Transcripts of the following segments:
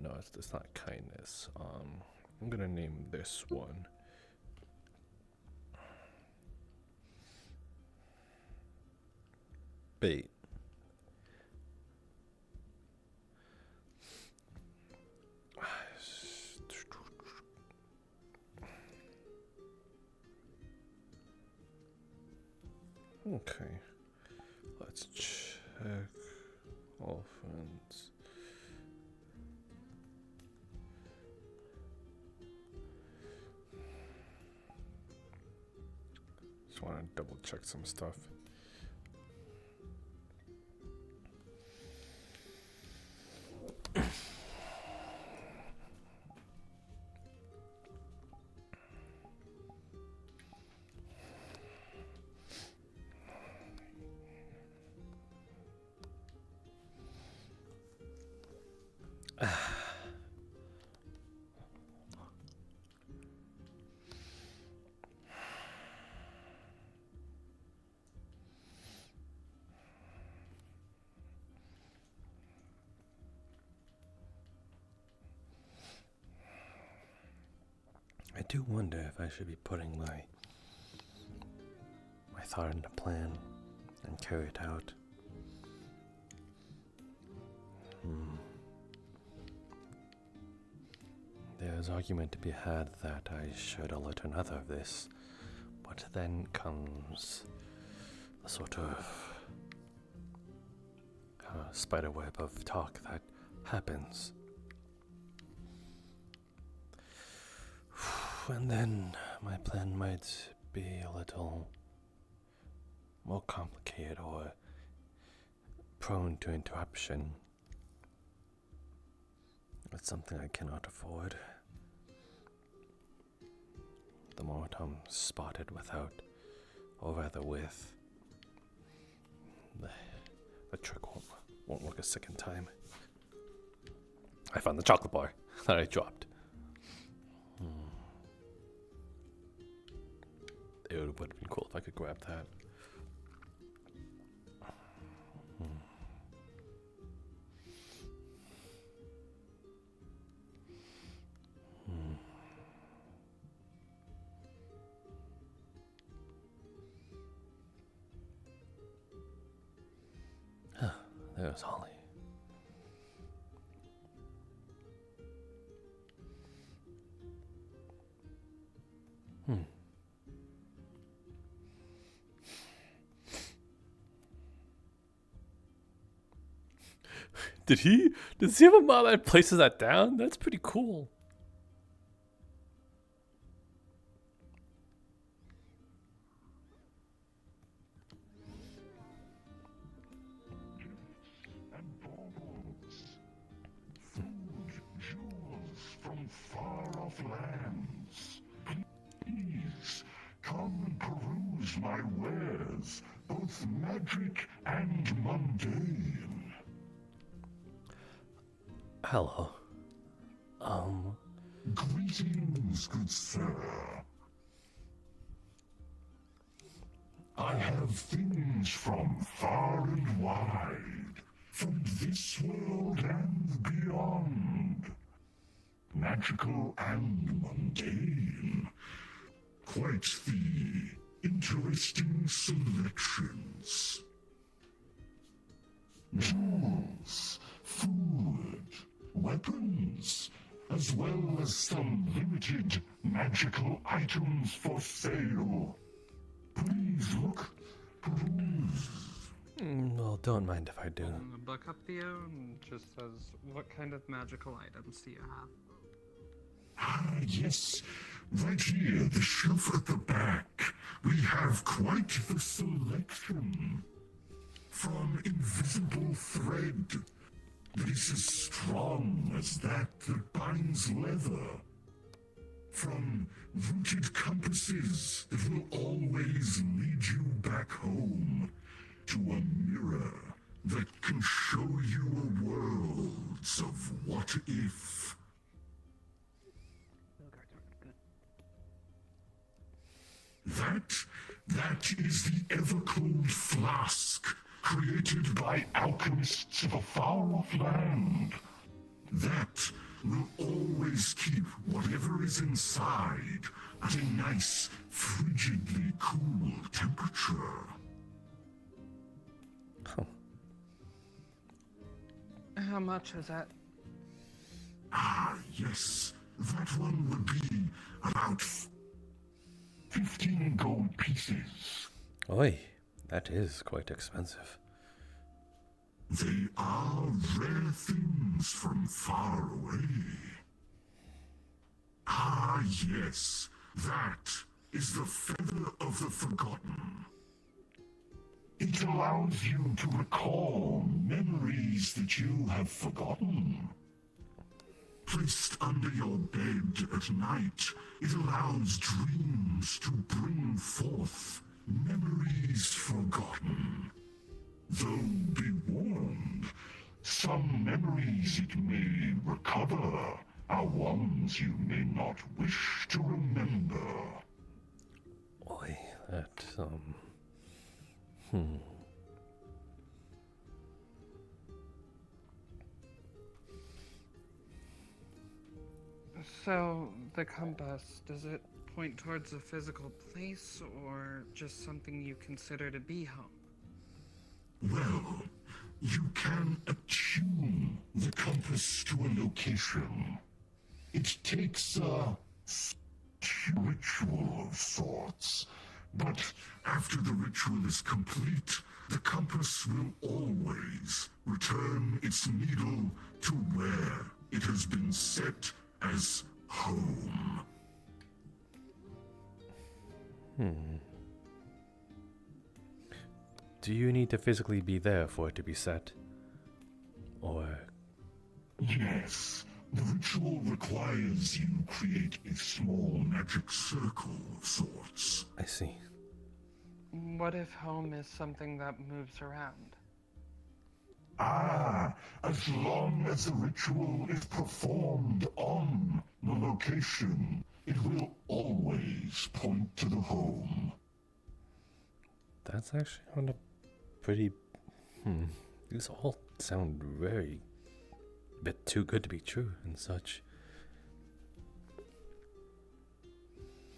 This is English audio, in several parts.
No, it's not kindness. I'm gonna name this one. Bait. Okay, let's check offense. Just want to double check some stuff. I do wonder if I should be putting my thought into plan and carry it out. There's argument to be had that I should alert another of this, but then comes a sort of spiderweb of talk that happens. And then my plan might be a little more complicated or prone to interruption. It's something I cannot afford. The moment I'm spotted without, or rather with, the trick won't work a second time. I found the chocolate bar that I dropped. It would have been cool if I could grab that. There's Holly. Does he have a mod that places that down? That's pretty cool. And baubles, food, jewels from far-off lands. Please, come and peruse my wares, both magic and mundane. Hello. Greetings, good sir. I have things from far and wide, from this world and beyond. Magical and mundane. Quite the interesting selections. Jewels, food, weapons, as well as some limited magical items for sale. Please look, peruse. Well, don't mind if I do. The book up to you and just says, what kind of magical items do you have? Ah, yes. Right here, the shelf at the back. We have quite the selection. From invisible thread that is as strong as that binds leather. From rooted compasses that will always lead you back home, to a mirror that can show you worlds of what if. That is the ever-cold flask created by alchemists of a far-off land. That always keep whatever is inside at a nice, frigidly cool temperature. Oh, How much is it? Ah, yes. That one would be about 15 gold pieces. oi, that is quite expensive. They are rare things from far away. Ah, yes. That is the Feather of the Forgotten. It allows you to recall memories that you have forgotten. Placed under your bed at night, it allows dreams to bring forth memories forgotten. Though be warned, some memories it may recover are ones you may not wish to remember. Oi, that, So, the compass, does it point towards a physical place or just something you consider to be home? Well, you can attune the compass to a location. It takes a ritual of sorts, but after the ritual is complete, the compass will always return its needle to where it has been set as home. do you need to physically be there for it to be set? Or, Yes, the ritual requires you create a small magic circle of sorts. I see. What if home is something that moves around? Ah, as long as the ritual is performed on the location, it will always point to the home. That's actually on a pretty, these all sound very, bit too good to be true and such.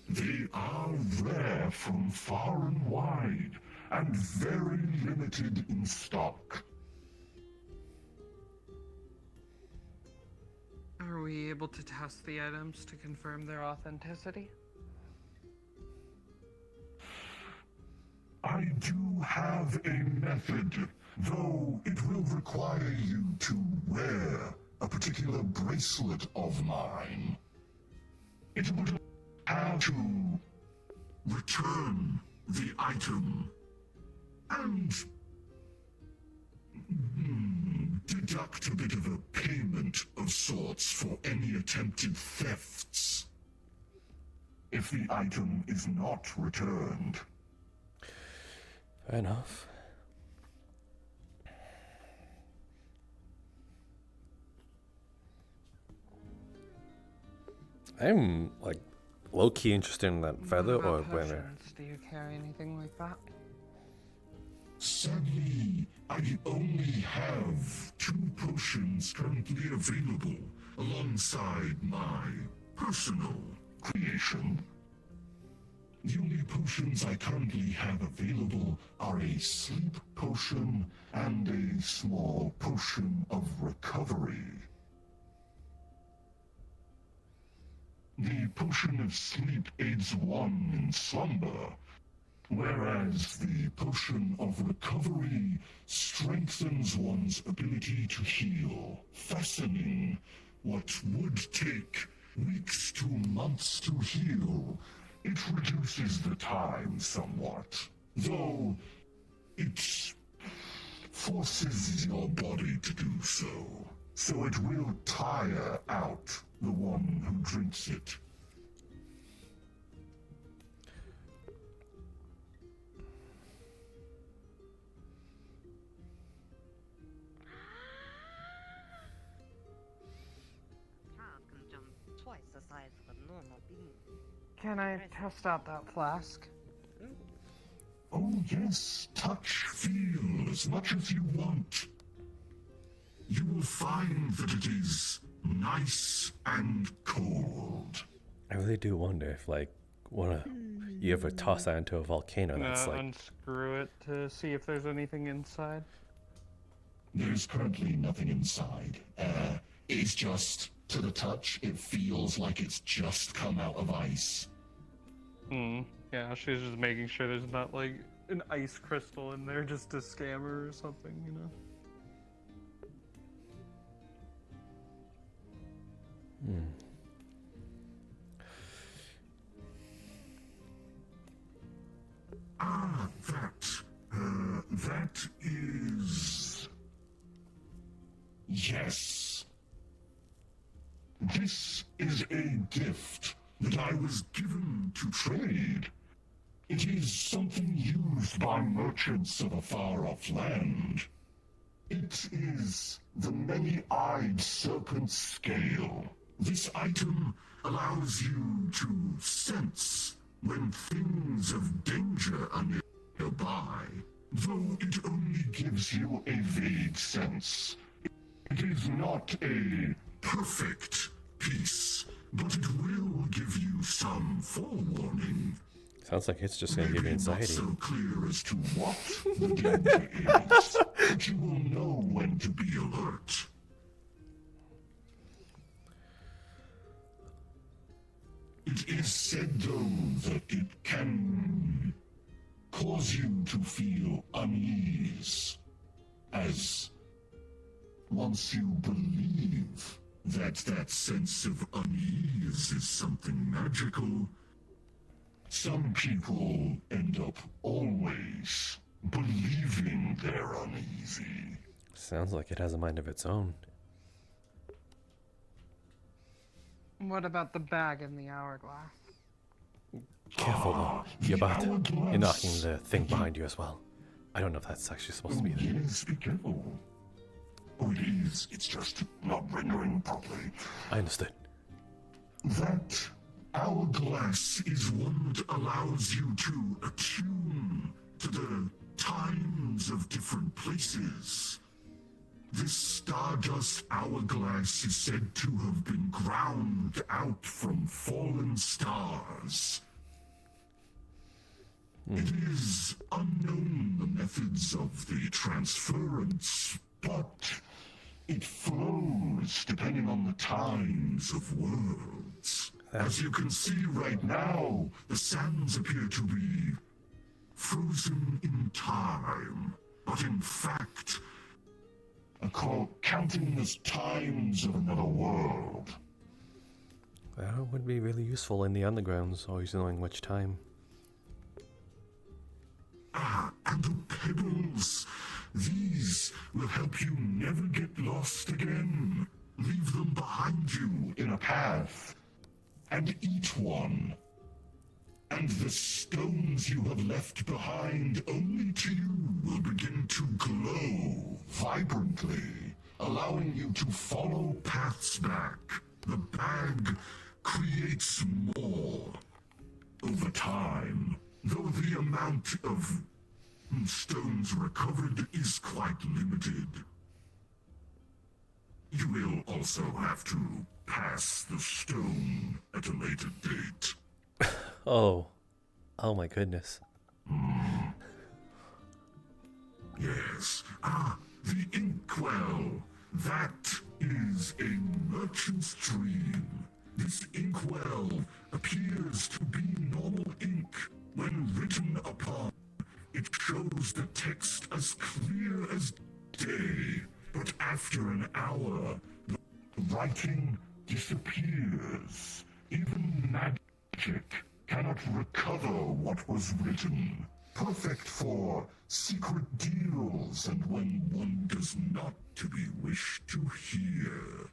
They are rare from far and wide, and very limited in stock. Are we able to test the items to confirm their authenticity? I do have a method, though it will require you to wear a particular bracelet of mine. It would have to return the item and deduct a bit of a payment of sorts for any attempted thefts. If the item is not returned, Fair enough. I'm, like, low-key interested in that feather, What or about whether... potions? Do you carry anything like that? sadly, I only have 2 potions currently available alongside my personal creation. The only potions I currently have available are a sleep potion and a small potion of recovery. The potion of sleep aids one in slumber, whereas the potion of recovery strengthens one's ability to heal, fastening what would take weeks to months to heal. It reduces the time somewhat, though it forces your body to do so. So it will tire out the one who drinks it. Child can jump twice the size of a normal being. Can I test out that flask? Oh yes, touch, feel as much as you want. You will find that it is nice and cold. I really do wonder if, like, you ever toss that into a volcano that's like... unscrew it to see if there's anything inside. There's currently nothing inside. It's just, to the touch, it feels like it's just come out of ice. Yeah, she's just making sure there's not, like, an ice crystal in there, just a scammer or something, you know? That is... Yes. This is a gift that I was given to trade. It is something used by merchants of a far-off land. It is the many-eyed serpent scale. This item allows you to sense when things of danger are nearby, though it only gives you a vague sense. It is not a perfect piece, but it will give you some forewarning. Sounds like it's just gonna give you anxiety. Not so clear as to what the danger is, but you will know when to be alert. It is said, though, that it can cause you to feel unease, as once you believe that sense of unease is something magical, some people end up always believing they're uneasy. Sounds like it has a mind of its own. What about the bag in the hourglass? Careful though. You're knocking the thing behind you as well. I don't know if that's actually supposed to be there. Yes, be careful. Oh, it is. It's just not rendering properly. I understood. That hourglass is one that allows you to attune to the times of different places. This stardust hourglass is said to have been ground out from fallen stars. It is unknown the methods of the transference, but it flows depending on the times of worlds. As you can see right now, the sands appear to be frozen in time, but in fact, counting as times of another world. That would be really useful in the undergrounds, always knowing which time. And the pebbles. These will help you never get lost again. Leave them behind you in a path, and eat one. And the stones you have left behind only to you will begin to glow vibrantly, allowing you to follow paths back. The bag creates more over time, though the amount of stones recovered is quite limited. You will also have to pass the stone at a later date. Oh my goodness. Yes. The inkwell. That is a merchant's dream. This inkwell appears to be normal ink. When written upon, it shows the text as clear as day. But after an hour, the writing disappears. Even magic cannot recover what was written. Perfect for secret deals and when one does not to be wished to hear.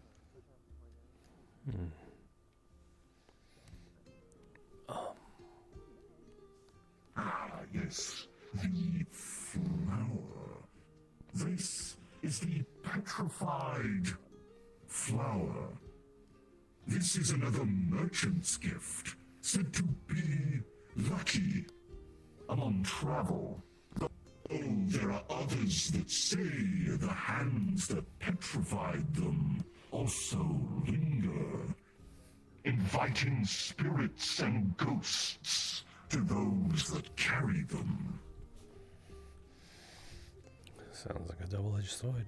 Yes, the flower. This is the petrified flower. This is another merchant's gift, said to be lucky among travel. Though there are others that say the hands that petrified them also linger, inviting spirits and ghosts to those that carry them. Sounds like a double-edged sword.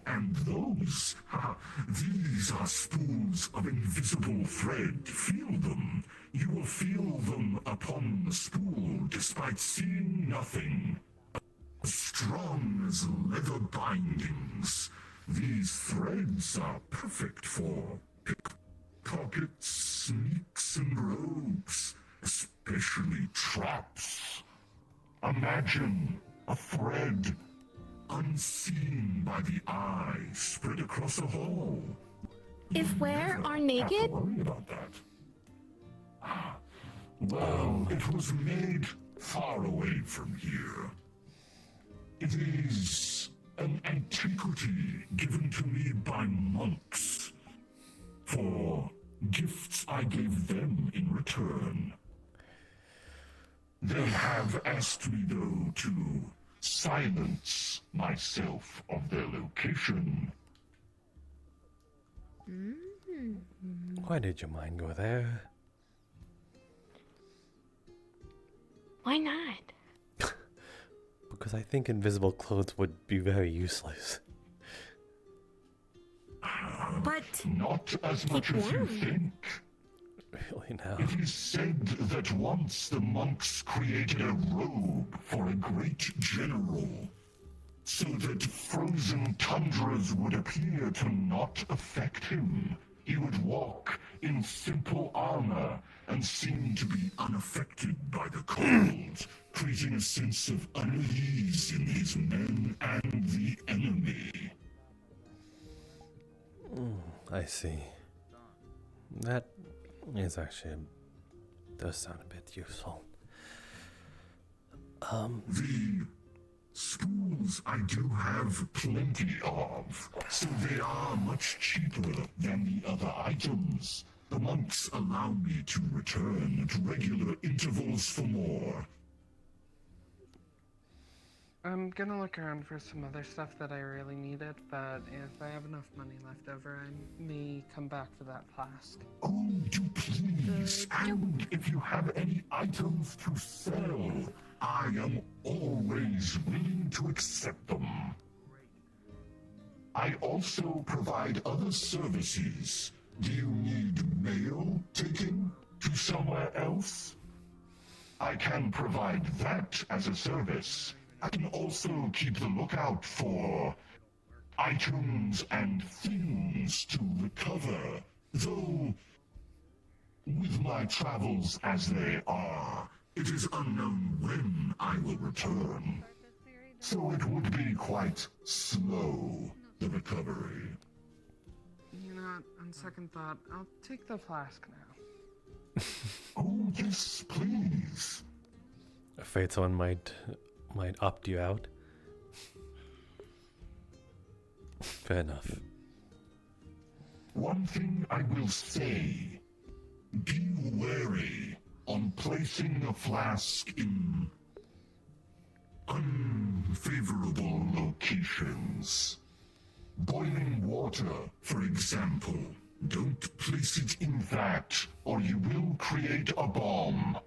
And those, these are spools of invisible thread. Feel them. You will feel them upon the spool despite seeing nothing. As strong as leather bindings, these threads are perfect for pickpockets, sneaks, and rogues, especially traps. Imagine a thread unseen by the eye spread across a hall. If we are Have to naked, worry about that. Well, it was made far away from here. It is an antiquity given to me by monks for gifts I gave them in return. They have asked me, though, to silence myself of their location. Why did your mind go there? why not? Because I think invisible clothes would be very useless. But Not as much as you think. Really now. It is said that once the monks created a robe for a great general, so that frozen tundras would appear to not affect him. He would walk in simple armor and seem to be unaffected by the cold, creating a sense of unease in his men and the enemy. I see. That is actually does sound a bit useful. The spools I do have plenty of, so they are much cheaper than the other items. The monks allow me to return at regular intervals for more. I'm gonna look around for some other stuff that I really needed, but if I have enough money left over, I may come back for that flask. Oh, do please, and if you have any items to sell, I am always willing to accept them. I also provide other services. Do you need mail taken to somewhere else? I can provide that as a service. I can also keep the lookout for items and things to recover, though with my travels as they are, it is unknown when I will return. So it would be quite slow, the recovery. You know what, on second thought, I'll take the flask now. Oh, yes, please. Afraid someone might opt you out. Fair enough. One thing I will say, be wary on placing a flask in unfavorable locations. Boiling water, for example. Don't place it in that, or you will create a bomb.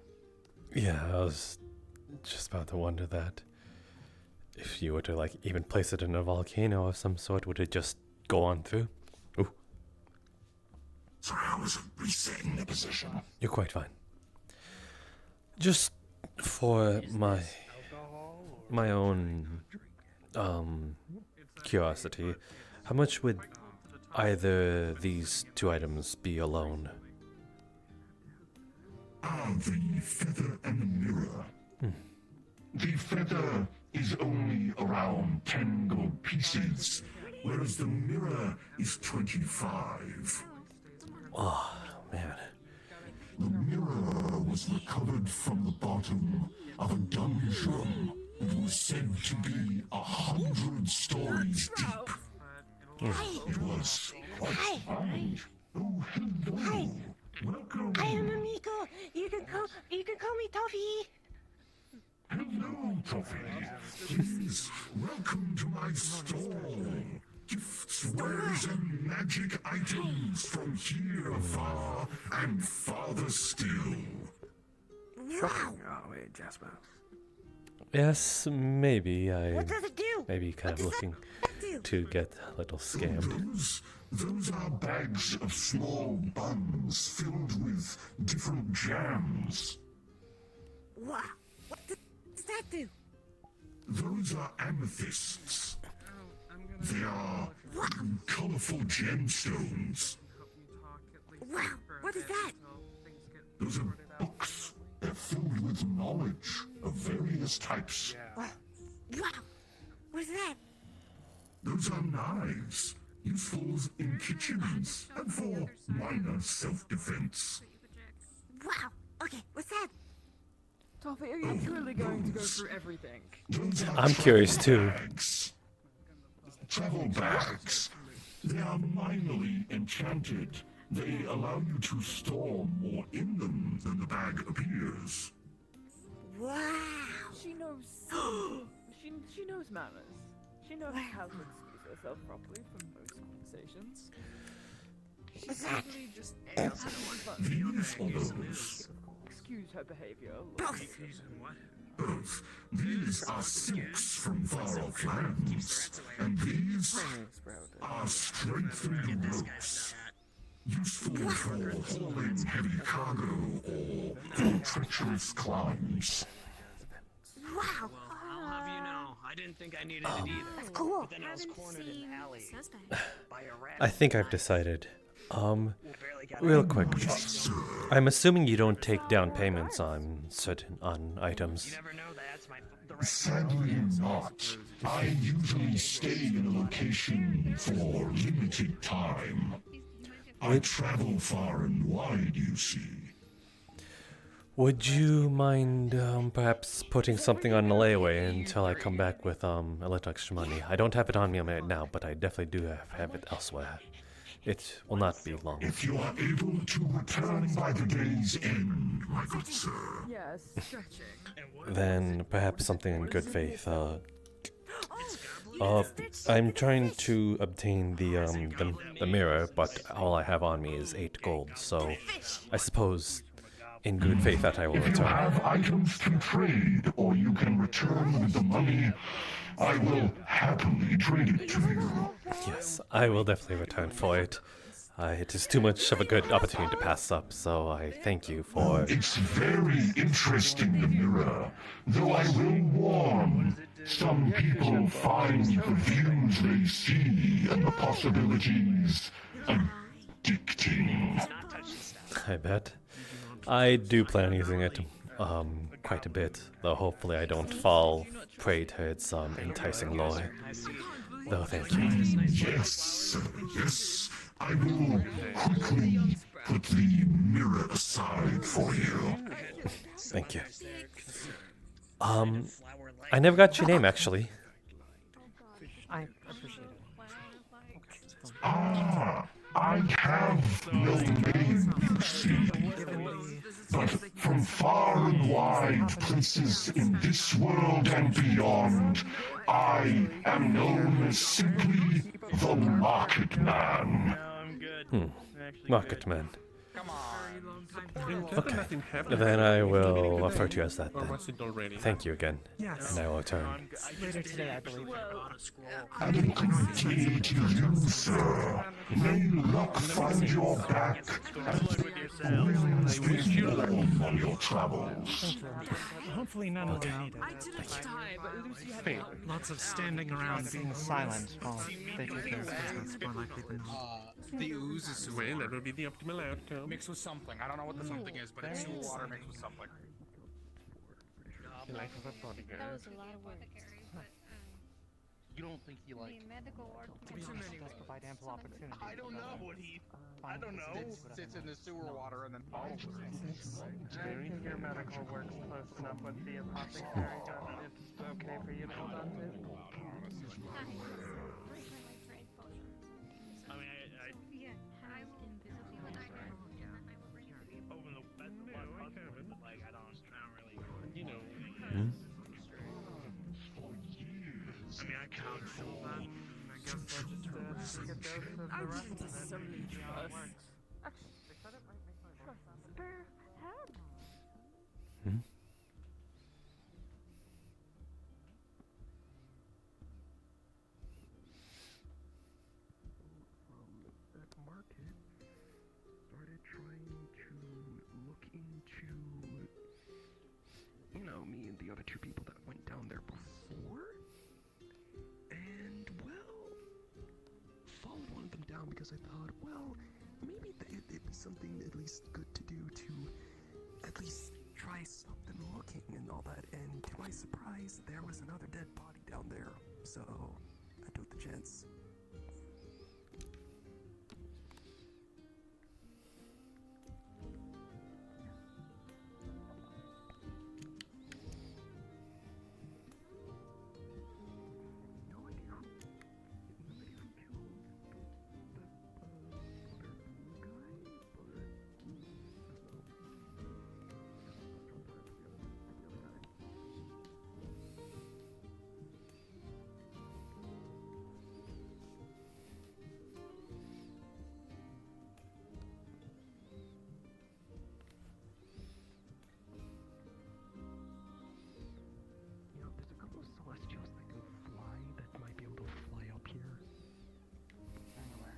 Yeah, I was just about to wonder that. If you were to, like, even place it in a volcano of some sort, would it just go on through? Ooh, Sorry, I was resetting the position. you're quite fine. Just for my own curiosity, how much would either these two items be alone? The feather and the mirror. The feather is only around 10 gold pieces, whereas the mirror is 25. Oh, man. The mirror was recovered from the bottom of a dungeon. It was said to be 100 stories deep. It was quite fine. Oh, hello. Welcome. I am Amico. You can call me Toffee. Hello, Toffee. Please, welcome to my stall. Gifts, wares, and magic items from here far and farther still. Shocking our way, Jasper. Yes, maybe What does it do? maybe kind of does looking that do? to get a little scammed. Those are bags of small buns filled with different jams. Wow. What does that do? Those are amethysts. I'm gonna They are colorful gemstones. help you talk at least Wow, for a what is bit that? until things get Those are sorted out. books. They're filled with knowledge of various types. Wow. What is that? Those are knives, useful in kitchens and for minor self-defense. Wow. Okay, what's that? Toffee, are you truly going to go through everything? Those are I'm curious travel too. bags. Travel bags. They are minorly enchanted. They allow you to store more in them than the bag appears. Wow. She knows. she knows manners. She knows how to excuse herself properly from most conversations. What's that? Usually just These are those. excuse her behavior. Both. These are silks from far-off lands, and these are strengthened ropes. Useful for hauling heavy cargo or for treacherous climbs. Wow. Well, I'll have you know, I didn't think I needed it either. That's cool. But then I was cornered in an alley by a rat. I think I've decided. who barely got Real out. quick. I'm assuming you don't take down payments on items. You never know, that's the right Sadly not. I usually stay in a location for limited time. I travel far and wide, you see. Would you mind perhaps putting something on the layaway until I come back with a little extra money? I don't have it on me right now, but I definitely do have it elsewhere. It will not be long. If you are able to return by the day's end, my good sir. Yes, stretching. Then perhaps something in good faith. I'm trying to obtain the mirror, but all I have on me is 8 gold. So I suppose, in good faith, that I will If you return. have items to trade, or you can return with the money, I will happily trade it to you. Yes, I will definitely return for it. It is too much of a good opportunity to pass up, so I thank you for. It's very interesting, the mirror. Though I will warn, some people find the views they see and the possibilities addicting. I bet. I do plan on using it quite a bit, though hopefully I don't fall prey to its enticing lure. Though thank you. Yes, yes. I will quickly put the mirror aside for you. Thank you. I never got your name actually. I appreciate it. Ah, I have no name, you see. But from far and wide places in this world and beyond, I am known as simply the Market Man. Marketman. Okay. Nothing happened. Then I will refer to you as that Or then. was it already? Thank you again. Yes. And I will return. Later today, I believe. And a good day to you, sir. May luck find your back and winds be warm on your travels. Hopefully none will be needed. Die, but Lucy had Fail. Lots of standing around being silent while they do their business more likely than not. The ooze is Well, that will be the optimal outcome. mixed with something. I don't know what the something is, but it's sewer water mixed with something. The life of a bodyguard. That was a lot of work. You don't think he like? Medical art. To be honest, it does provide ample opportunity. I don't know what he. I don't know. Sits in the sewer water and then follows it. I think your medical works close enough with the apothecary that it's okay for you to hold on to. I mean, I will invisible Open the best of one puzzle, but like I don't really. You know. I mean, I can't feel that. I guess I'll just take a dose of the rest of it and Somebody see how it trust. works. Actually, They said it might make my voice sound a bit Jasper, help. Hmm? From that market, started trying to look into, me and the other two people that went down there before. And, well, followed one of them down because I thought, well, maybe it'd be something at least good to do to at least try something looking and all that. And to my surprise, there was another dead body down there. So I took the chance. No idea who killed the other guy, but there's a couple of celestials that can fly that might be able to fly up here. Anywhere.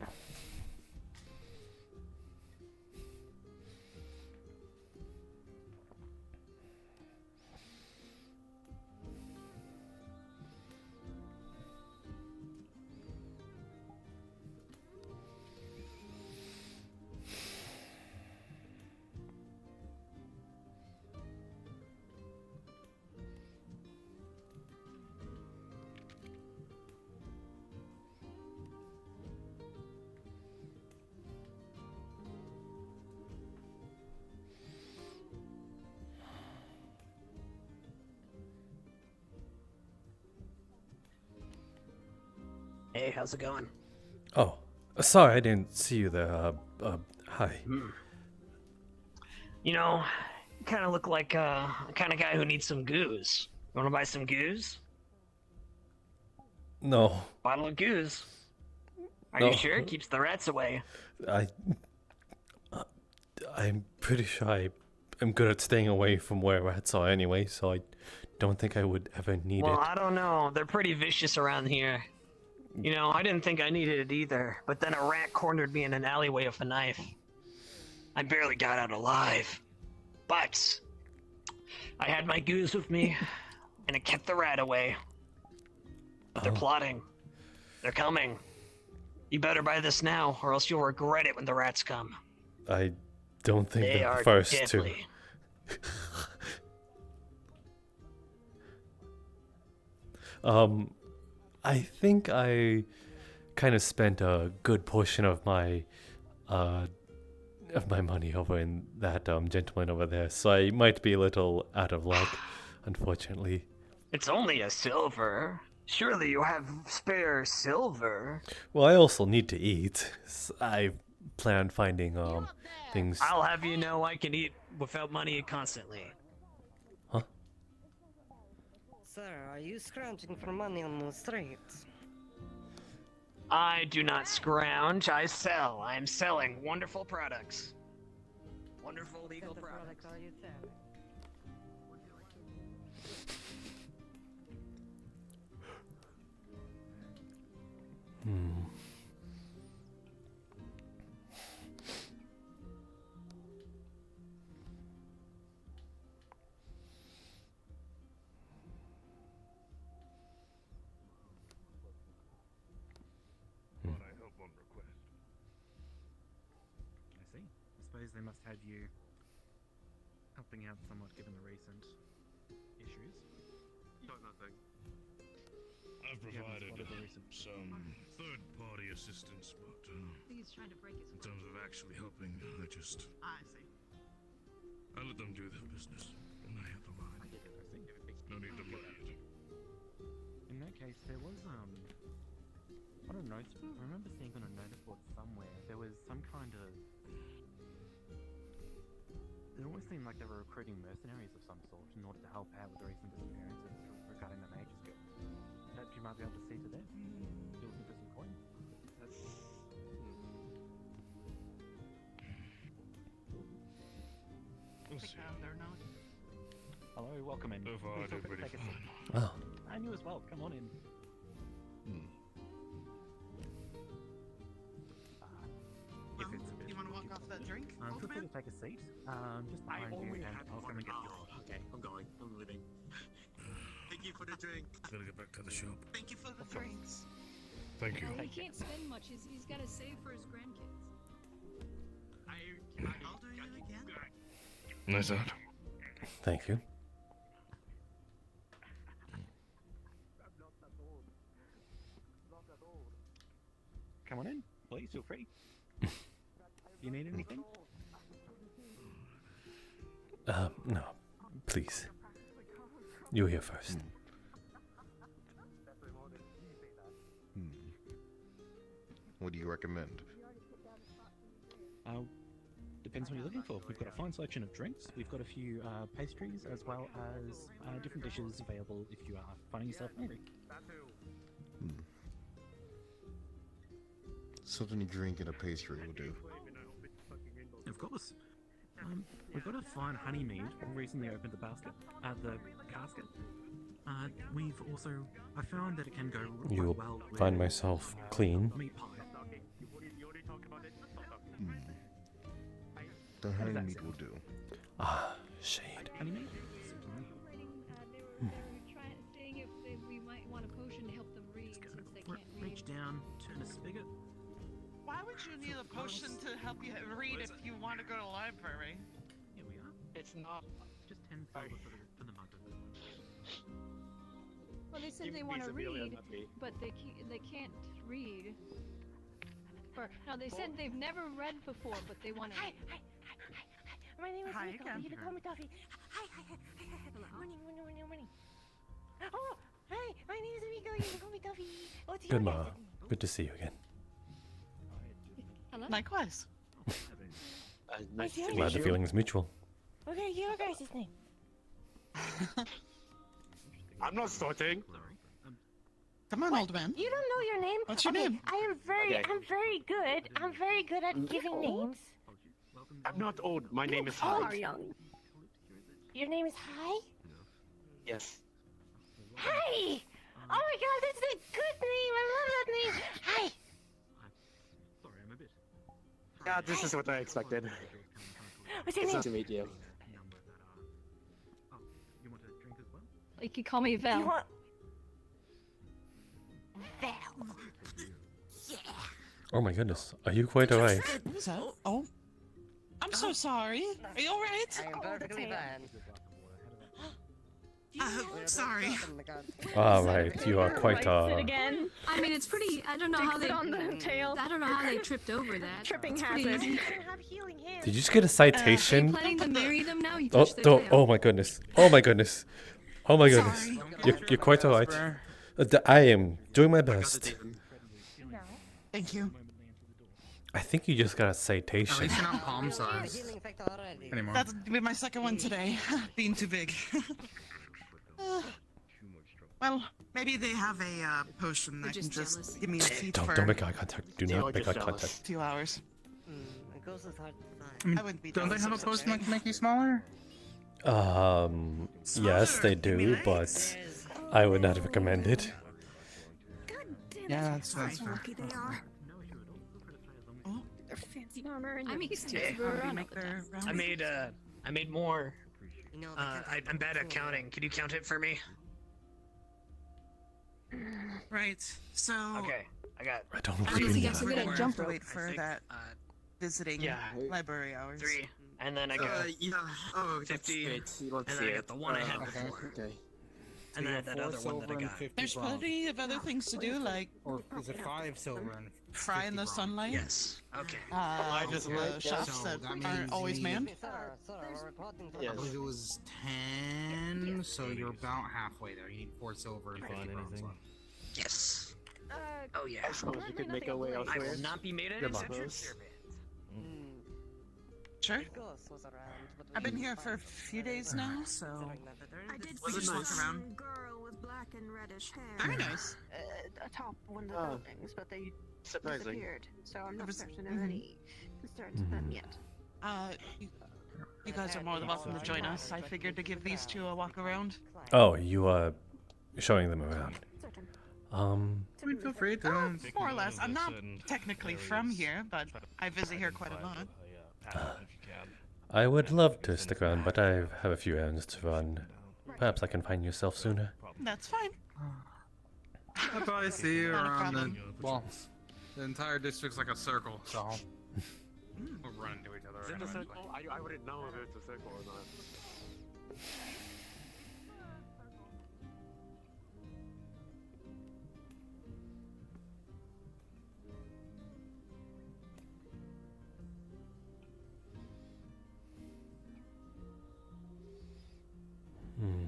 Alright. Hey, how's it going? Oh, sorry, I didn't see you there. Hi. You know, you kind of look like a kind of guy who needs some goose. You want to buy some goose? No, Bottle of goose. Are No. you sure? It keeps the rats away. I'm pretty sure I'm good at staying away from where rats are anyway, so I don't think I would ever need Well, it. I don't know. They're pretty vicious around here. You know, I didn't think I needed it either, but then a rat cornered me in an alleyway with a knife. I barely got out alive. But I had my goose with me, and it kept the rat away. But they're Oh. plotting. They're coming. You better buy this now, or else you'll regret it when the rats come. I don't think They they're are the first deadly. to. I think I kind of spent a good portion of my money over in that gentleman over there, so I might be a little out of luck, unfortunately. It's only a silver. Surely you have spare silver. Well, I also need to eat. I plan on finding things. I'll have you know I can eat without money constantly. Sir, are you scrounging for money on the streets? I do not scrounge, I sell. I am selling wonderful products. Wonderful legal What products. product are you selling? I see. I suppose they must have you helping out somewhat given the recent issues. Got nothing. I've You haven't provided spotted the recent- some third-party assistance, but He's trying to break his in terms of actually helping, I just I see. I let them do their business, and I handle mine. No need to muddy it. In that case, there was on a note. I remember seeing on a notice board somewhere there was some kind of. It almost seemed like they were recruiting mercenaries of some sort in order to help out with the recent disappearances regarding the Mage's Guild. That you might be able to see to them. You're looking for some coins. We'll see. Hello, welcome in. So far, I Feel did free to pretty take a fine. seat. Oh. And you as well. Come on in. If it's a bit You want to walk off that drink? feel free to take a seat. Just I behind you, only and had I'll come one and get you. hour. Okay, I'm going. I'm leaving. Thank you for the drink. Gotta get back to the shop. Thank you for the drinks. Thank you. He can't spend much. He's got to save for his grandkids. I'll do you again. Nice out. Thank you. Come on in, please. Feel free. You need anything? No, please. You here first. What do you recommend? Depends what you're looking for. We've got a fine selection of drinks. We've got a few pastries as well as different dishes available if you are finding yourself hungry. Something to drink and a pastry will do. Of course. We've got a fine honey mead. We recently opened the casket. We've also, I found that it can go quite You'll well with find myself clean. meat pie. The honey meat will do. Ah, shade. Honey mead? They were saying if we might want a potion to help them read since they can't read. Reach down, turn a spigot. Why would you need a potion to help you read if you want to go to the library? Here we are. It's not. Just 10 silver for the mug. Well, they said they want to read, but they can't read. Or no, they said they've never read before, but they want to. Hi. My name is Hi Rico. again. You can call me Toffee. Hi. Morning. Oh, hi. My name is Rico. You can call me Toffee. What's your Good, Ma. name? Good to see you again. Hello? Likewise. Nice to Glad meet Glad the you. feeling's mutual. Okay, your guys' name. I'm not starting. Come on, old man. You don't know your name? What's your Okay, name? I'm very good. I'm very good at giving names. I'm not old. My name is You are Hyde. young. Your name is Hi? Yes. Hi! Oh my god, that's a good name. I love that name. Hi! Sorry, I'm a bit. Yeah, this is what I expected. What's your It's name? nice to meet you. Oh, you want a drink as well? You could call me Val. You want... Val. Yeah. Oh my goodness. Are you quite alright? So, oh, I'm so sorry. Are you all right? I am perfectly fine. Sorry. Alright, you are quite again. I mean, it's pretty. I don't know how they on the tail. I don't know how they tripped over that. Tripping hazard. I don't have healing hands. Did you just get a citation? Planning to marry them now? You Oh, touched their tail. oh my goodness. Oh my goodness. Oh my goodness. You're quite alright. I am doing my best. No. Thank you. I think you just got a At citation. least you're not palm sized anymore. That's gonna be my second one today. Being too big. Well, maybe they have a potion that can just give me a feat for Don't make eye contact. Do They not are make just eye jealous. contact. a few hours. It goes as hard I wouldn't be Don't they jealous have a of such potion that thing. can make you smaller? Yes, they do, but I would not recommend it. Yeah, that's fair. Lucky they are. Their fancy armor and I'm used to it. I made more. I'm bad at counting. Can you count it for me? Right. So. Okay, I got. I don't I really think need it's a good good at jump to rope. wait for that visiting yeah, library hours. 3, and then I got yeah. Oh, 50, let's and then I got the one I had before. Okay. And then that other one that I got. There's plenty of other things to do, like Or is it 5 silver and fry in the sunlight. Yes. Okay. Shops that aren't always manned. I believe it was 10, so you're about halfway there. You need 4 silver and 50 bronze left. Yes. Oh yeah. I suppose we could make our way I elsewhere. will not be made an Good luck. exception. Sure. I've been here for a few days now, so I did we just walk around. girl with black and reddish hair. Very nice. Atop one of the buildings, but they Surprising. disappeared. So I'm not certain of any concerns with them yet. You guys are more than welcome to join us. I figured to give these two a walk around. Oh, you are showing them around. I mean, feel free to. More or less. I'm not technically from here, but I visit here quite a lot. I would love to stick around, but I have a few errands to run. Perhaps I can find yourself sooner. That's fine. I'll probably see you Not a around the, problem. well, the entire district's like a circle, so we'll run into each other. Is it a eventually. circle? I wouldn't know if it's a circle or not. Hmm.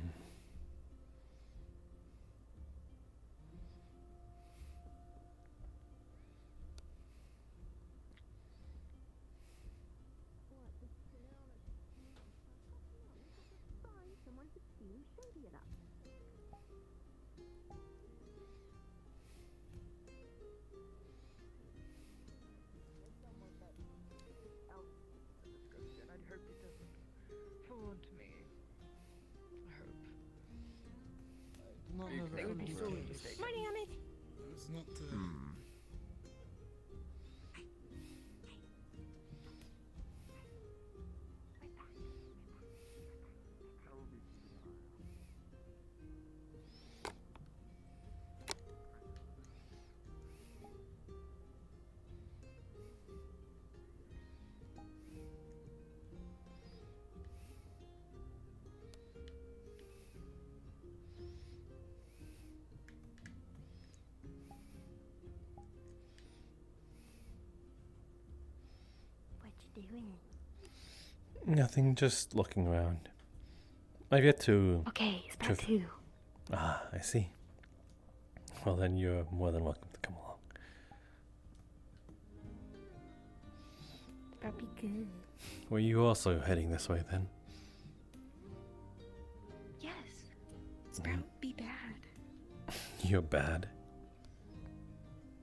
I hope it doesn't haunt me. I hope. They would be sorely mistaken. Morning, Amit. It's not. What you doing? Nothing, just looking around. I've yet to... Okay, Sprout 2. Ah, I see. Well, then you're more than welcome to come along. Sprout be good. Were you also heading this way then? Yes. Sprout be bad. You're bad.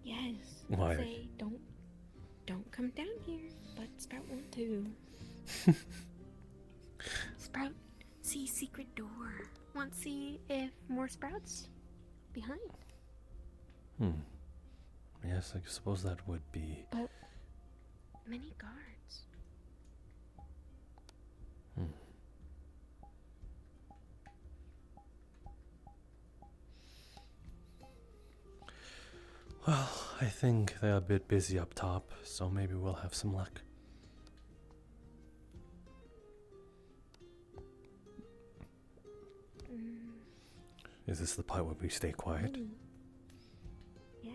Yes. Why? Say don't come down here, but Sprout want to. Sprout see secret door. Want to see if more Sprouts behind. Yes, I suppose that would be... But many guards. Well, I think they're a bit busy up top, so maybe we'll have some luck. Is this the part where we stay quiet? Yes.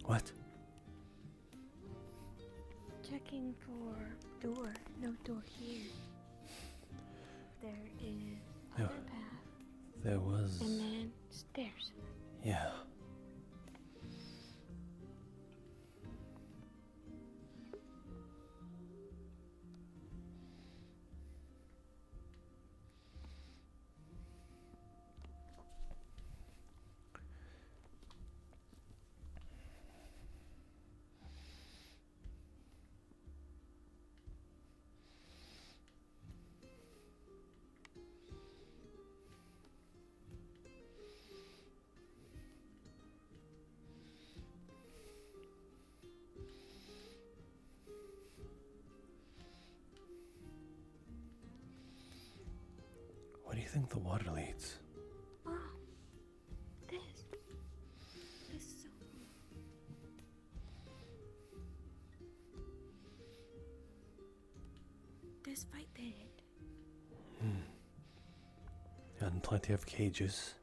What? Checking for door. No door here. There is Yeah. other path. There was. And then stairs. Yeah. Where do you think the water leads? Oh, this is so this fight pit. And plenty of cages.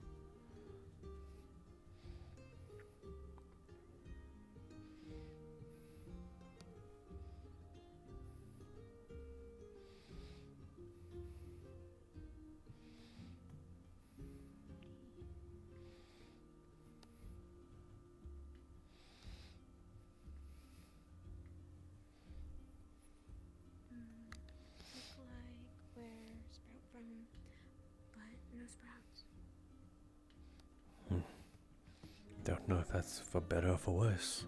Look like where sprout from, but no sprouts. Don't know if that's for better or for worse.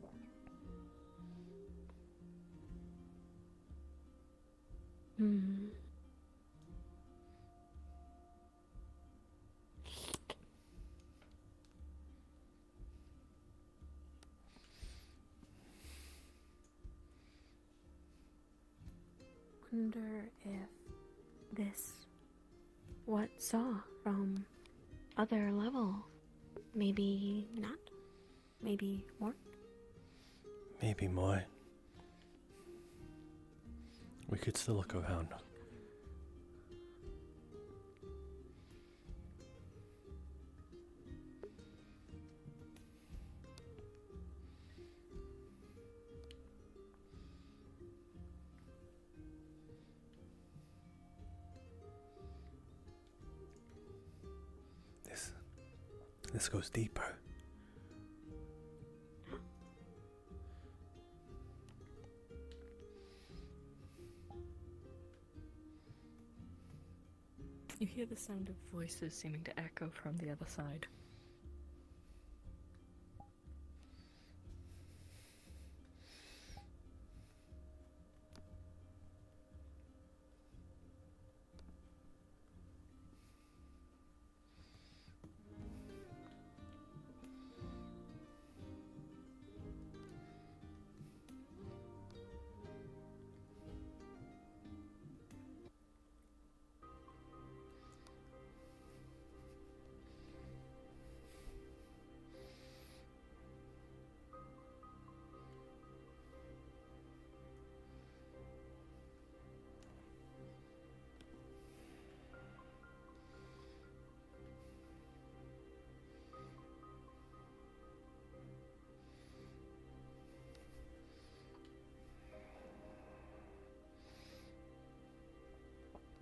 Don't know. Hmm. Wonder if this what saw from other level. Maybe not. Maybe more. Maybe more. We could still look around. This goes deeper. You hear the sound of voices seeming to echo from the other side.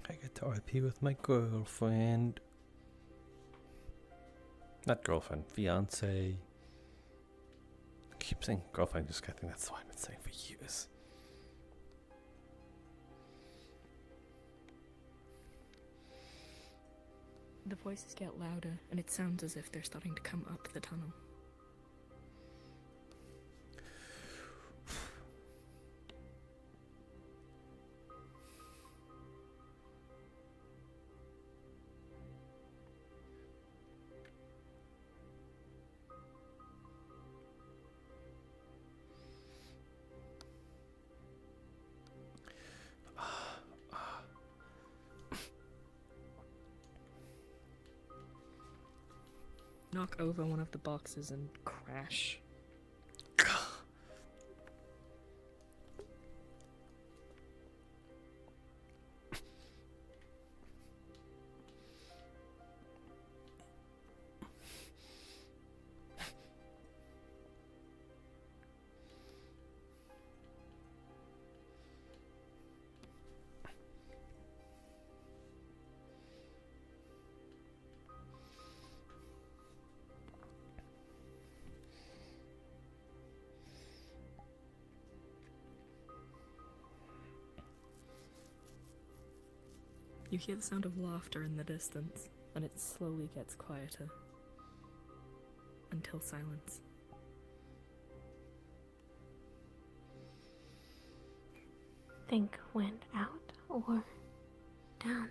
I get to RP with my girlfriend. Not girlfriend, fiance. I keep saying girlfriend, just I think that's what I've been saying for years. The voices get louder, and it sounds as if they're starting to come up the tunnel. knock over one of the boxes and crash. You hear the sound of laughter in the distance, and it slowly gets quieter. Until silence. Think went out or down?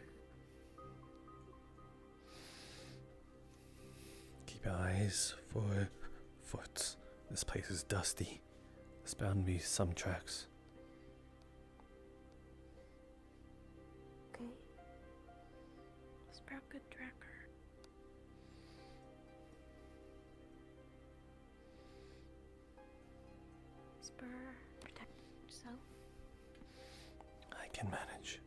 Keep your eyes for foot. This place is dusty. There's bound to be some tracks. Okay. Spare a good tracker. Spur, protect yourself. I can manage.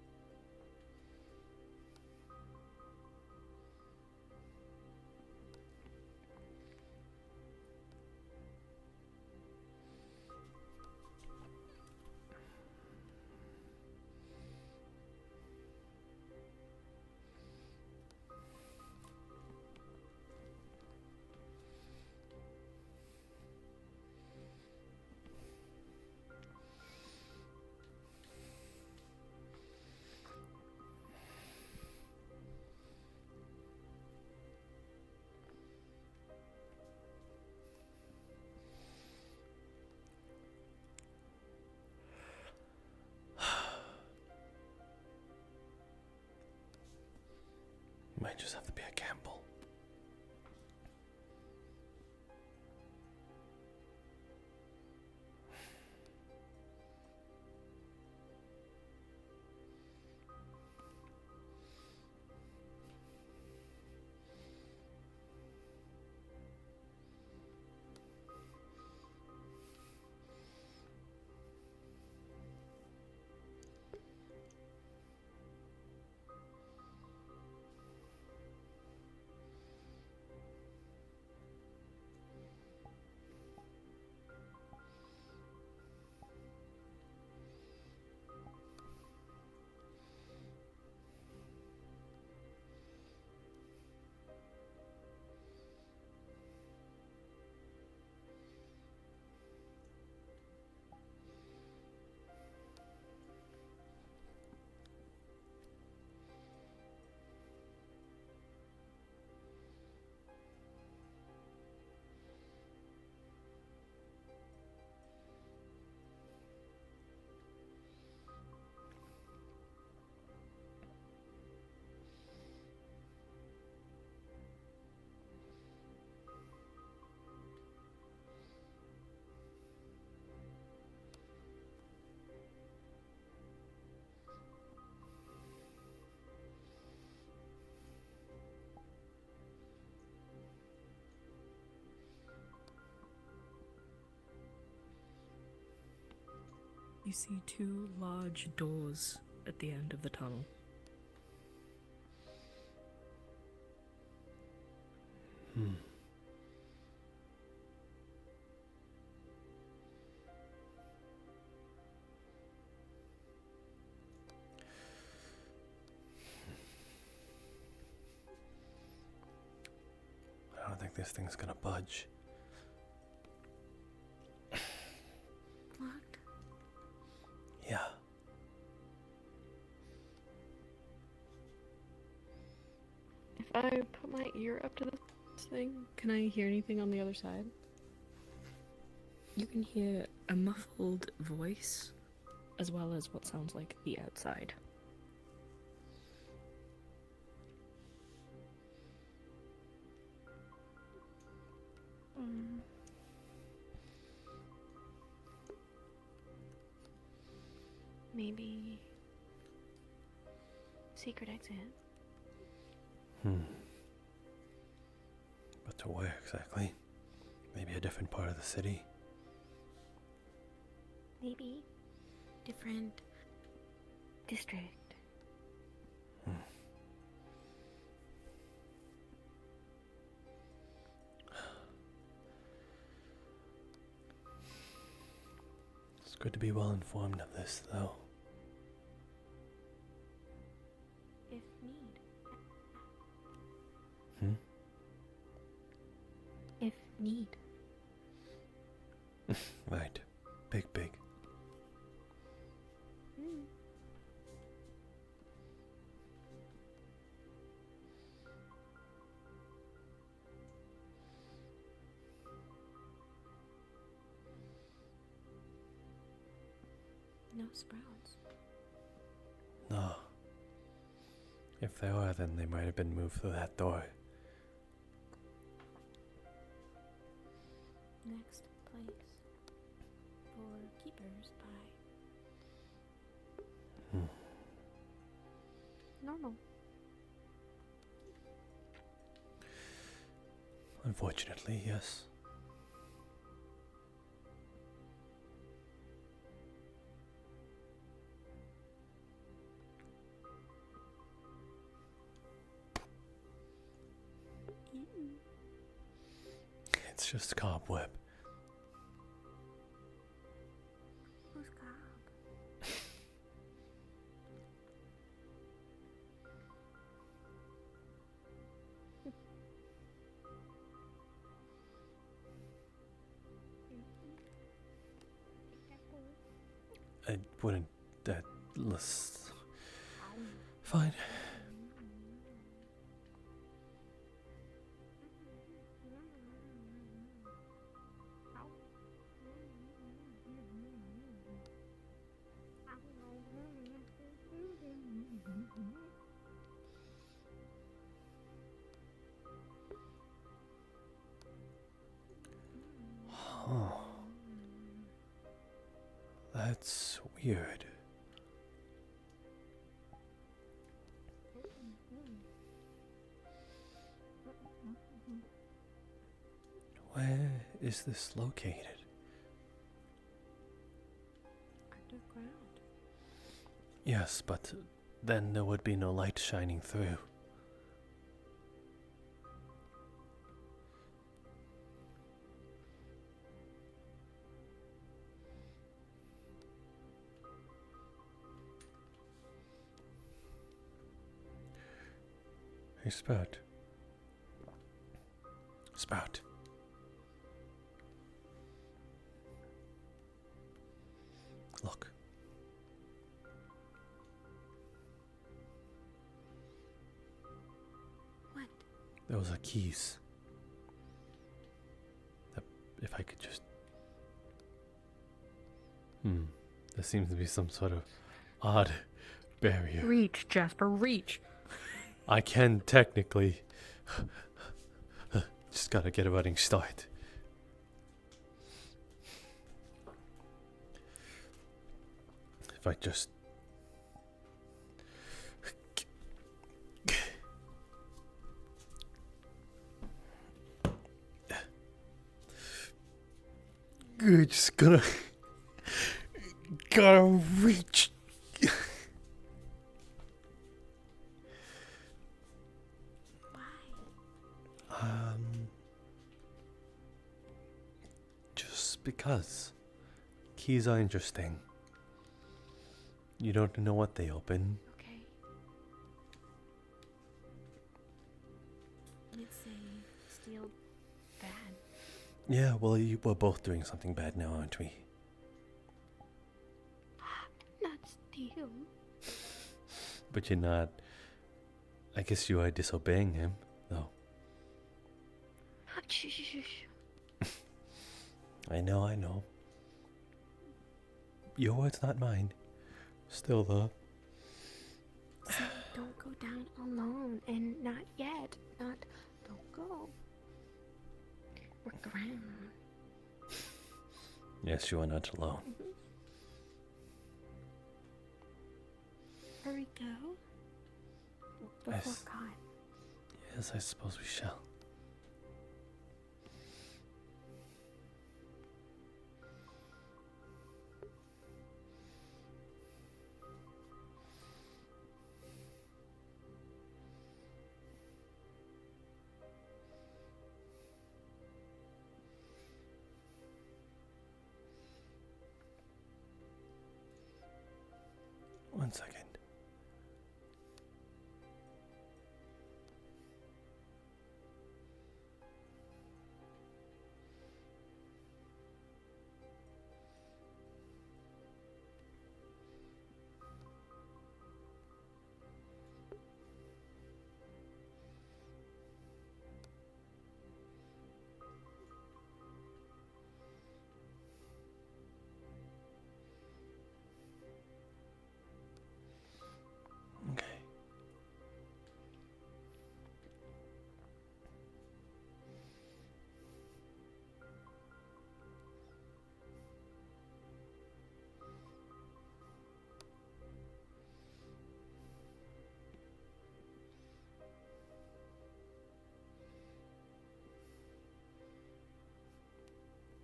Might just have to be a gamble. You see two large doors at the end of the tunnel. I don't think this thing's gonna budge. Locked? Yeah. If I put my ear up to this thing, can I hear anything on the other side? You can hear a muffled voice, as well as what sounds like the outside. Maybe secret exit. But To where exactly? Maybe a different part of the city? Maybe different district. It's good to be well informed of this, though. If need. If need. Right. Big. No sprouts. No. If they are, then they might have been moved through that door. Next place for keepers by normal. Unfortunately, yes. It's just cobweb. Who's Cobb? I wouldn't. Let's. Fine. Huh. That's weird. Where is this located? Underground. Yes, but then there would be no light shining through. Hey, Spout. Spout. Look. What? Those are keys. If I could just... There seems to be some sort of odd barrier. Reach, Jasper, reach. I can technically. Just gotta get a running start. If I just. You're just gonna. Gotta reach. Just because. Keys are interesting. You don't know what they open. Okay. Let's say steal bad. Yeah, well, we're both doing something bad now, aren't we? Not steal. But you're not. I guess you are disobeying him, though. I know. Your words, not mine. Still, though. So don't go down alone, and not yet. Don't go. Work around. Yes, you are not alone. Hurry, go. Before Yes. caught. Yes, I suppose we shall. 1 second.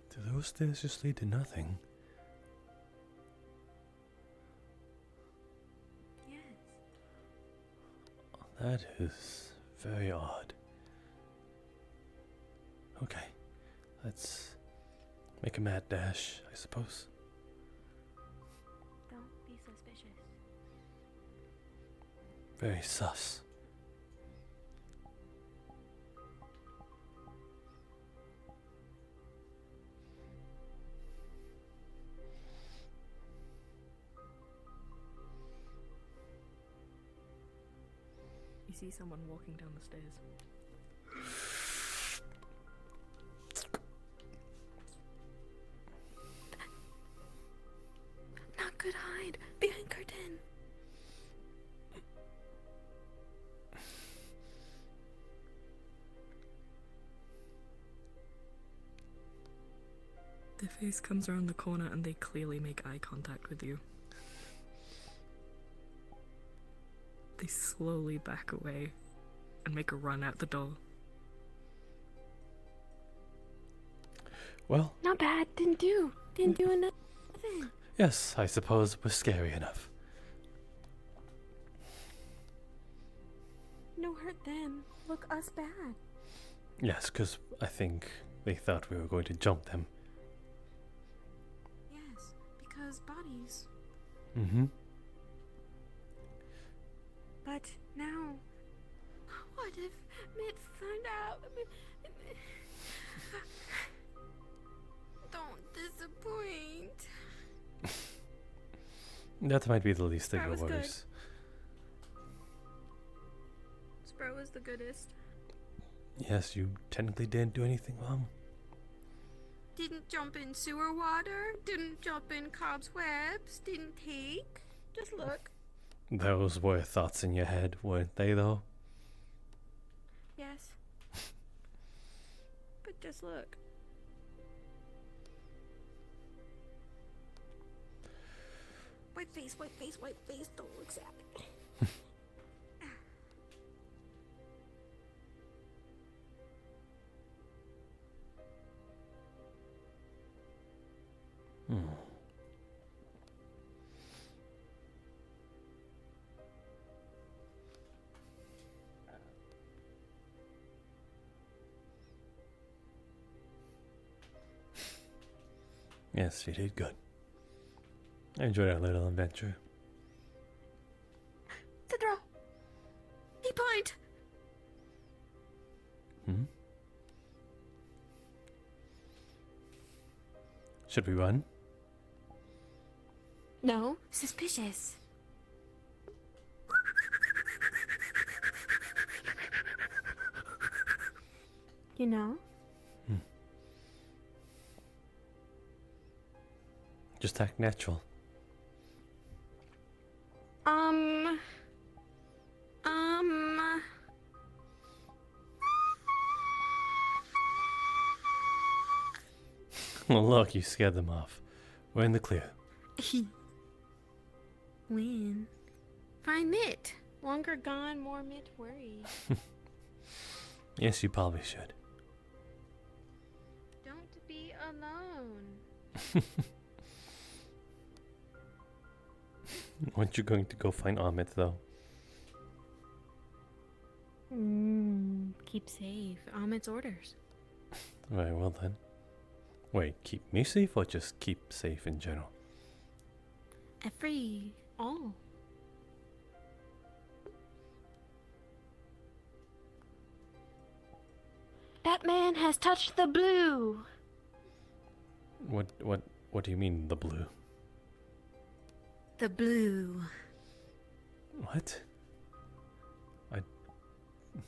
Do those stairs just lead to nothing? Yes. That is very odd. Okay, let's make a mad dash, I suppose. Don't be suspicious. Very sus. You see someone walking down the stairs. Not good hide. Behind curtain. Their face comes around the corner and they clearly make eye contact with you. They slowly back away and make a run out the door. Well, Not bad. Didn't do nothing. yes, I suppose it was scary enough. No hurt them. Look us bad. Yes, because I think they thought we were going to jump them. Yes, because bodies. Mm-hmm. But now, what if Mitt found out? Don't disappoint. That might be the least of That your was good. worries. Spro was the goodest. Yes, you technically didn't do anything wrong. Didn't jump in sewer water. Didn't jump in cobwebs. Didn't take. Just look. Those were thoughts in your head, weren't they, though? Yes. But just look. White face, white face, white face. Don't look sad. Hmm. Yes, you did good. I enjoyed our little adventure. Sidra! He point! Hmm? Should we run? No. Suspicious. You know? Just act natural. Well, look, you scared them off. We're in the clear. When? Find Mitt. Longer gone, more Mitt worry. Yes, you probably should. Don't be alone. Aren't you going to go find Amit, though? Keep safe. Amit's orders. Very well then. Wait, keep me safe or just keep safe in general? All. That man has touched the blue. What do you mean, the blue? The blue. What?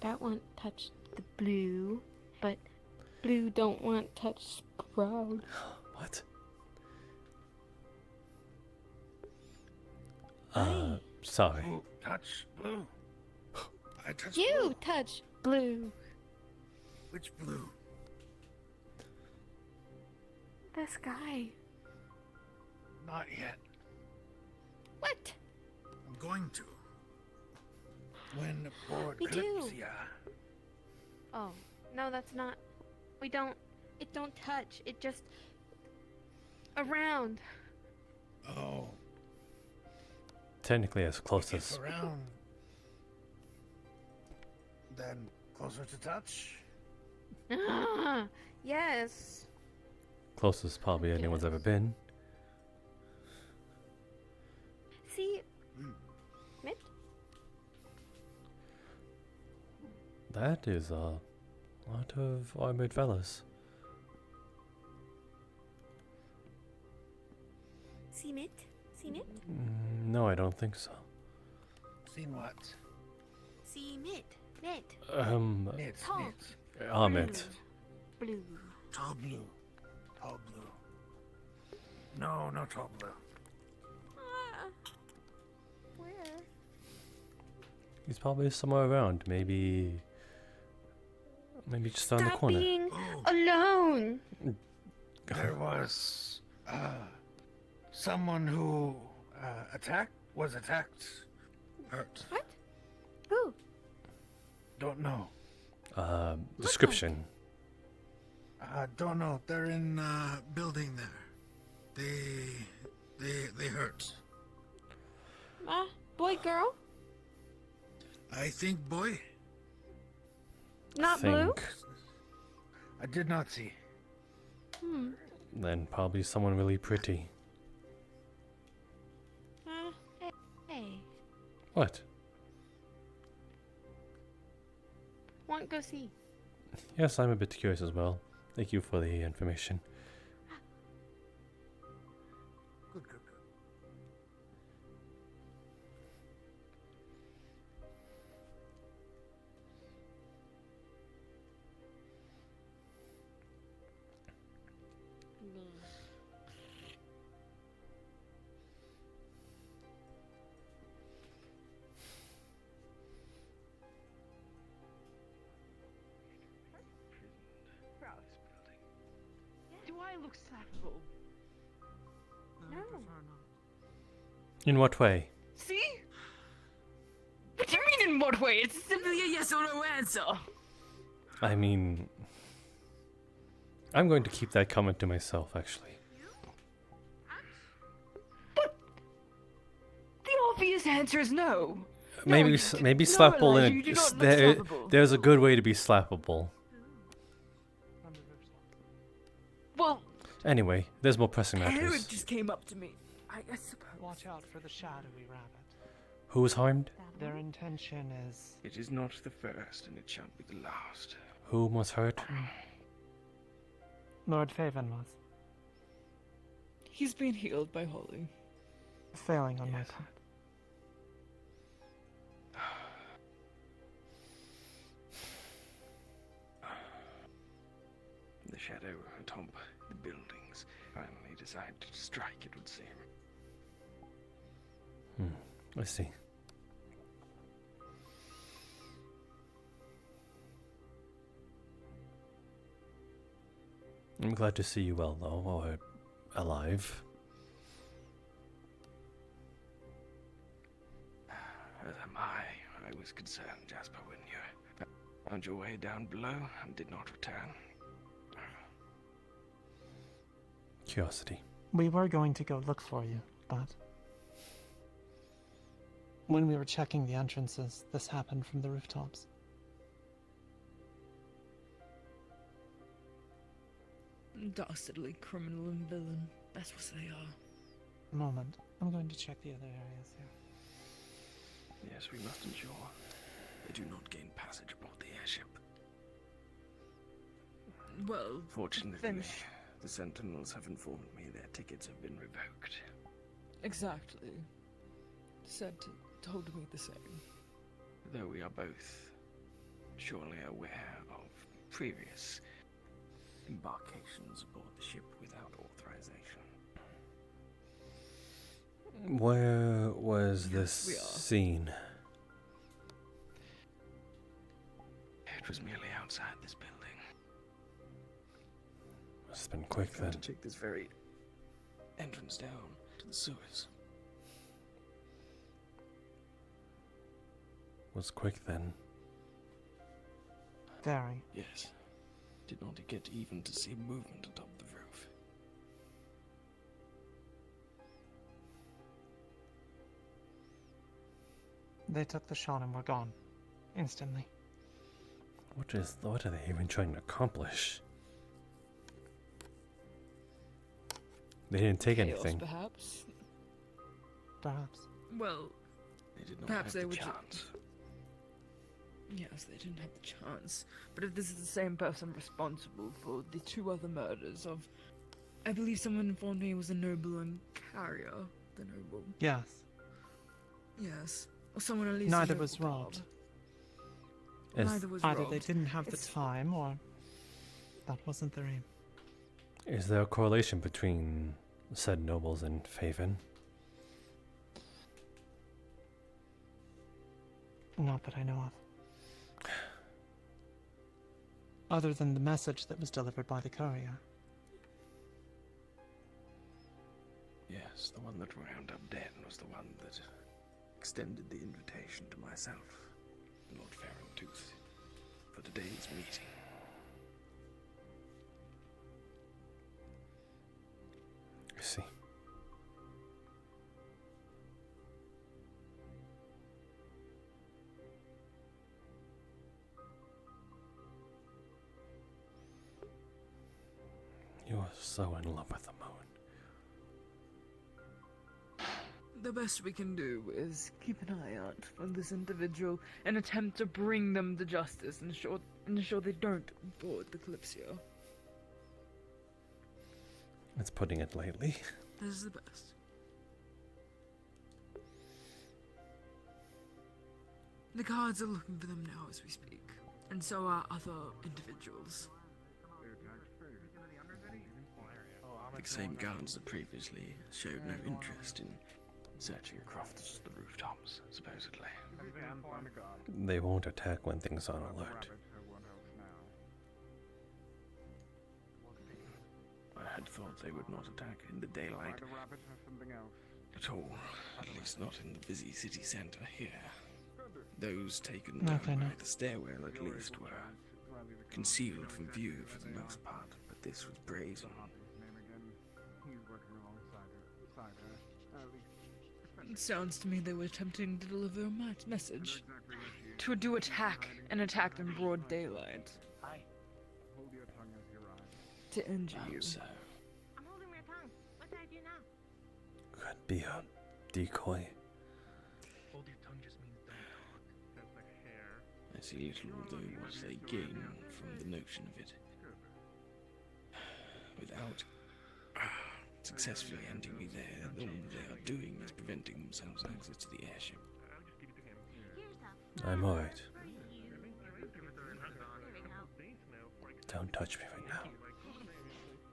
That one touched the blue, but blue don't want touch Sprout. What? Sorry. Who touch blue? I touch You blue. touch blue. Which blue? This guy. Not yet. What? I'm going to. When aboard Me too. Kalypsia. Oh, no, that's not. We don't. It don't touch. It just. Around. Oh. Technically, as close If as. around. Then closer to touch. Yes. Closest probably anyone's ever been. See, Mitt? That is a lot of armored fellas. See Mitt? See Mitt? No, I don't think so. Seen what? See Mitt? Mitt. Knit, Tall. knit. Ahmed. Blue. Tall blue. Tall blue. No, no tall blue. Where? He's probably somewhere around. Maybe just around the Stop corner. being alone. There was someone who was attacked, hurt. What? Who? Don't know. Description. Don't know. They're in building there. They hurt. Boy, girl? I think boy. Not blue? I did not see. Then probably someone really pretty. Hey. What? Want to go see? Yes, I'm a bit curious as well. Thank you for the information. Good, good, good. Do I look slappable? No. In what way? See? What do you mean in what way? It's simply a yes or no answer. I mean, I'm going to keep that comment to myself, actually. The obvious answer is no. Maybe No, maybe no, slappable Elijah, in you do a, not look there, slappable. there's a good way to be slappable. Well, Anyway, there's more pressing Eric matters. just came up to me. I suppose. Watch out for the shadowy rabbit. Who was harmed? Their intention is... It is not the first, and it shan't be the last. Who was hurt? Lord Faven was. He's been healed by Holly. Failing on my part. The shadow atop the buildings finally decided to strike, it would seem. I see. I'm glad to see you well, though, or alive. As am I. I was concerned, Jasper, when you found your way down below and did not return. Curiosity. We were going to go look for you, but... when we were checking the entrances, this happened from the rooftops. Dastardly criminal and villain. That's what they are. Moment. I'm going to check the other areas here. Yes, we must ensure they do not gain passage aboard the airship. Well, Fortunately, then the Sentinels have informed me their tickets have been revoked. exactly. Told me the same. Though we are both surely aware of previous embarkations aboard the ship without authorization. Where was this we are. scene? It was merely outside this building. Must have been quick Trying then. to take this very entrance down to the sewers. Was quick then. Very. Yes. Did not get even to see movement atop the roof. They took the shot and were gone. Instantly. What are they even trying to accomplish? They didn't take Chaos, anything. perhaps. Perhaps. Well, They did not perhaps have they the would. chance. Yes, they didn't have the chance. But if this is the same person responsible for the two other murders of, I believe someone informed me it was a noble and carrier. The noble. Yes. Yes. Or someone at least. Neither a was noble robbed. Is- Neither was Either robbed. they didn't have It's- the time, or that wasn't their aim. Is there a correlation between said nobles and Faven? Not that I know of. Other than the message that was delivered by the courier. Yes, the one that wound up dead was the one that extended the invitation to myself, Lord Farentooth, for today's meeting. I see. You are so in love with the moon. The best we can do is keep an eye out for this individual and attempt to bring them to justice and ensure they don't board the Kalypsia. It's putting it lightly. This is the best. The guards are looking for them now as we speak, and so are other individuals. The same guards that previously showed no interest in searching across the rooftops, supposedly. They won't attack when things are on alert. I had thought they would not attack in the daylight at all, at least not in the busy city centre here. Those taken down Nothing. by the stairwell at least were concealed from view for the most part, but this was brazen. It sounds to me they were attempting to deliver a message. To do attack, and attack in broad daylight. To injure you. So, I'm holding my tongue. What do I do now? Could be a decoy. Hold your tongue just means don't talk. That's like hair. I see little although what they gain from the notion of it. Without successfully ending me there, all they are doing is preventing themselves access to the airship. I'm alright. Don't touch me right now.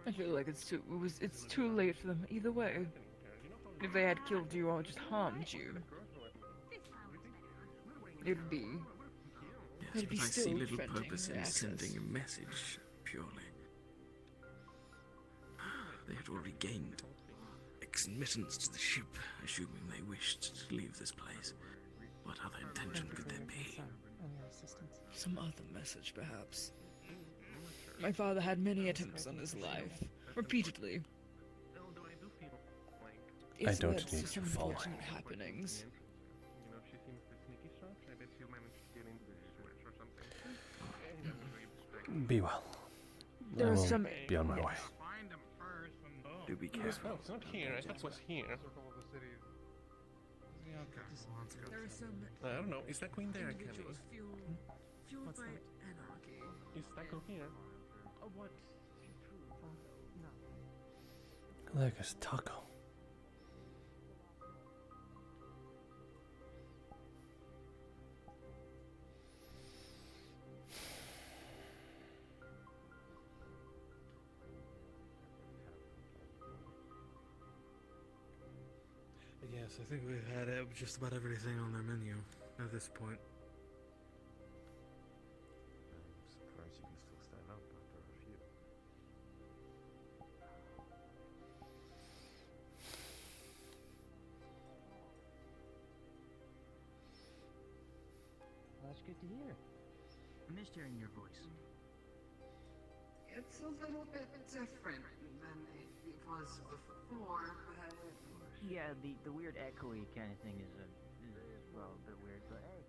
I feel like it's too late for them either way. If they had killed you or just harmed you, it'd be. Yes, It'd be but I still see little preventing purpose their in access. sending a message, purely. They had already gained admittance to the ship, assuming they wished to leave this place. What other intention could there be? Some other message, perhaps. My father had many attempts on his life, repeatedly. I It's don't led to need some your following. unfortunate happenings. You know, she seems the sneaky stuff. I bet you managed to get into the switch or something. Be well. There I are will some- be on my way. Find him first and... Do be careful. No, it's not here. I thought it was here. There are some I don't know. Is that Queen there, Kelly? individuals fueled by anarchy. Is that go here? want to prove. No. Like a taco. Yes, I think we've had just about everything on their menu at this point. I'm surprised you can still stand up after a few. That's good to hear. I missed hearing your voice. It's a little bit different than it was before, but... Yeah, the weird echoey kind of thing is well, a bit weird, but hey.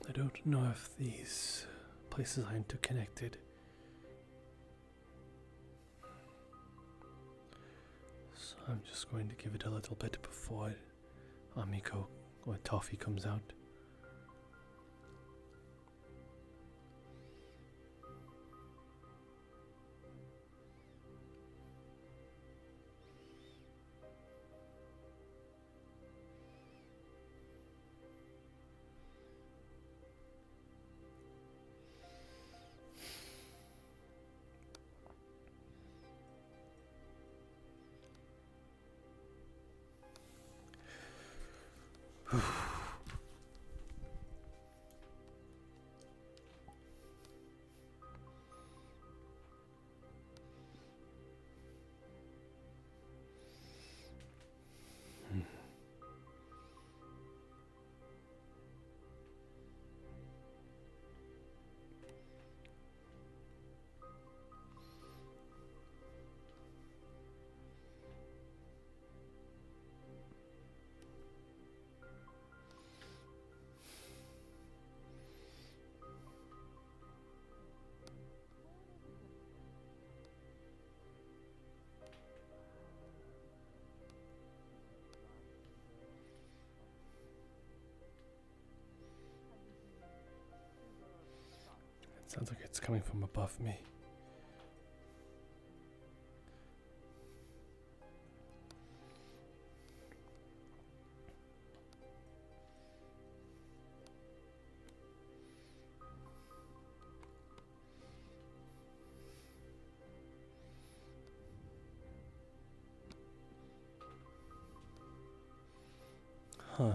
I don't know if these places are interconnected. So I'm just going to give it a little bit before Amiko or Toffee comes out. It sounds like it's coming from above me. Huh.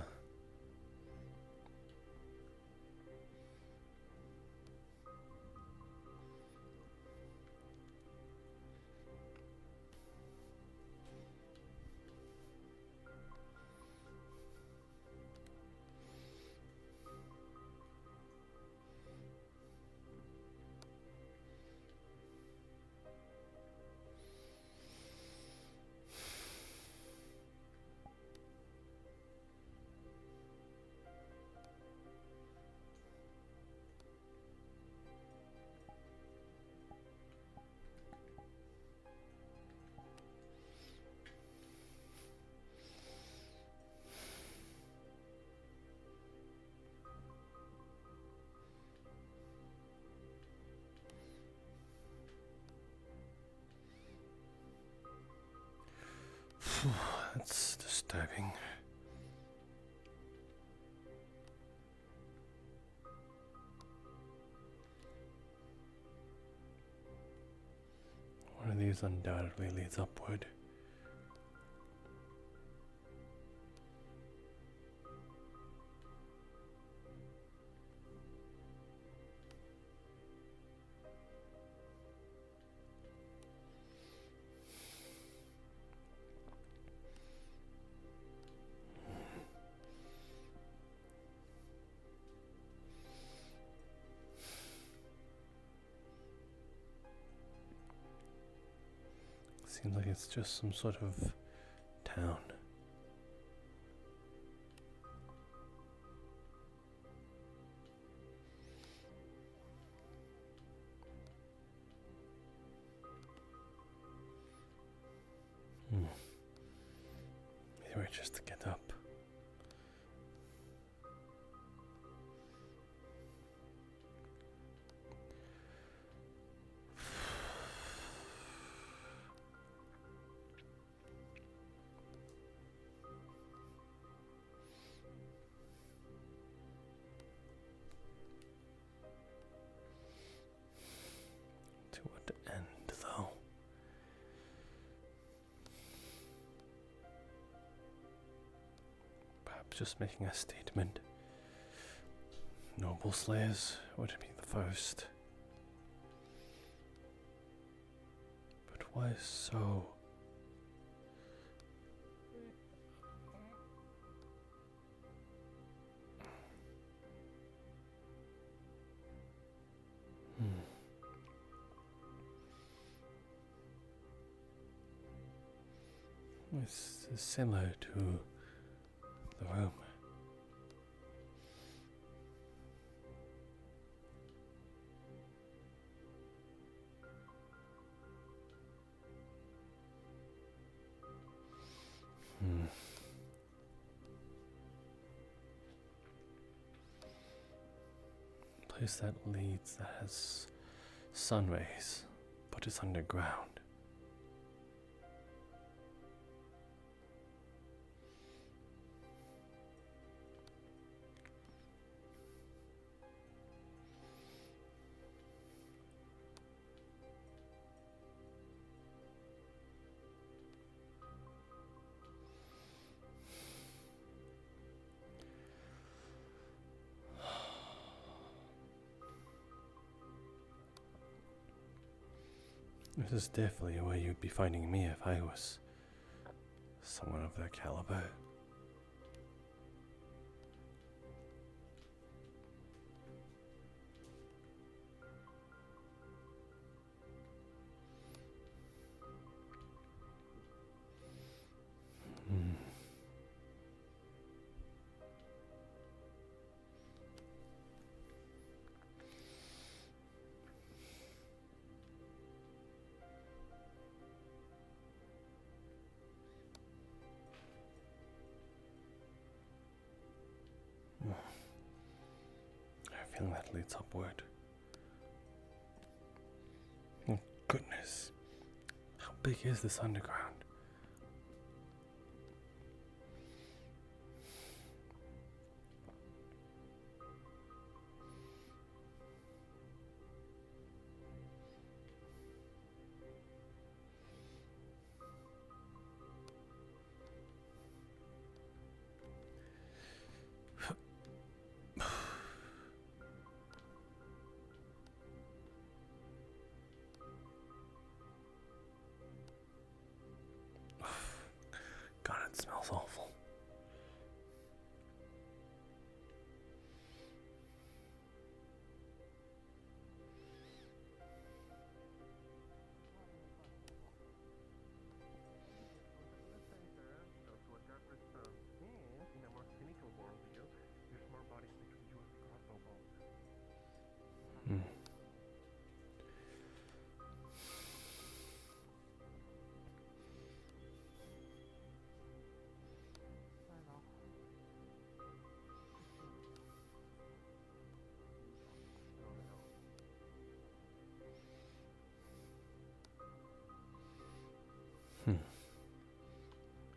That's disturbing. One of these undoubtedly leads upward. Seems like it's just some sort of town. Maybe we're just to get up. To what end, though? Perhaps just making a statement. Noble slayers would be the first. But why so? It's similar to the room. Place that leads that has sun rays, but it's underground. This is definitely where you'd be finding me if I was someone of their caliber. I feel that leads upward. Oh, goodness. How big is this underground? God, it smells awful.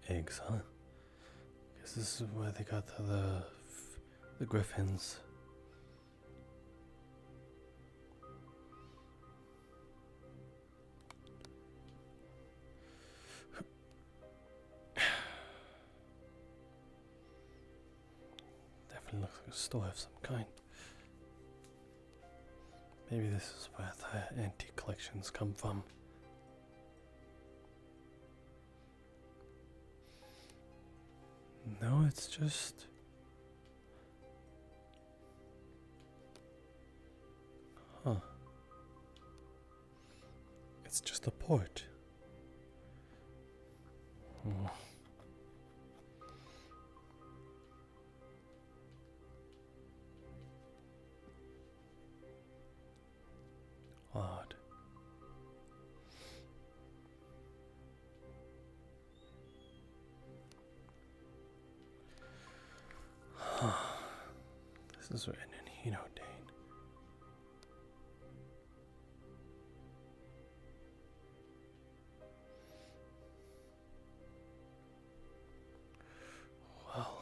eggs, huh? Guess this is where they got the griffins. Definitely looks like a store of some kind. Maybe this is where the antique collections come from. No, it's just... Huh. It's just a port. Oh. Odd. This is written in Dane. Well.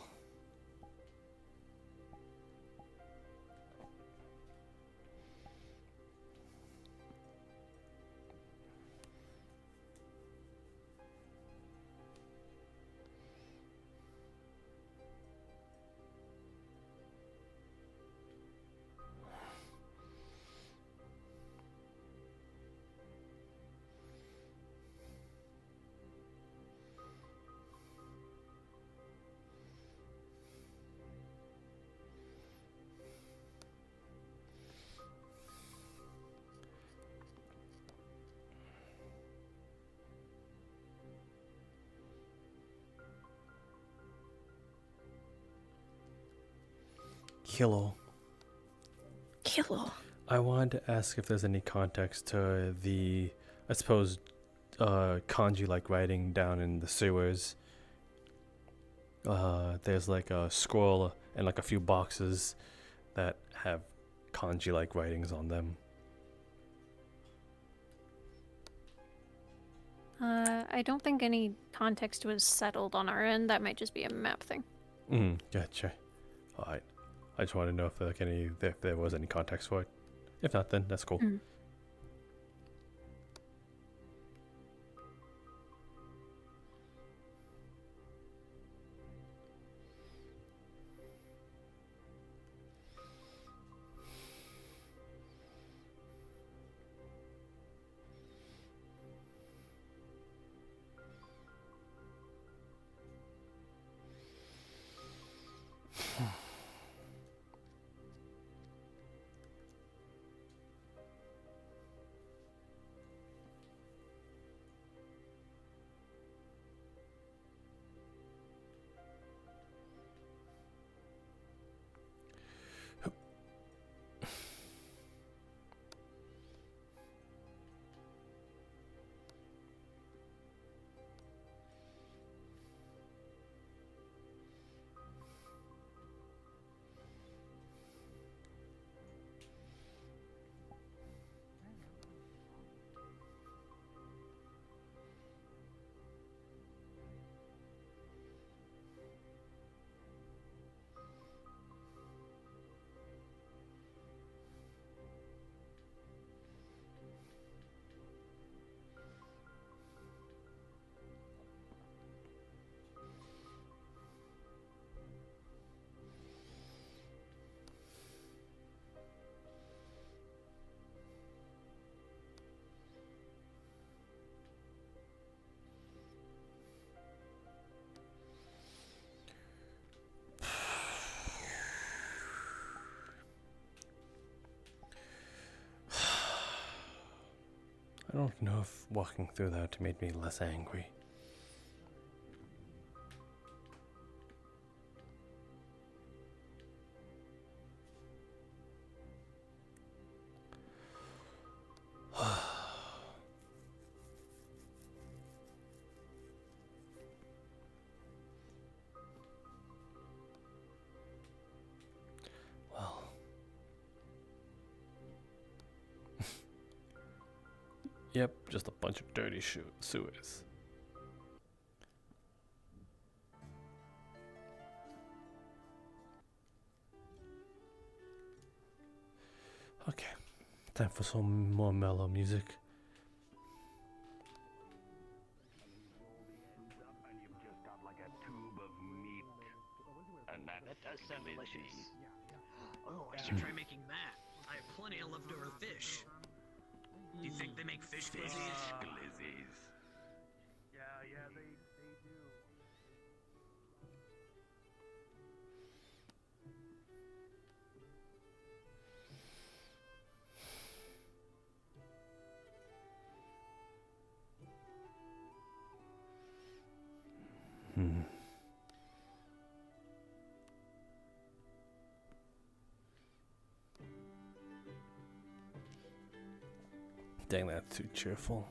Kilo. I wanted to ask if there's any context to the, I suppose, kanji-like writing down in the sewers. There's like a scroll and like a few boxes that have kanji-like writings on them. I don't think any context was settled on our end. That might just be a map thing. Gotcha. Alright. I just wanted to know if there was any context for it. If not, then that's cool. I don't know if walking through that made me less angry. Well. Yep, just a bunch of dirty sewers. Okay, time for some more mellow music. That does sound delicious. Oh, I should try making that. I have plenty of leftover fish. Do you think they make fish glizzies? Yeah, they do. Dang, that's too cheerful.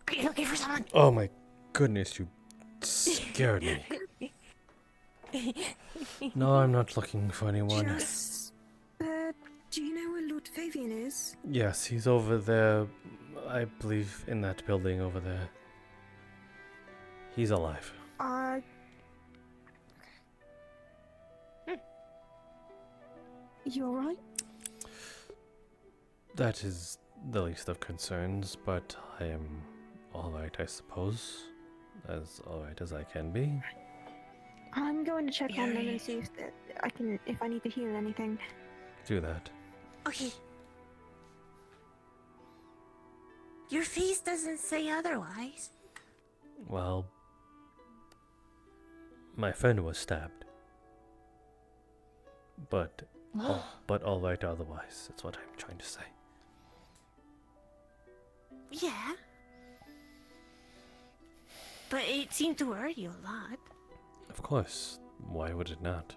Are you looking for someone? Oh my goodness, you scared me. No, I'm not looking for anyone. Do you know where Lord Fabian is? Yes, he's over there. I believe in that building over there. He's alive. You alright? That is the least of concerns, but I am alright, I suppose. As alright as I can be. I'm going to check on them and see if I need to heal anything. Do that. Okay. Your face doesn't say otherwise. Well, my friend was stabbed. But alright otherwise, that's what I'm trying to say. Yeah. But it seemed to hurt you a lot. Of course, why would it not?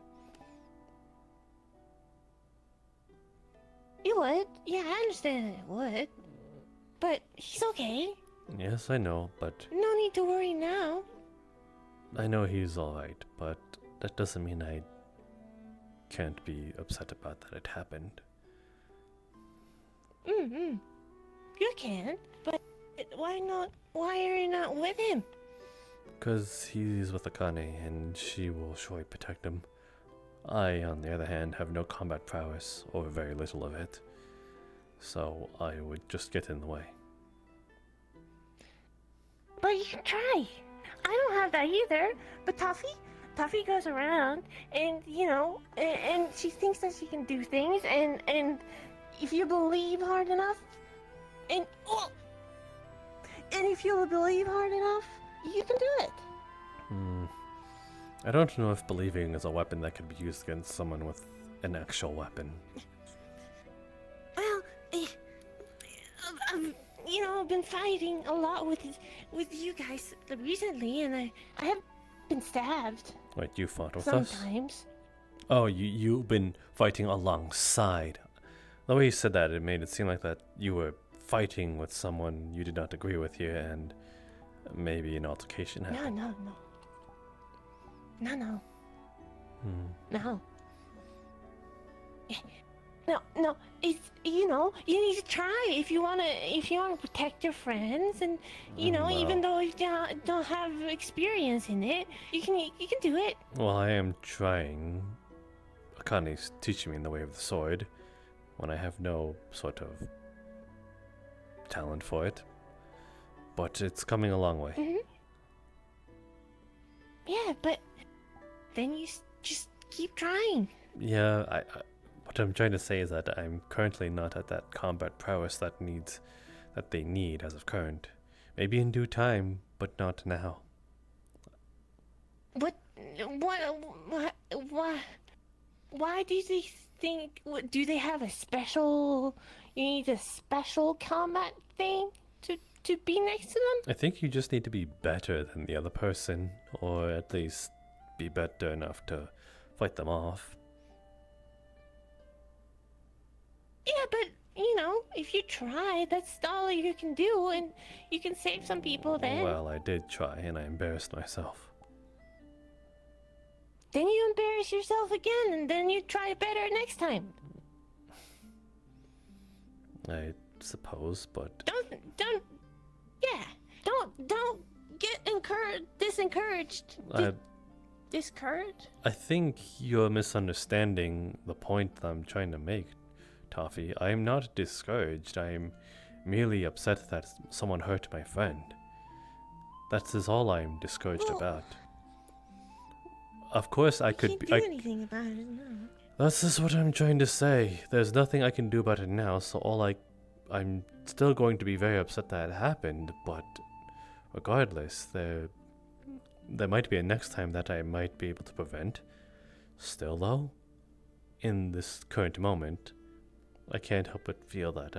You would? Yeah, I understand it would. But he's okay. Yes, I know, but No need to worry now. I know he's alright, but that doesn't mean I can't be upset about that it happened. Mm-hmm. You can, but why not? Why are you not with him? Because he's with Akane, and she will surely protect him. I, on the other hand, have no combat prowess, or very little of it. So I would just get in the way. But you can try. I don't have that either. But Toffee goes around, and and she thinks that she can do things, and if you believe hard enough, and if you believe hard enough, you can do it. I don't know if believing is a weapon that could be used against someone with an actual weapon. Well, I've been fighting a lot with you guys recently, and I have been stabbed. Wait, you fought with us? Sometimes. Oh, you've been fighting alongside. The way you said that, it made it seem like that you were fighting with someone you did not agree with here, and maybe an altercation happened. No. No, it's you need to try if you wanna protect your friends, and even though you don't have experience in it, you can do it. Well, I am trying. Akane's teaching me in the way of the sword, when I have no sort of talent for it. But it's coming a long way. Mm-hmm. Yeah, but then you just keep trying. Yeah, what I'm trying to say is that I'm currently not at that combat prowess that they need as of current. Maybe in due time, but not now. What? why do they think? Do they have a special? You need a special combat thing to be next to them? I think you just need to be better than the other person, or at least be better enough to fight them off. Yeah, but you know, if you try, that's all you can do, and you can save some people then. Well, I did try, and I embarrassed myself. Then you embarrass yourself again, and then you try better next time. I suppose, but Don't get discouraged. Discouraged? I think you're misunderstanding the point that I'm trying to make, Toffee. I'm not discouraged. I'm merely upset that someone hurt my friend. That is all I'm discouraged about. Of course, I could Can't do anything about it, no. That's just what I'm trying to say. There's nothing I can do about it now, so I'm still going to be very upset that it happened, but regardless, there might be a next time that I might be able to prevent. Still though, in this current moment, I can't help but feel that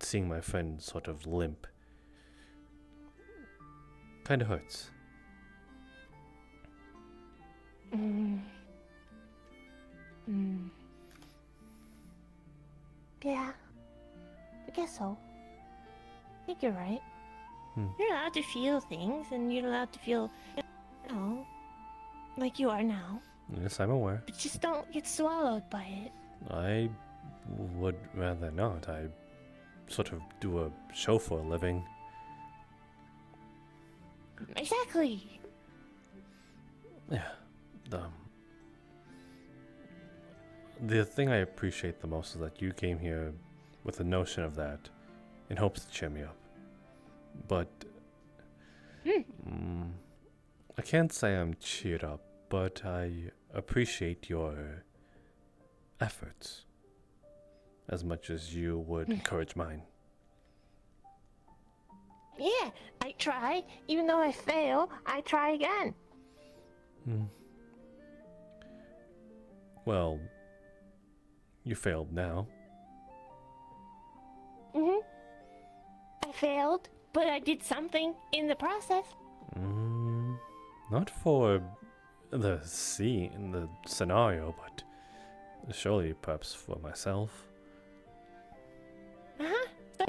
seeing my friend sort of limp kind of hurts. Yeah, I guess so. I think you're right. You're allowed to feel things, and you're allowed to feel, you know, like you are now. Yes, I'm aware. But just don't get swallowed by it. I would rather not. I sort of do a show for a living. Exactly. Yeah. The thing I appreciate the most is that you came here with the notion of that in hopes to cheer me up. But I can't say I'm cheered up, but I appreciate your efforts as much as you would encourage mine. Yeah, I try. Even though I fail, I try again. Well, you failed now. I failed, but I did something in the process. Not for the scene, the scenario, but surely perhaps for myself. But I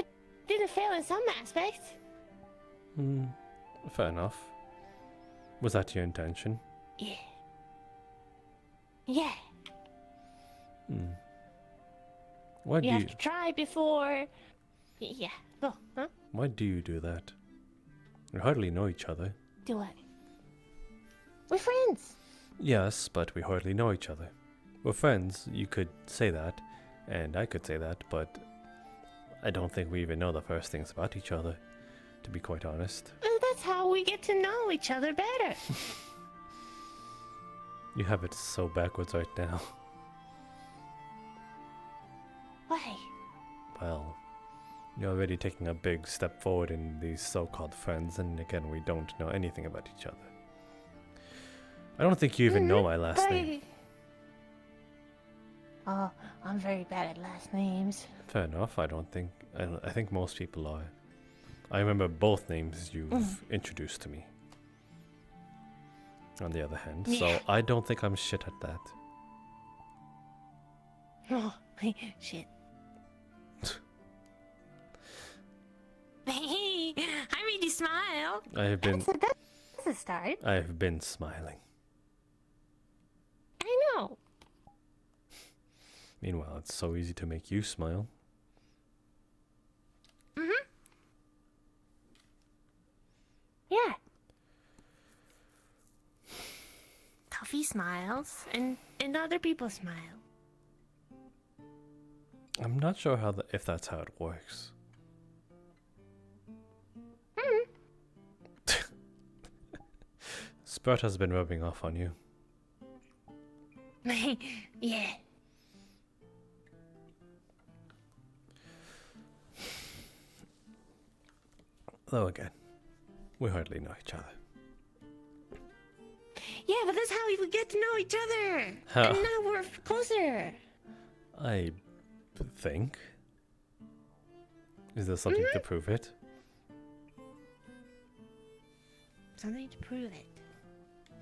didn't fail in some aspects. Fair enough. Was that your intention? Yeah. Why You have to try before. Yeah. Oh, huh? Why do you do that? We hardly know each other. Do what? We're friends. Yes, but we hardly know each other. We're friends, you could say that, and I could say that, but I don't think we even know the first things about each other, to be quite honest. That's how we get to know each other better. You have it so backwards right now. Why? Well, you're already taking a big step forward in these so-called friends, and again, we don't know anything about each other. I don't think you even know my last name. Oh, I'm very bad at last names. Fair enough, I think most people are. I remember both names you've introduced to me. On the other hand, so I don't think I'm shit at that. Oh, shit. Hey, I made you smile. That's a start. I have been smiling. I know. Meanwhile, it's so easy to make you smile. Yeah. Toffee smiles, and other people smile. I'm not sure if that's how it works. Spurt has been rubbing off on you. Yeah. Though again, we hardly know each other. Yeah, but that's how we get to know each other. Huh. And now we're closer. I think. Is there something to prove it? Something to prove it.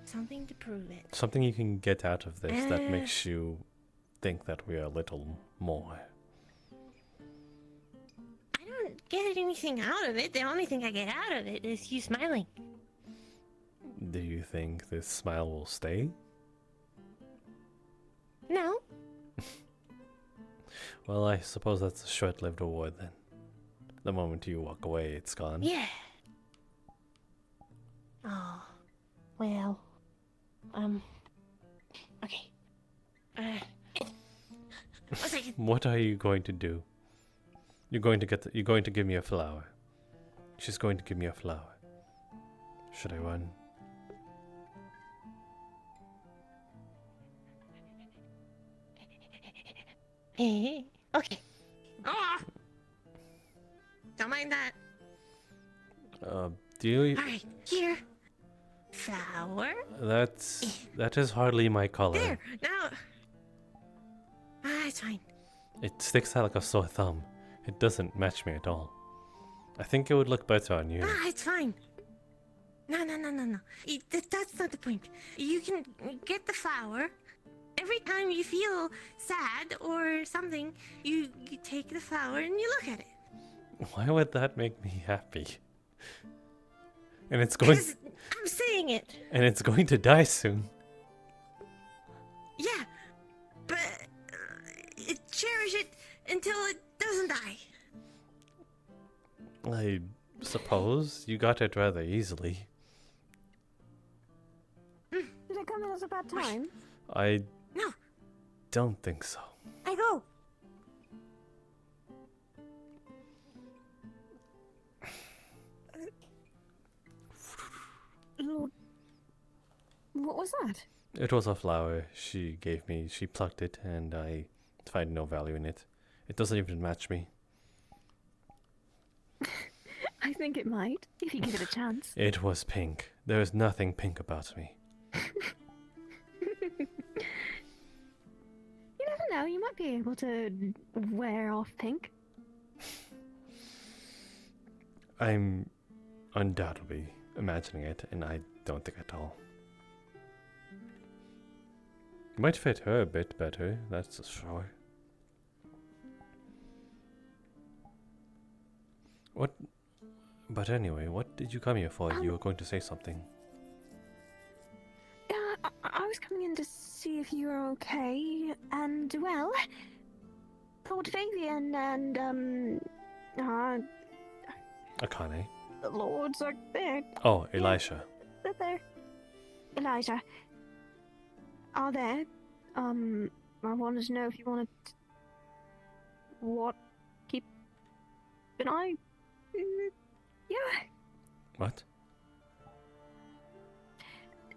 Something to prove it. Something you can get out of this that makes you think that we are a little more. I don't get anything out of it. The only thing I get out of it is you smiling. Do you think this smile will stay? No. Well, I suppose that's a short-lived reward then. The moment you walk away, it's gone. Yeah. Oh. Well. Okay. One second. What are you going to do? You're going to give me a flower. She's going to give me a flower. Should I run? Okay. Oh. Don't mind that. Do you? Alright, here. Flower. That is hardly my color. There, now. It's fine. It sticks out like a sore thumb. It doesn't match me at all. I think it would look better on you. It's fine. No. That's not the point. You can get the flower. Every time you feel sad or something, you take the flower and you look at it. Why would that make me happy? And it's going. Because I'm saying it. And it's going to die soon. Yeah, but cherish it until it doesn't die. I suppose you got it rather easily. Did I come in at a bad time? I No. don't think so. I go. Lord, what was that? It was a flower she gave me. She plucked it, and I find no value in it. It doesn't even match me. I think it might, if you give it a chance. It was pink. There is nothing pink about me. You never know, you might be able to wear off pink. I'm undoubtedly imagining it, and I don't think at all. It might fit her a bit better, that's for sure. What? But anyway, what did you come here for? You were going to say something. I was coming in to see if you were okay, and, well, Lord Fabian and, Akane. the lords are there. Oh, Elisha. They're there. Elijah. Are there. I wanted to know if you wanted keep an eye. Yeah. What?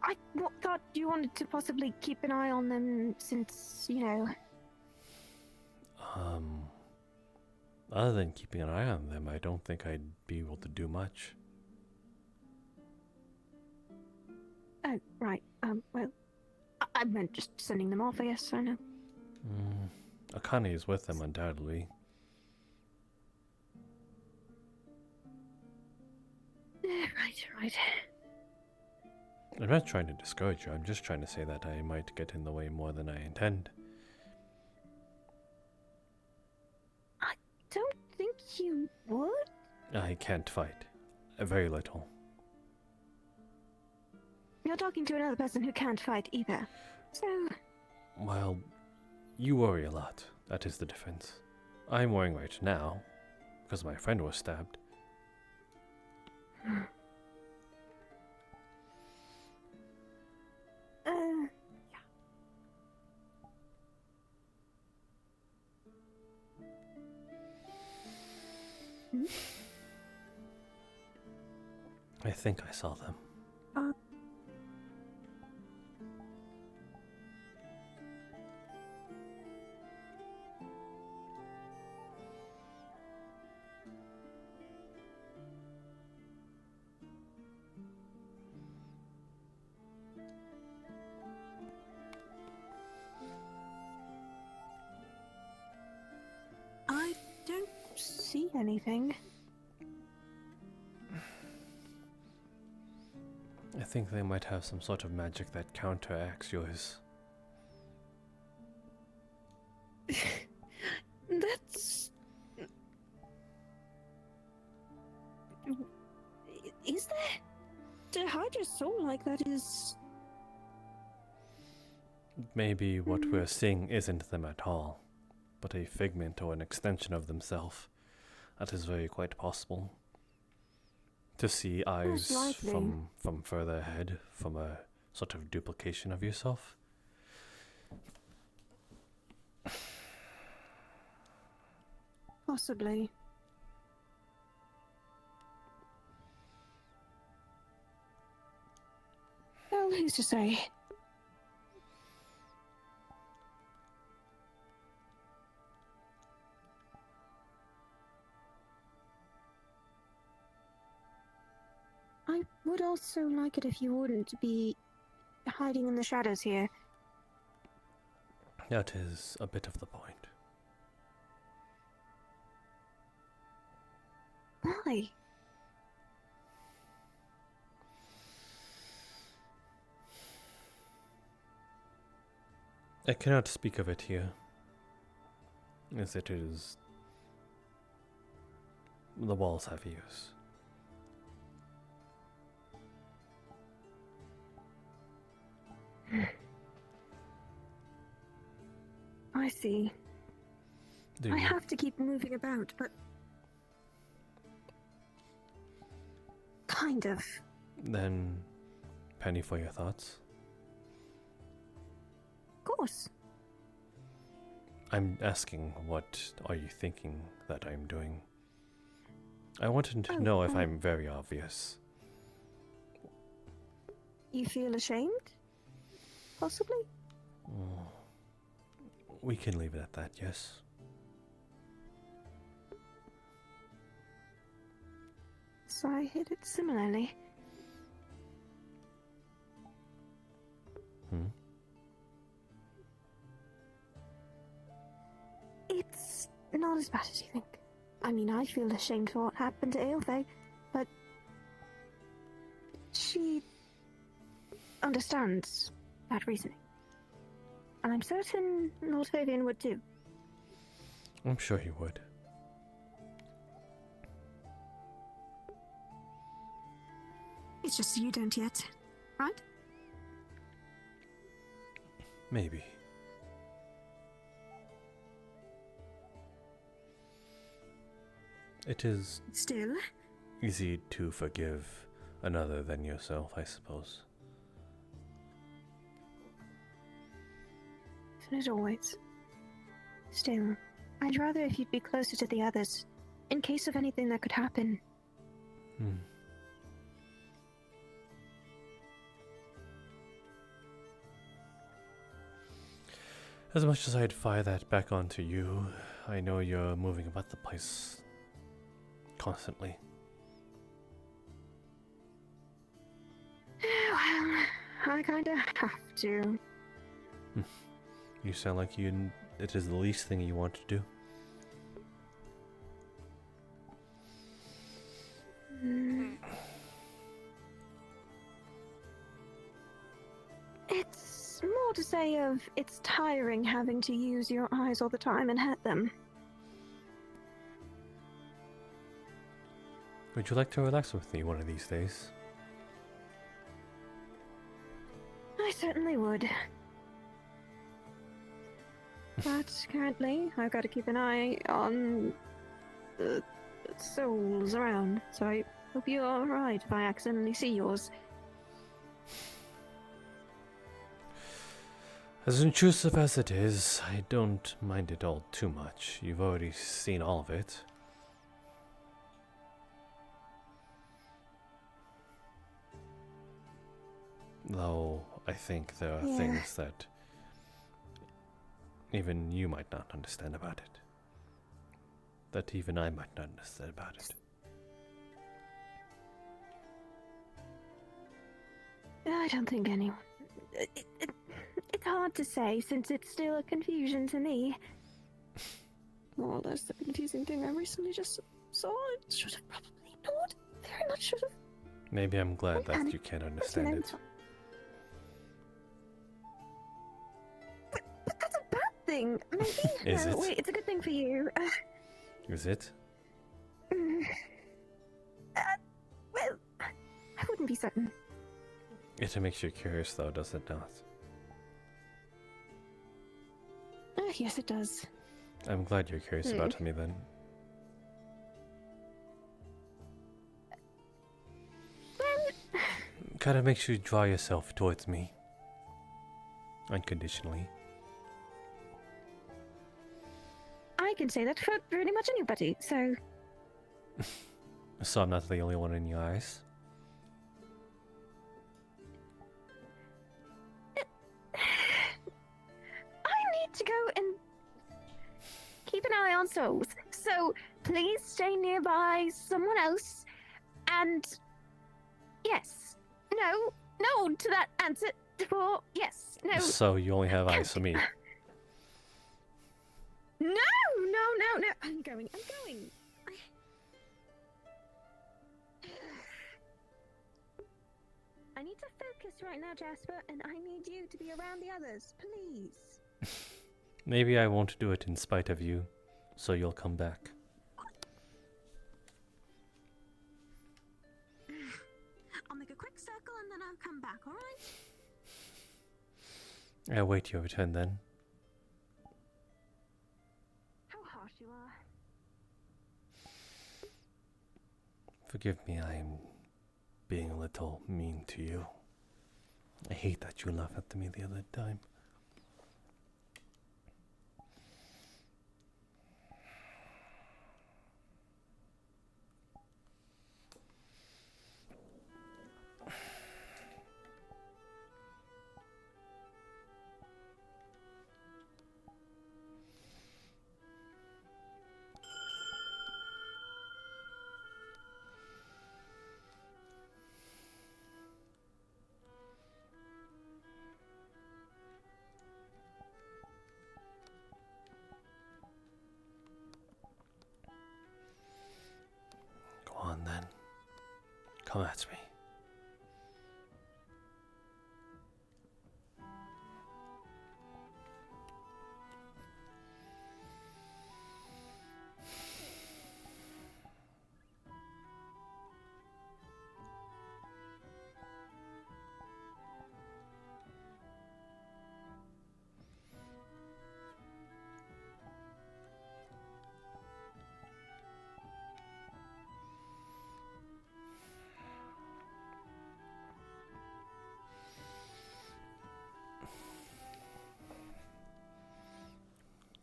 I thought you wanted to possibly keep an eye on them since, you know. Other than keeping an eye on them, I don't think I'd be able to do much. Oh, right. Well, I meant just sending them off, I guess, I know. Akane is with them, undoubtedly. Right. I'm not trying to discourage you, I'm just trying to say that I might get in the way more than I intend. I don't think you would. I can't fight. Very little. You're talking to another person who can't fight either. So... Well, you worry a lot. That is the difference. I'm worrying right now, because my friend was stabbed. I think I saw them. see anything. I think they might have some sort of magic that counteracts yours. That's... Is there? To hide your soul like that is... Maybe what we're seeing isn't them at all, but a figment or an extension of themselves. That is very quite possible. To see eyes from further ahead, from a sort of duplication of yourself. Possibly. Well, who's to say? I would also like it if you wouldn't be hiding in the shadows here. That is a bit of the point. Why? I cannot speak of it here, as it is... The walls have ears. I see. Do I you? have to keep moving about, but... Kind of. Then, penny for your thoughts. Of course. I'm asking, what are you thinking that I'm doing? I wanted to know if I'm very obvious. You feel ashamed? Possibly? We can leave it at that, yes. So I hit it similarly. It's not as bad as you think. I mean, I feel ashamed for what happened to Aelfe, but she understands that reasoning. And I'm certain Lord Fabian would too. I'm sure he would. It's just you don't yet, right? Maybe. It is Still? easy to forgive another than yourself, I suppose. Isn't it always? Still, I'd rather if you'd be closer to the others, in case of anything that could happen. As much as I'd fire that back onto you, I know you're moving about the place constantly. Well, I kinda have to. You sound like it is the least thing you want to do. It's more to say of it's tiring having to use your eyes all the time and hurt them. Would you like to relax with me one of these days? I certainly would. But currently, I've got to keep an eye on the souls around, so I hope you're alright if I accidentally see yours. As intrusive as it is, I don't mind it all too much. You've already seen all of it. Though, I think there are things that even you might not understand about it. That even I might not understand about it. I don't think anyone... It's hard to say, since it's still a confusion to me. more or less the confusing thing I recently just saw. It should have probably ignored. Very much should have. Maybe I'm glad that you can't understand it. But that's a bad thing. Maybe. Is No, it? wait, it's a good thing for you. Is it? Well, I wouldn't be certain. It makes you curious, though, does it not? Yes, it does. I'm glad you're curious about me, then. Well, Kinda makes you draw yourself towards me. Unconditionally. I can say that for pretty much anybody, so... So I'm not the only one in your eyes? I need to go and keep an eye on souls. So please stay nearby someone else. And yes, no to that answer. For yes, no. So you only have eyes for me. No. I'm going. I need to focus right now, Jasper, and I need you to be around the others, please. Maybe I won't do it in spite of you, so you'll come back. I'll make a quick circle and then I'll come back, alright? I'll wait your return then. How harsh you are. Forgive me, I'm being a little mean to you. I hate that you laughed at me the other time. Go on then. Come at me.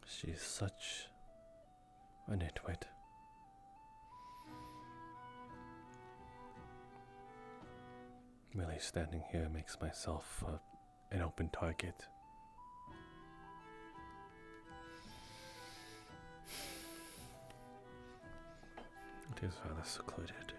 She's such a nitwit. Really standing here makes myself an open target. It is rather secluded.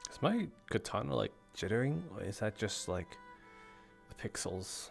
Is my katana like jittering, or is that just like the pixels?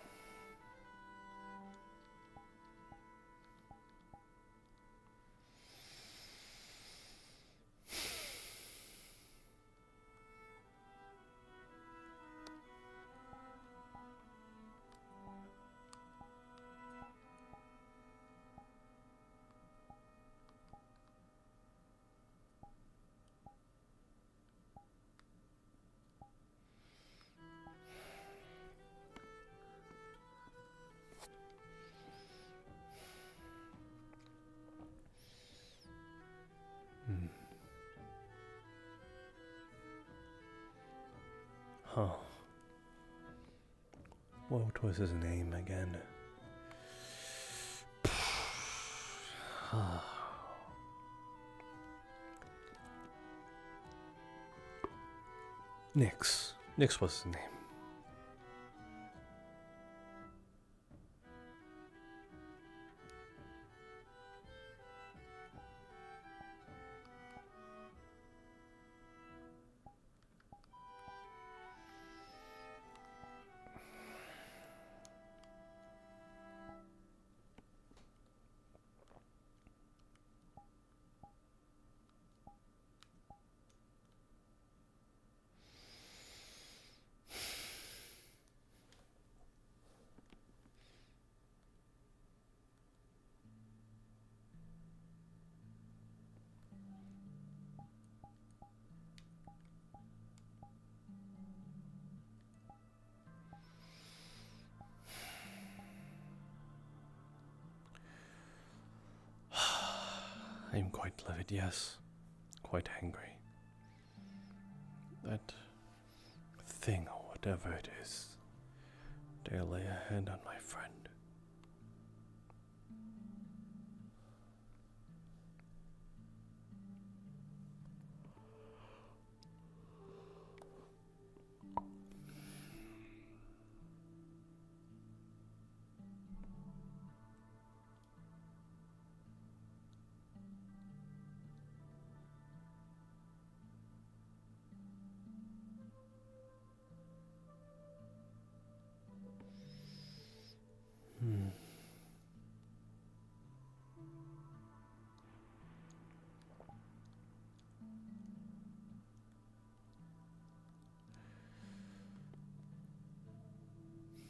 Huh. What was his name again? Nix. Nix was his name. I am quite livid, yes. Quite angry. That thing, or whatever it is, dare lay a hand on my friend.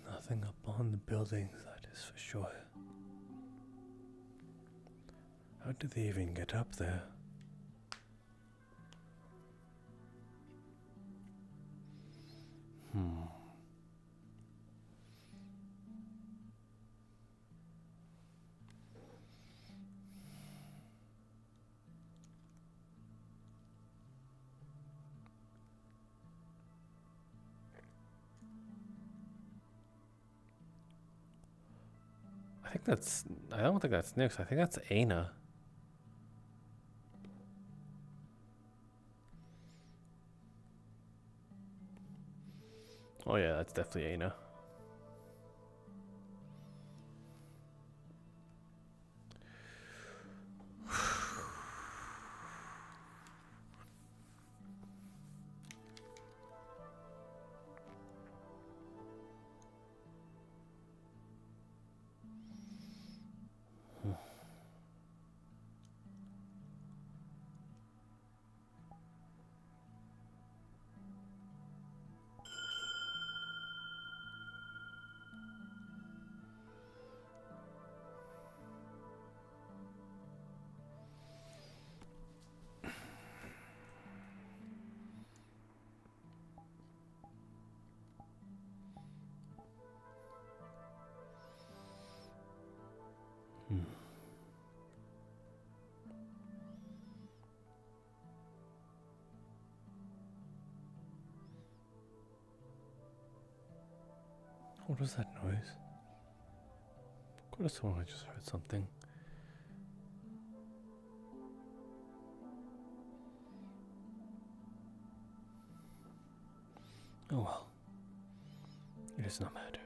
Nothing upon the buildings, that is for sure. How did they even get up there? I don't think that's Nyx. I think that's Aina. Oh yeah, that's definitely Aina. What was that noise? Could have sworn I just heard something. Oh well. It does not matter.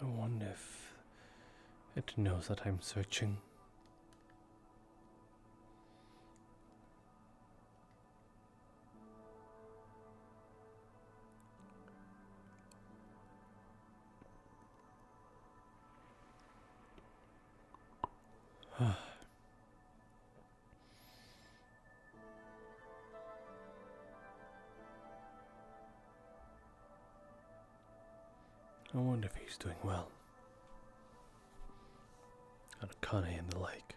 I wonder if it knows that I'm searching. I wonder if he's doing well. And Akane and the like.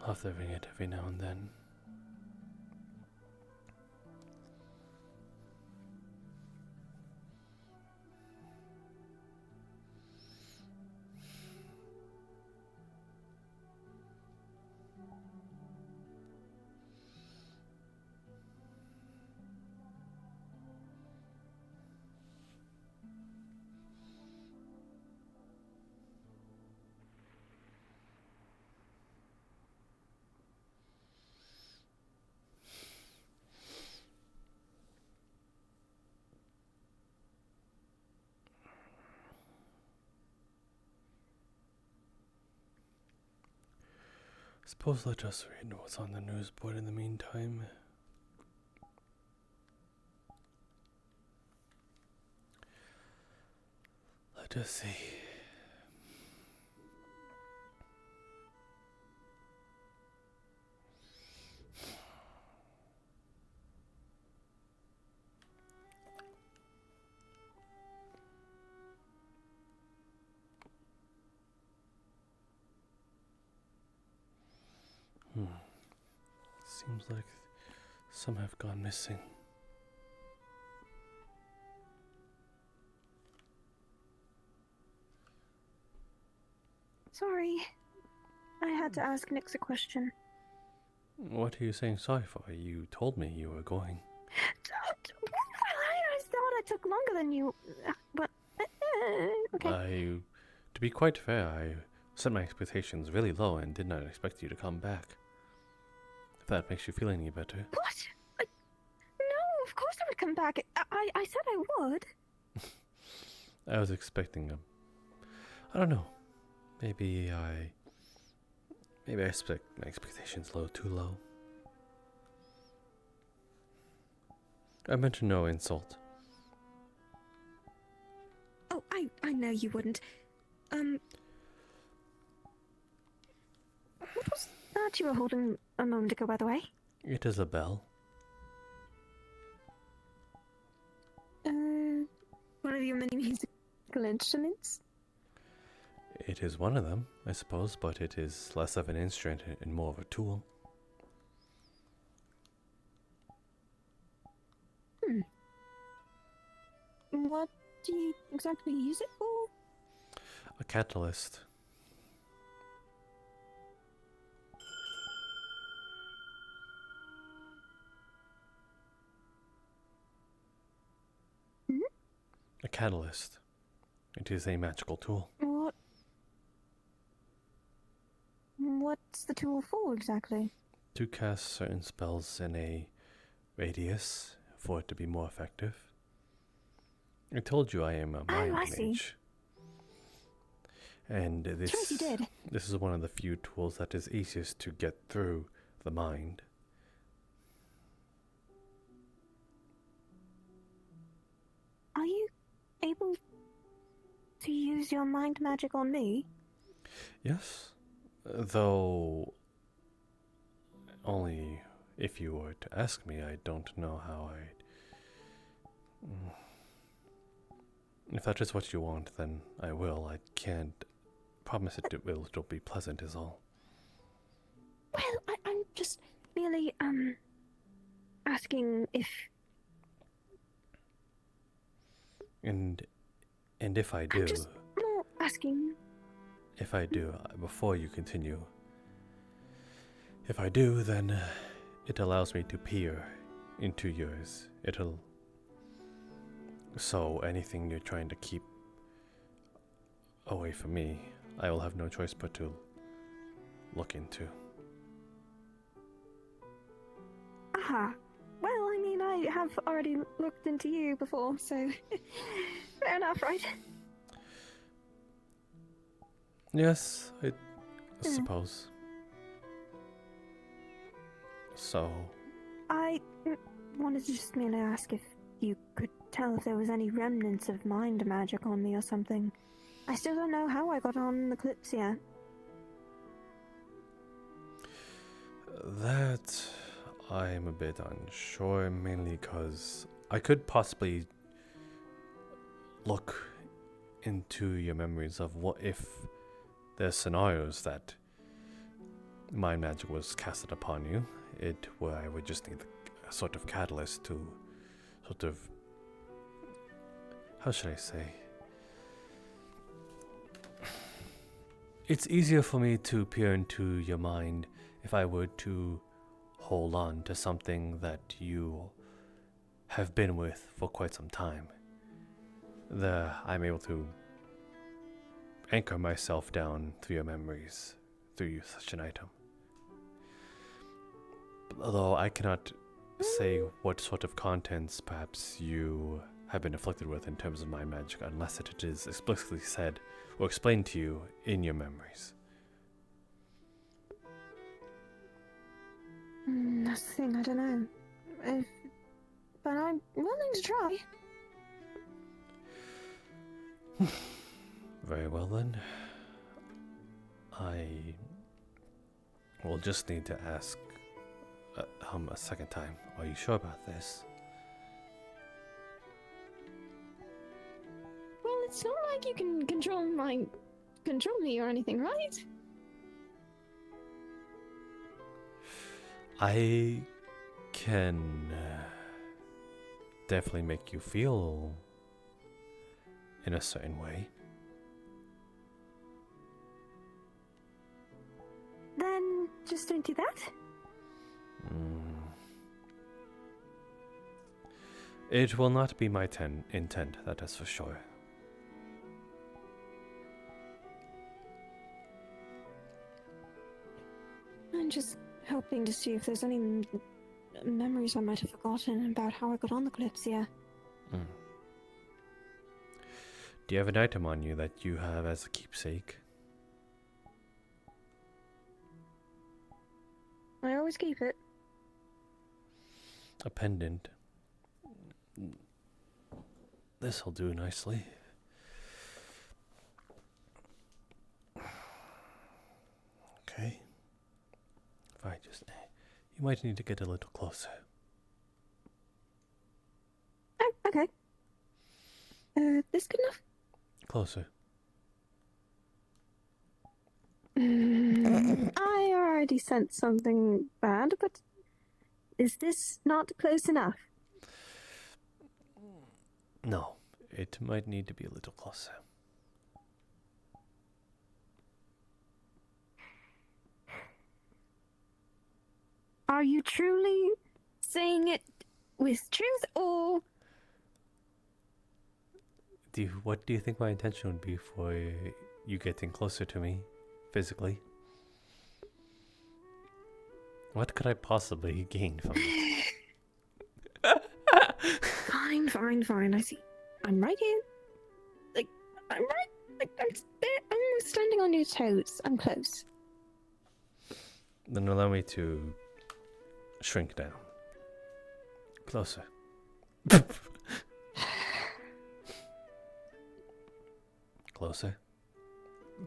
I'll have to ring it every now and then. Suppose let us read what's on the news board in the meantime. Let us see. Seems like some have gone missing. Sorry. I had to ask Nyx a question. What are you saying sorry for? You told me you were going. I thought I took longer than you. But, okay. To be quite fair, I set my expectations really low and did not expect you to come back. If that makes you feel any better. What? No, of course I would come back. I said I would. I was expecting I don't know. Maybe I set my expectations too low. I meant no insult. Oh, I know you wouldn't. What was that you were holding a moment ago, by the way? It is a bell. One of your many musical instruments? It is one of them, I suppose, but it is less of an instrument and more of a tool. What do you exactly use it for? A catalyst. A catalyst. It is a magical tool. What's the tool for exactly? To cast certain spells in a radius for it to be more effective. I told you I am a mind mage. And this is one of the few tools that is easiest to get through the mind. Are you able to use your mind magic on me? Yes, though only if you were to ask me. I don't know how If that is what you want, then I will. I can't promise it will be pleasant is all. Well, I'm just merely, asking if... And if I do... I'm just more asking... If I do, before you continue... If I do, then it allows me to peer into yours. It'll... So anything you're trying to keep away from me, I will have no choice but to look into. Aha. Well, I mean, I have already looked into you before, so... Fair enough, right? Yes, I suppose. So... I wanted to just merely ask if you could tell if there was any remnants of mind magic on me or something. I still don't know how I got on the Kalypsia. That I'm a bit unsure, mainly because I could possibly look into your memories of what if there's scenarios that mind magic was casted upon you. Where I would just need a sort of catalyst to sort of, how should I say? It's easier for me to peer into your mind if I were to hold on to something that you have been with for quite some time. I'm able to anchor myself down through your memories through such an item. Although I cannot say what sort of contents perhaps you have been afflicted with in terms of mind magic unless it is explicitly said or explained to you in your memories. That's the thing, I don't know. But I'm willing to try. Very well then. I will just need to ask a second time. Are you sure about this? Well, it's not like you can control me or anything, right? I can definitely make you feel in a certain way. Then just don't do that. It will not be my intent, that is for sure. I'm just hoping to see if there's any memories I might have forgotten about how I got on the Kalypsia. Do you have an item on you that you have as a keepsake? I always keep it. A pendant. This'll do nicely. Okay. If I just... You might need to get a little closer. Oh, okay. This good enough? Closer. I already sensed something bad, but is this not close enough? No, it might need to be a little closer. Are you truly saying it with truth, or... What do you think my intention would be for you getting closer to me, physically? What could I possibly gain from it? Fine, I see. I'm right here. I'm standing on your toes. I'm close. Then allow me to shrink down. Closer. Closer.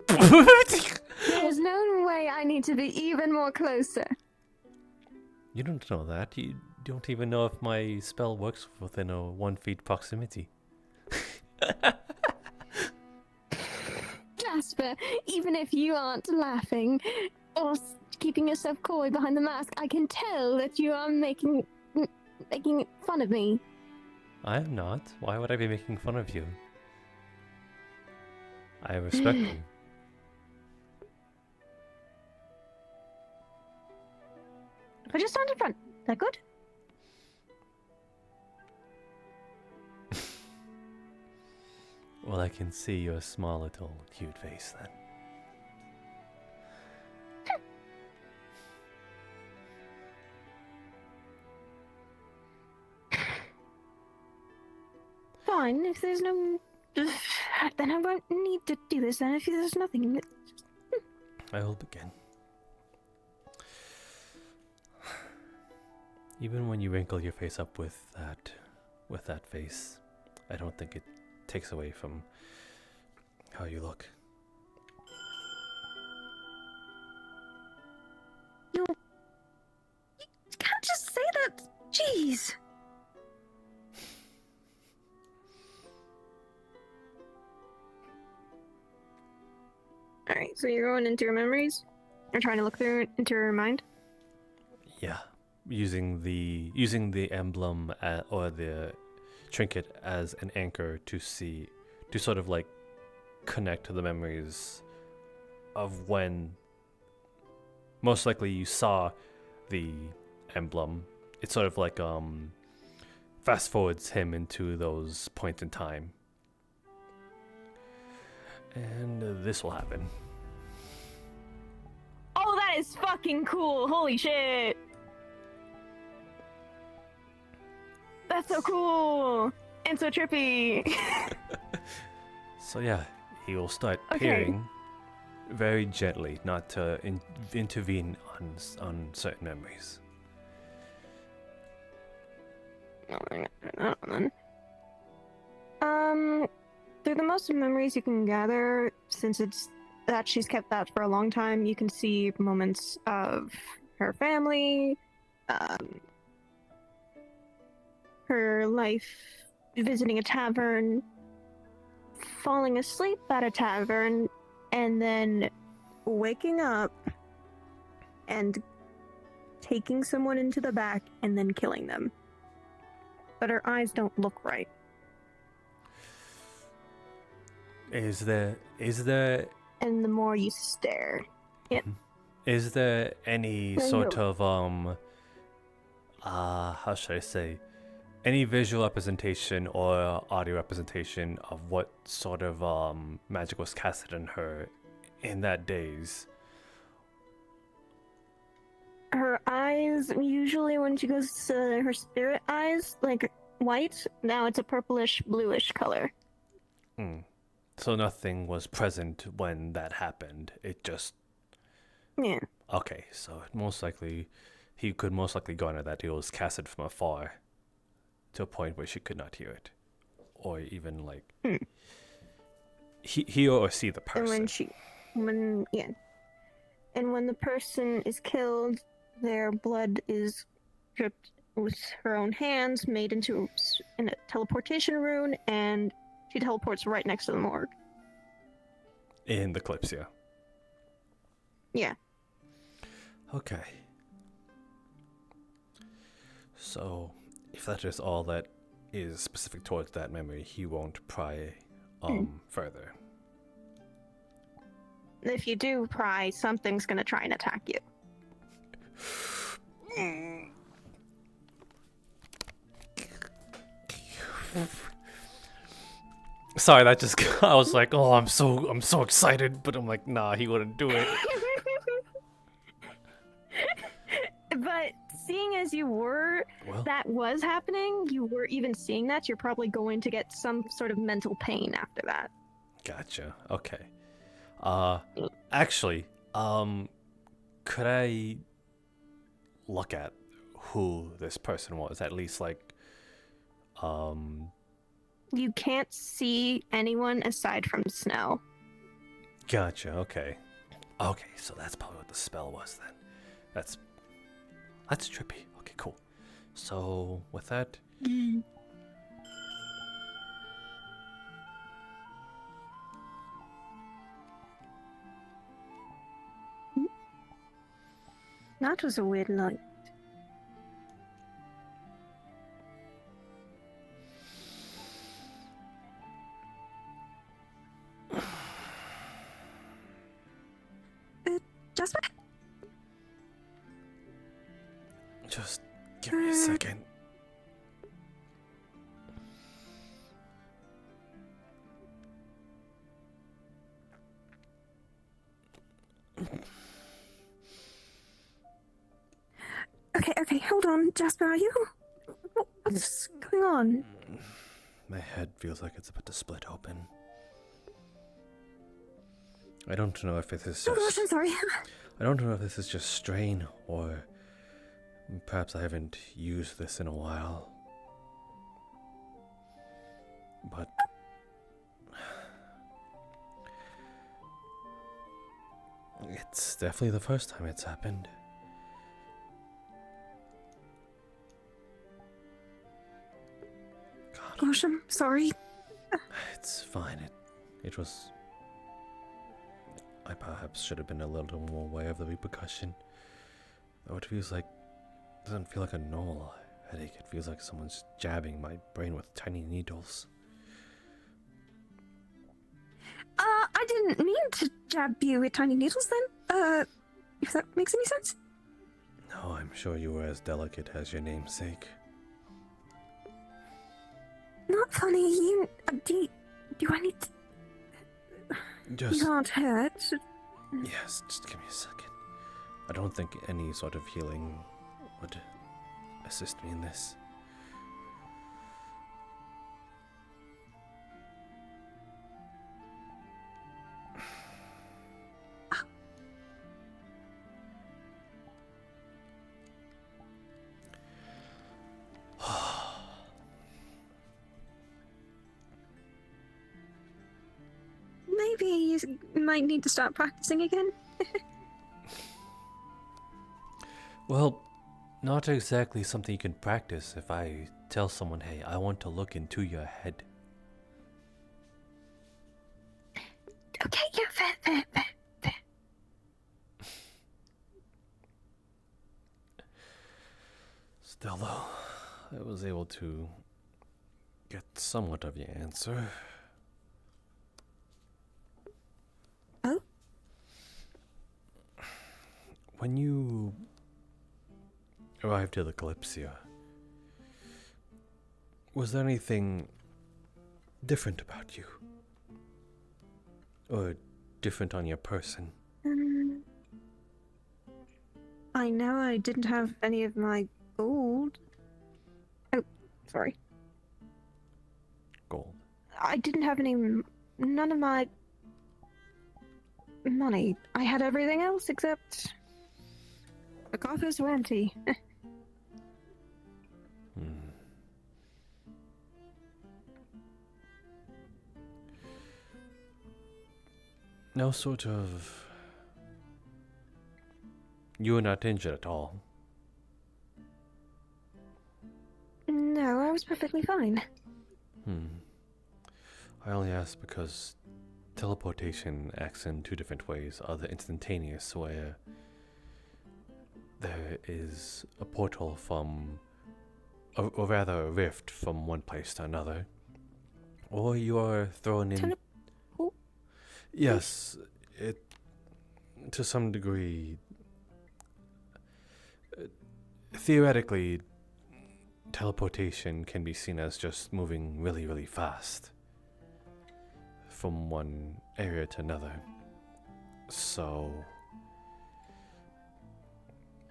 There's no way I need to be even more closer. You don't know that. You don't even know if my spell works within a 1 feet proximity. Jasper, even if you aren't laughing or keeping yourself coy behind the mask. I can tell that you are making fun of me. I am not. Why would I be making fun of you? I respect you. If I just stand in front, is that good? Well, I can see your small little cute face then. Fine, if there's no... then I won't need to do this then, if there's nothing. I will begin. Even when you wrinkle your face up with that face, I don't think it takes away from how you look. You can't just say that. Jeez. Alright, so you're going into your memories? Or trying to look through into your mind? Yeah, using the emblem or the trinket as an anchor to sort of like connect to the memories of when most likely you saw the emblem. It sort of like fast forwards him into those points in time. And this will happen. Oh, that is fucking cool! Holy shit! That's so cool! And so trippy! So yeah, he will start peering very gently, not to intervene on certain memories. Through the most memories you can gather, since it's that she's kept that for a long time, you can see moments of her family, her life visiting a tavern, falling asleep at a tavern, and then waking up and taking someone into the back and then killing them. But her eyes don't look right. Is there And the more you stare, is there any sort of how should I say, any visual representation or audio representation of what sort of magic was casted in her in that daze? her eyes, usually when she goes to her spirit eyes, like white, now it's a purplish bluish color. So nothing was present when that happened. It just... Yeah. Okay, so he could most likely garner that it was casted from afar to a point where she could not hear it. Or even like hear or see the person. And when the person is killed, their blood is dripped with her own hands, made into a teleportation rune, and she teleports right next to the morgue. In the Kalypsia. Yeah. Okay. So, if that is all that is specific towards that memory, he won't pry further. If you do pry, something's gonna try and attack you. Sorry, that just I was like, oh, I'm so excited, but I'm like, nah, he wouldn't do it. But seeing as you were, that was happening, you were even seeing that, you're probably going to get some sort of mental pain after that. Gotcha. Okay. Actually, could I look at who this person was? At least, like, You can't see anyone aside from Snow. Gotcha. Okay. Okay, so that's probably what the spell was then. That's trippy. Okay, cool. So with that, That was a weird night. Jasper? Just give me a second. Okay, hold on, Jasper, are you? What's going on? My head feels like it's about to split open. I don't know if this is Oh gosh, just... I'm sorry. I don't know if this is just strain, or perhaps I haven't used this in a while. But... it's definitely the first time it's happened. Gosh, I'm sorry. It's fine. It was... I perhaps should have been a little more aware of the repercussion. Though it feels like... It doesn't feel like a normal headache. It feels like someone's jabbing my brain with tiny needles. I didn't mean to jab you with tiny needles then. If that makes any sense. No, I'm sure you were as delicate as your namesake. Not funny. You... do I need to... Just... You can't hurt. Yes, just give me a second. I don't think any sort of healing would assist me in this. Maybe you might need to start practicing again. Well, not exactly something you can practice if I tell someone, hey, I want to look into your head. Okay, yeah, fair. Still, though, I was able to get somewhat of your answer. Oh? When you arrived at the Kalypsia, was there anything different about you? Or different on your person? I know I didn't have any of my gold. Oh, sorry. Gold. I didn't have none of my money. I had everything else except the coffers were empty. No sort of... You were not injured at all. No, I was perfectly fine. I only asked because teleportation acts in two different ways. Other instantaneous, where there is a portal from, or rather a rift from one place to another. Or you are thrown in... Yes, it, to some degree, theoretically, teleportation can be seen as just moving really, really fast from one area to another. So,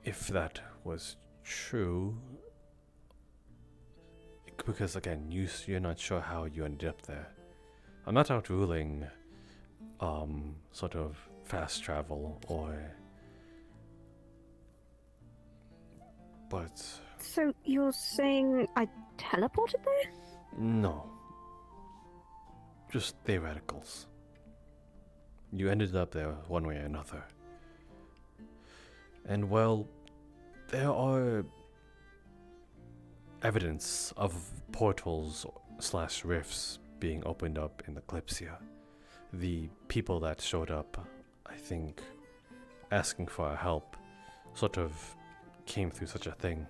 if that was true, because again, you're not sure how you ended up there. I'm not out ruling sort of fast travel but... So you're saying I teleported there? No. Just theoreticals. You ended up there one way or another. And well, there are evidence of portals / rifts being opened up in the Kalypsia. The people that showed up, I think, asking for our help, sort of came through such a thing.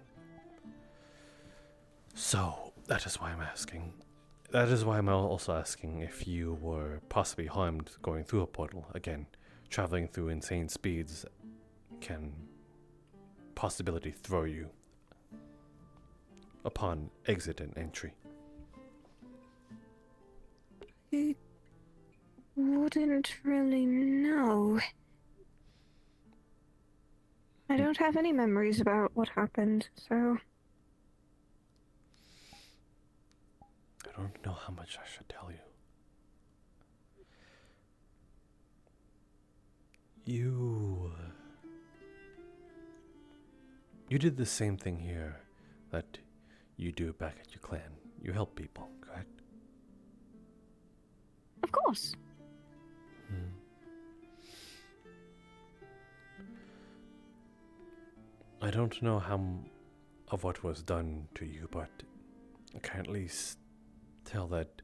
So, that is why I'm asking. That is why I'm also asking if you were possibly harmed going through a portal. Again, traveling through insane speeds can possibility throw you upon exit and entry. I wouldn't really know. I don't have any memories about what happened, so... I don't know how much I should tell you. You did the same thing here that you do back at your clan. You help people, correct? Of course. I don't know how of what was done to you, but I can at least tell that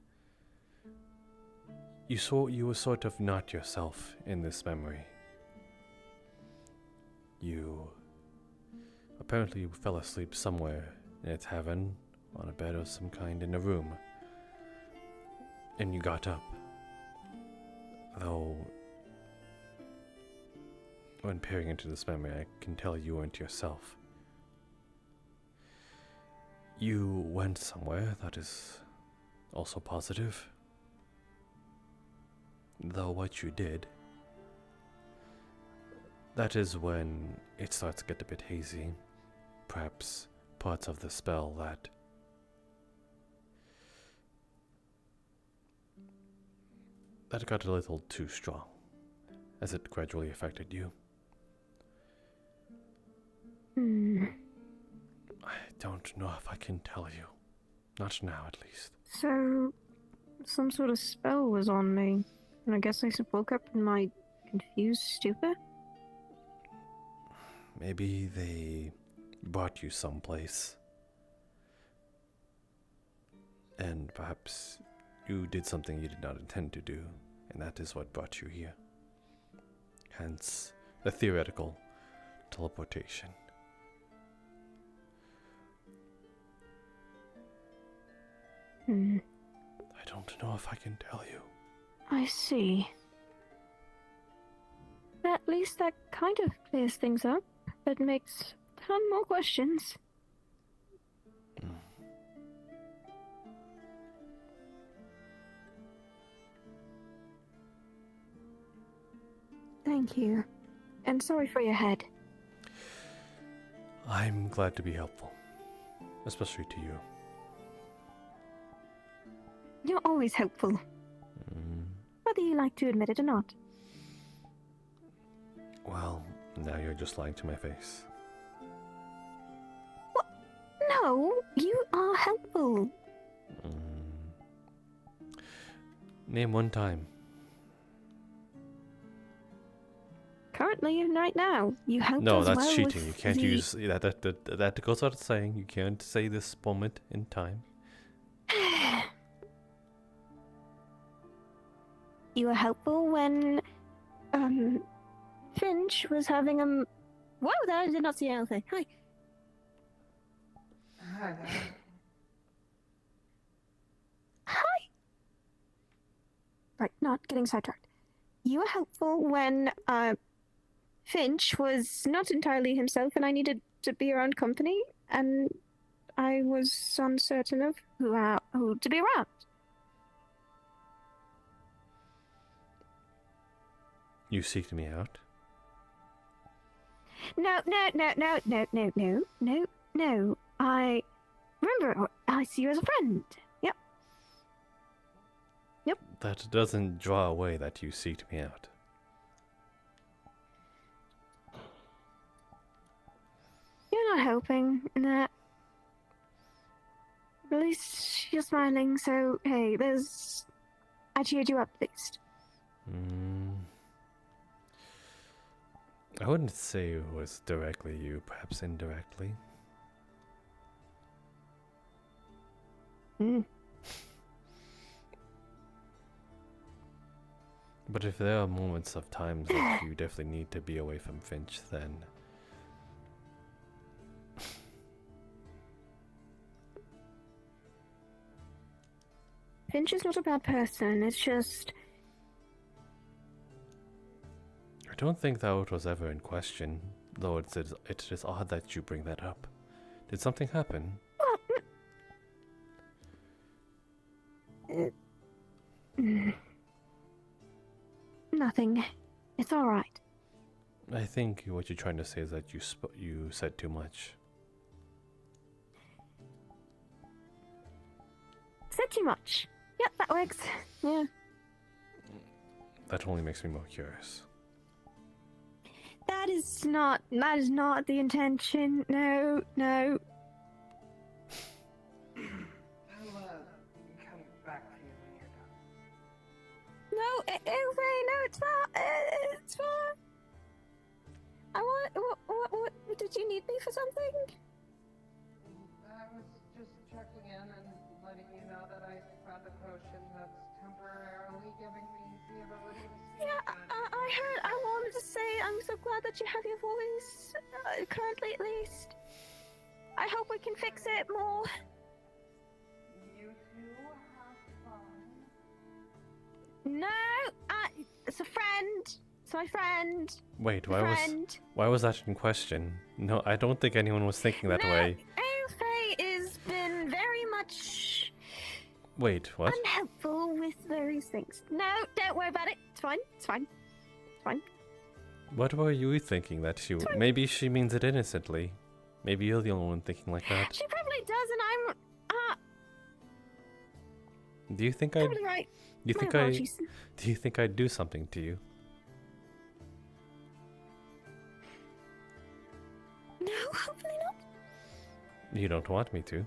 you were sort of not yourself in this memory. You apparently fell asleep somewhere in a tavern on a bed of some kind in a room, and you got up. Though, when peering into this memory, I can tell you weren't yourself. You went somewhere, that is also positive. Though what you did, that is when it starts to get a bit hazy. Perhaps parts of the spell that got a little too strong as it gradually affected you. I don't know if I can tell you. Not now, at least. So, some sort of spell was on me, and I guess I woke up in my confused stupor? Maybe they brought you someplace, and perhaps you did something you did not intend to do, and that is what brought you here. Hence, the theoretical teleportation. I don't know if I can tell you. I see. At least that kind of clears things up, but makes a ton more questions. Thank you. And sorry for your head. I'm glad to be helpful, especially to you. You're always helpful. Whether you like to admit it or not. Well, now you're just lying to my face. What? No, you are helpful. Name one time. Currently, right now, you helped No, us that's well cheating. with You can't the... use that goes without saying. You can't say this moment in time. You were helpful when, Finch was having Whoa, there, I did not see anything. Hi. Hi. Right, not getting sidetracked. You were helpful when, Finch was not entirely himself and I needed to be around company, and I was uncertain of who to be around. You seeked me out? No. I remember I see you as a friend. Yep. That doesn't draw away that you seeked me out. You're not helping in that. At least you're smiling, so hey, I cheered you up at least. I wouldn't say it was directly you, perhaps indirectly. But if there are moments of times that you definitely need to be away from Finch, then Finch is not a bad person. It's just I don't think that was ever in question, though it is odd that you bring that up. Did something happen? Nothing. It's all right. I think what you're trying to say is that you said too much. Said too much. Yep, that works. Yeah. That only makes me more curious. That is not the intention. No. I'll come back to you when you're done. No, no, it's fine. It's fine. What did you need me for something? I was just checking in and letting you know that I found a potion that's temporarily giving me the ability to speak. Yeah, I heard. I wanted to say I'm so glad that you have your voice, currently at least. I hope we can fix it more. You two have fun. No, it's a friend. It's my friend. Wait, why was that in question? No, I don't think anyone was thinking that way. Faye has been very much Wait, what? unhelpful with various things. No, don't worry about it. It's fine. It's fine. It's fine. What were you thinking that she? Maybe she means it innocently. Maybe you're the only one thinking like that. She probably does, and I'm. Do you think I? Probably right. Do you My think apologies. Do you think I'd do something to you? No, hopefully not. You don't want me to.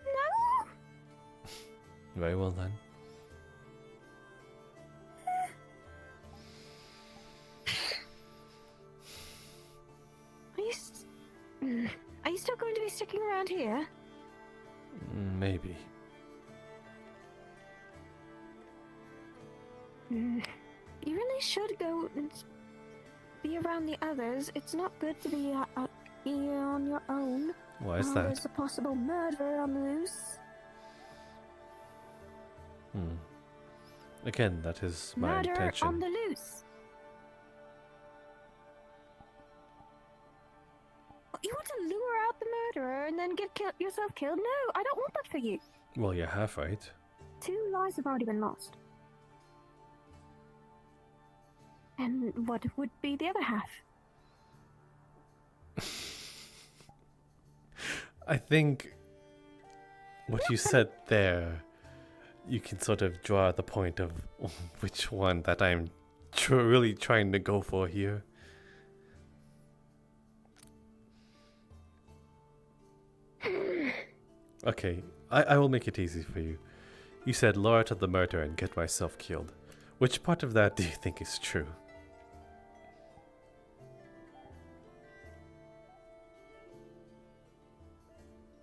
No. Very well then. Are you still going to be sticking around here? Maybe. You really should go and be around the others. It's not good to be here on your own. Why is that? There's a possible murderer on the loose. Again, that is my Murderer intention. on the loose. You want to lure out the murderer and then get yourself killed? No, I don't want that for you. Well, you're half right. 2 lives have already been lost. And what would be the other half? I think what you said there, you can sort of draw the point of which one that I'm really trying to go for here. Okay, I will make it easy for you. You said lure out the murder and get myself killed. Which part of that do you think is true?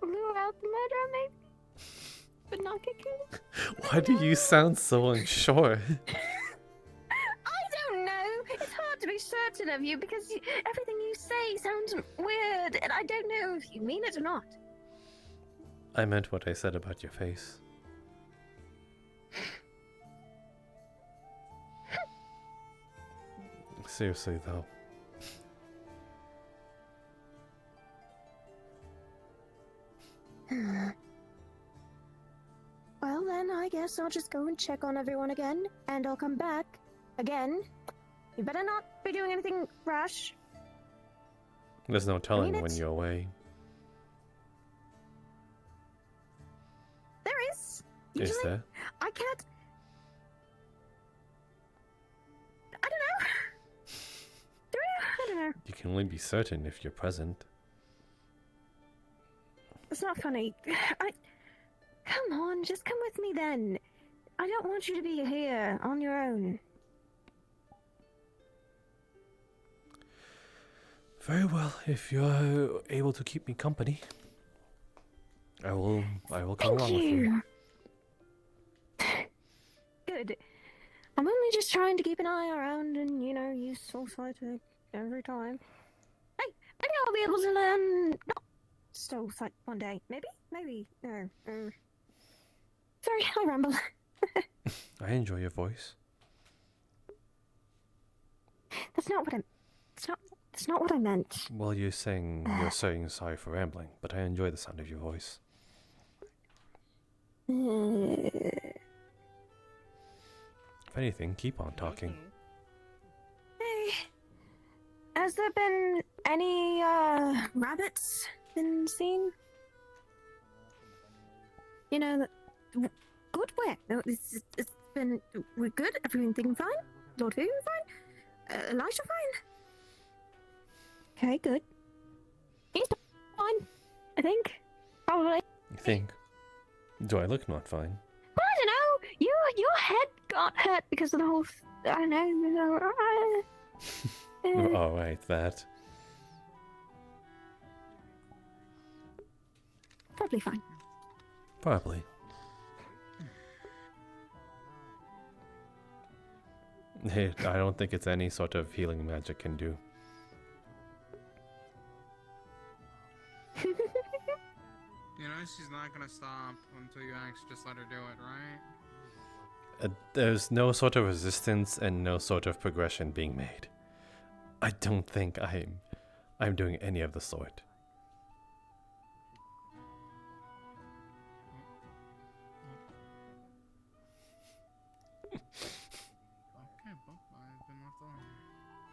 Lure out the murderer, maybe? But not get killed? Why do you sound so unsure? I don't know. It's hard to be certain of you because everything you say sounds weird, and I don't know if you mean it or not. I meant what I said about your face. Seriously, though. Well, then, I guess I'll just go and check on everyone again, and I'll come back again. You better not be doing anything rash. There's no telling when you're away. There is. Is Usually, there? I can't. I don't know. I don't know. You can only be certain if you're present. It's not funny. Come on, just come with me then. I don't want you to be here on your own. Very well, if you're able to keep me company, I will come along with you. Good. I'm only just trying to keep an eye around and, use foresight every time. Hey, maybe I'll be able to learn not stole one day. Maybe. No. Sorry, I ramble. I enjoy your voice. That's not what I meant. Well, you're saying sorry for rambling, but I enjoy the sound of your voice. If anything, keep on talking. Hey, has there been any rabbits been seen? You know, good where? No, it's been. We're good. Everything fine. Lord Who fine. Elijah fine. Okay, good. He's fine. I think. Probably. You think? Do I look not fine? I don't know. Your head got hurt because of the whole. I don't know. Oh, right, that. Probably fine. Probably. I don't think it's any sort of healing magic can do. You know, she's not gonna stop until you actually just let her do it, right? There's no sort of resistance and no sort of progression being made. I don't think I'm doing any of the sort. Okay, well, I've been left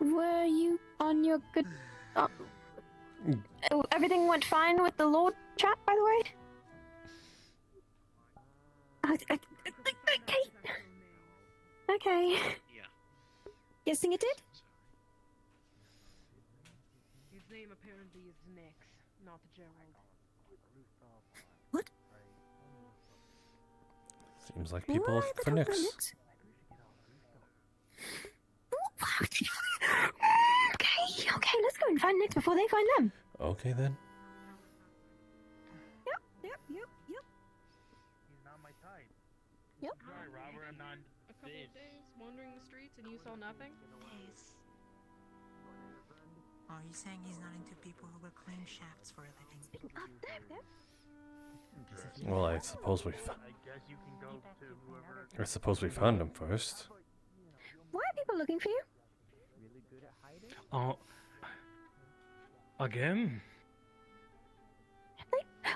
alone. Were you on your good? Everything went fine with the Lord chat, by the way. Okay. Yeah. Guessing it did. His name apparently is Nix, not Gerald. What? Seems like people for Nix. Okay, let's go and find Nix before they find them. Okay then. Yep. He's not my type. Yep. Sorry, Robert, I'm not. A couple of days wandering the streets and you saw nothing? Yes. Oh, he's saying he's not into people who will climb shafts for a living. Well, I suppose we. I guess you can go to whoever. I suppose we found him first. Why are people looking for you? Really good at hiding. Oh. Again?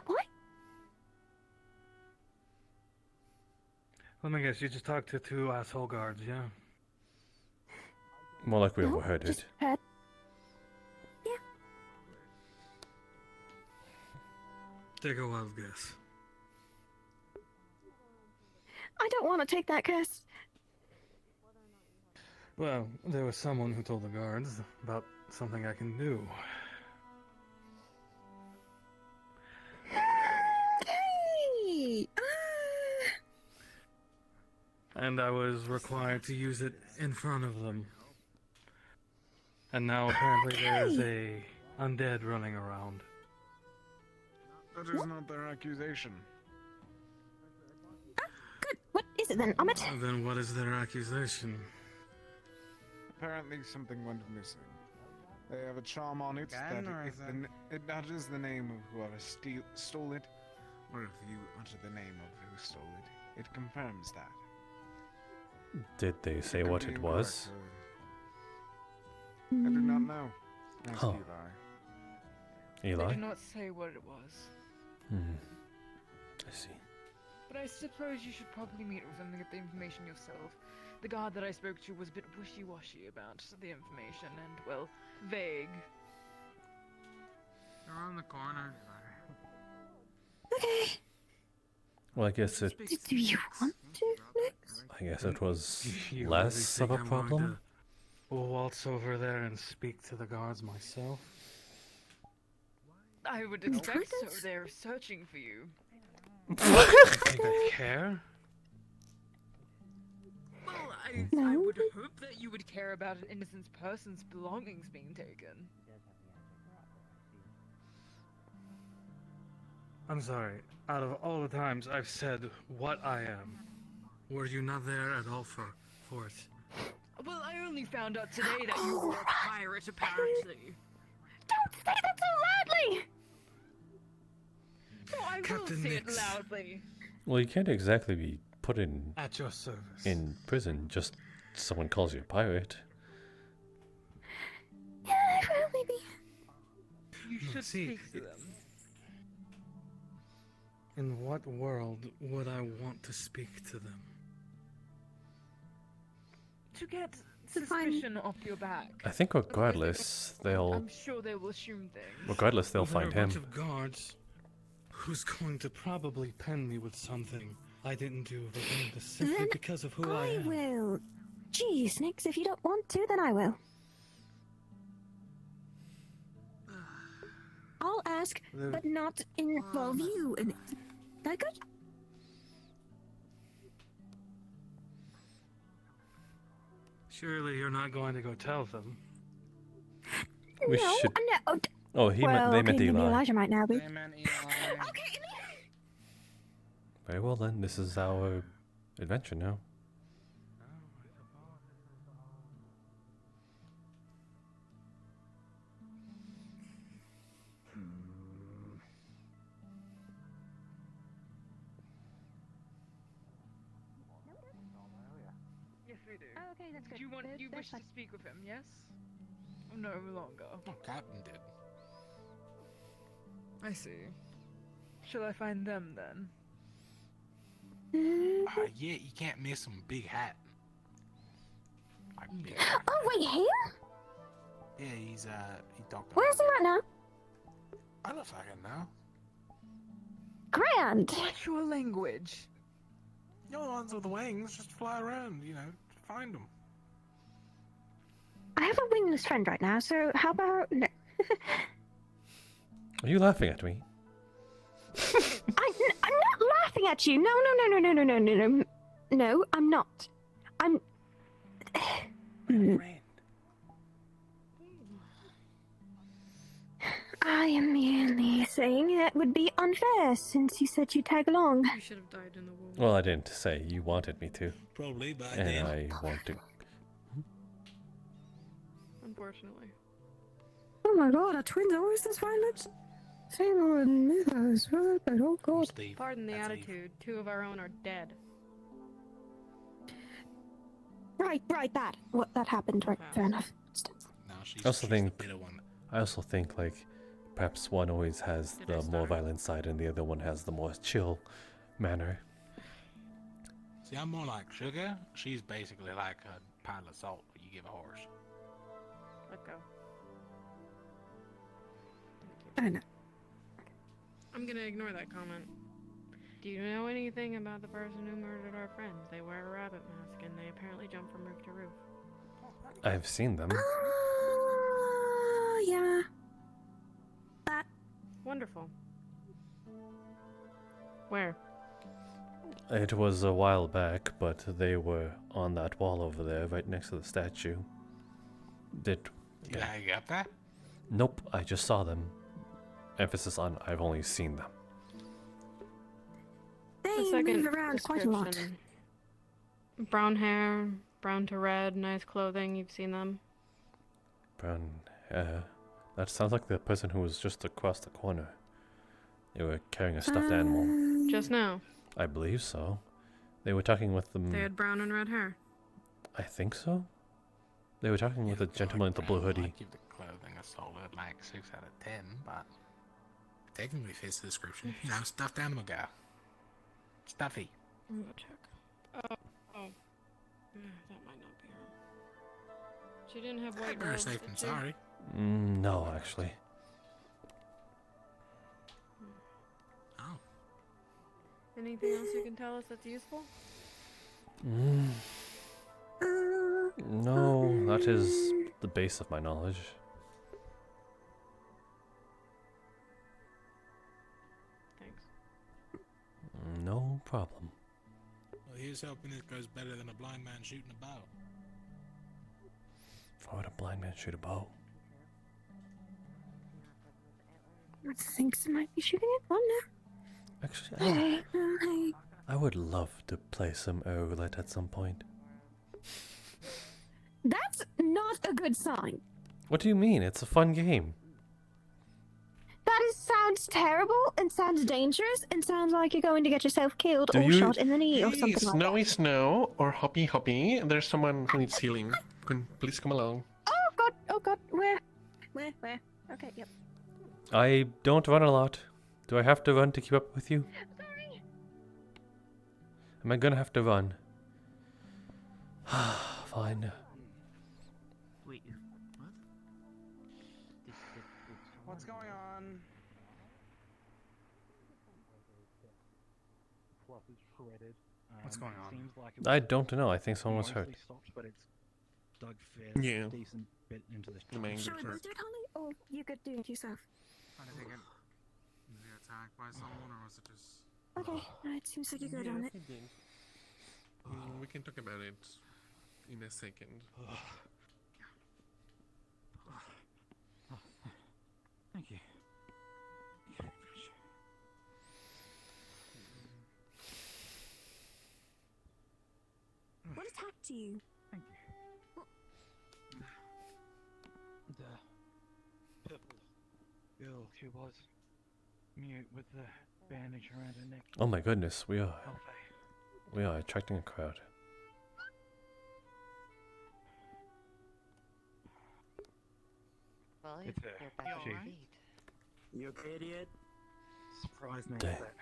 What? Let me guess, you just talked to two asshole guards, yeah? More like we overheard just it. heard. Yeah. Take a wild guess. I don't want to take that guess. Well, there was someone who told the guards about something I can do. Hey! And I was required to use it in front of them. And now apparently there's a undead running around. That is not their accusation. Good. What is it then, Ahmed? Then what is their accusation? Apparently something went missing. They have a charm on it Again, or that is if it utters the name of whoever stole it, or if you utter the name of who stole it, it confirms that. Did they say what it was? I do not know. Ask Huh. They Eli? did not say what it was. I see. But I suppose you should probably meet with them and get the information yourself. The guard that I spoke to was a bit wishy-washy about the information and, well, vague. They're on the corner. Okay. Well, I guess it. Do you want to, Nix? I guess it was You less really of a think I'm going problem. to waltz over there and speak to the guards myself? I would expect so. They're searching for you. You think I care? Well, I would hope that you would care about an innocent person's belongings being taken. I'm sorry. Out of all the times I've said what I am, were you not there at all for it? Well, I only found out today that you were a pirate, apparently. Don't say that so loudly! I will Captain say it Nix. loudly. Well, you can't exactly be put At your service. in prison just someone calls you a pirate. Yeah, well, maybe. You should see, speak to them. In what world would I want to speak to them? To get suspicion off your back. I think regardless, they'll I'm sure they will assume things. regardless they'll There are find a bunch him. of guards who's going to probably pen me with something I didn't do simply Then because of who I I am. will. Geez, Nix, if you don't want to, then I will. I'll ask, but not involve you in it. That good? Surely you're not going to go tell them. We no, should- no. Oh, he well, meant they meant okay, maybe Eli. Elijah might now be. Very well then, this is our adventure now. Yes, we do. Oh, okay, that's good. Do you want? You That's wish to fine. speak with him? Yes. Or no longer. Oh, Captain did. I see. Shall I find them then? Yeah, you can't miss him. Big hat. Like big Oh, wait, him? Yeah, he talked. Where is he right now? I don't fucking know. Grand. What's your language? You're the ones with the wings. Just fly around, find them. I have a wingless friend right now, so how about no? Are you laughing at me? I'm not laughing at you. No. No, I'm not. I'm. I am merely saying that would be unfair since you said you'd tag along. You should have died in the war. Well, I didn't say you wanted me to. Probably, but And I want to. Unfortunately. Oh my god, are twins always this violent? Same old mythos, but oh god. Pardon the attitude. Two of our own are dead. Right, that happened, right, fair enough. I also think like perhaps one always has the more violent side and the other one has the more chill manner. See, I'm more like Sugar. She's basically like a pile of salt that you give a horse. Let go. I know. I'm gonna ignore that comment. Do you know anything about the person who murdered our friends? They wear a rabbit mask and they apparently jump from roof to roof. I've seen them. Oh, yeah. That. Wonderful. Where? It was a while back, but they were on that wall over there, right next to the statue. You know how you got that? Nope, I just saw them. Emphasis on I've only seen them. They move around quite a lot. description. Brown hair, brown to red, nice clothing. You've seen them? Brown hair. That sounds like the person who was just across the corner. They were carrying a stuffed animal. Just now. I believe so. They were talking with them. They had brown and red hair. I think so. They were talking with a gentleman with the blue hoodie. I give the clothing a solid like 6 out of 10, but technically fits the description. Stuffed animal guy. Stuffy. I'm gonna check. Oh. That might not be her. She didn't have white Better robes, safe did than she? sorry. No, actually. Oh. Anything else you can tell us that's useful? No, that is the base of my knowledge. Thanks. No problem. Well, here's hoping this goes better than a blind man shooting a bow. Why would a blind man shoot a bow? I think I might be shooting it. I don't know. Actually, Hey. I would love to play some air roulette at some point. That's not a good sign. What do you mean? It's a fun game. That is sounds terrible and sounds dangerous and sounds like you're going to get yourself killed or shot in the knee or something like that. Snowy Snow or Hoppy Hoppy, there's someone who needs healing. Please come along. Oh god, where? Okay, yep. I don't run a lot. Do I have to run to keep up with you? Sorry. Am I gonna have to run? Fine. Wait, what? What's going on? Fluff is shredded. What's going on? Seems like I don't know. I think someone was hurt. mostly stopped, but it's dug fair Yeah. decent bit into this. Shall we both do it, Holly? Or you could do it yourself? How did they get attacked by someone, or was it just? Okay, it seems like you're good on it. We can talk about it in a second. Thank you. What attacked you? Thank you. The purple girl who was mute with the bandage around her neck. Oh my goodness, we are attracting a crowd. Well, It's you're her. back on She- your feet. You okay, idiot? Surprised me with Dang. that.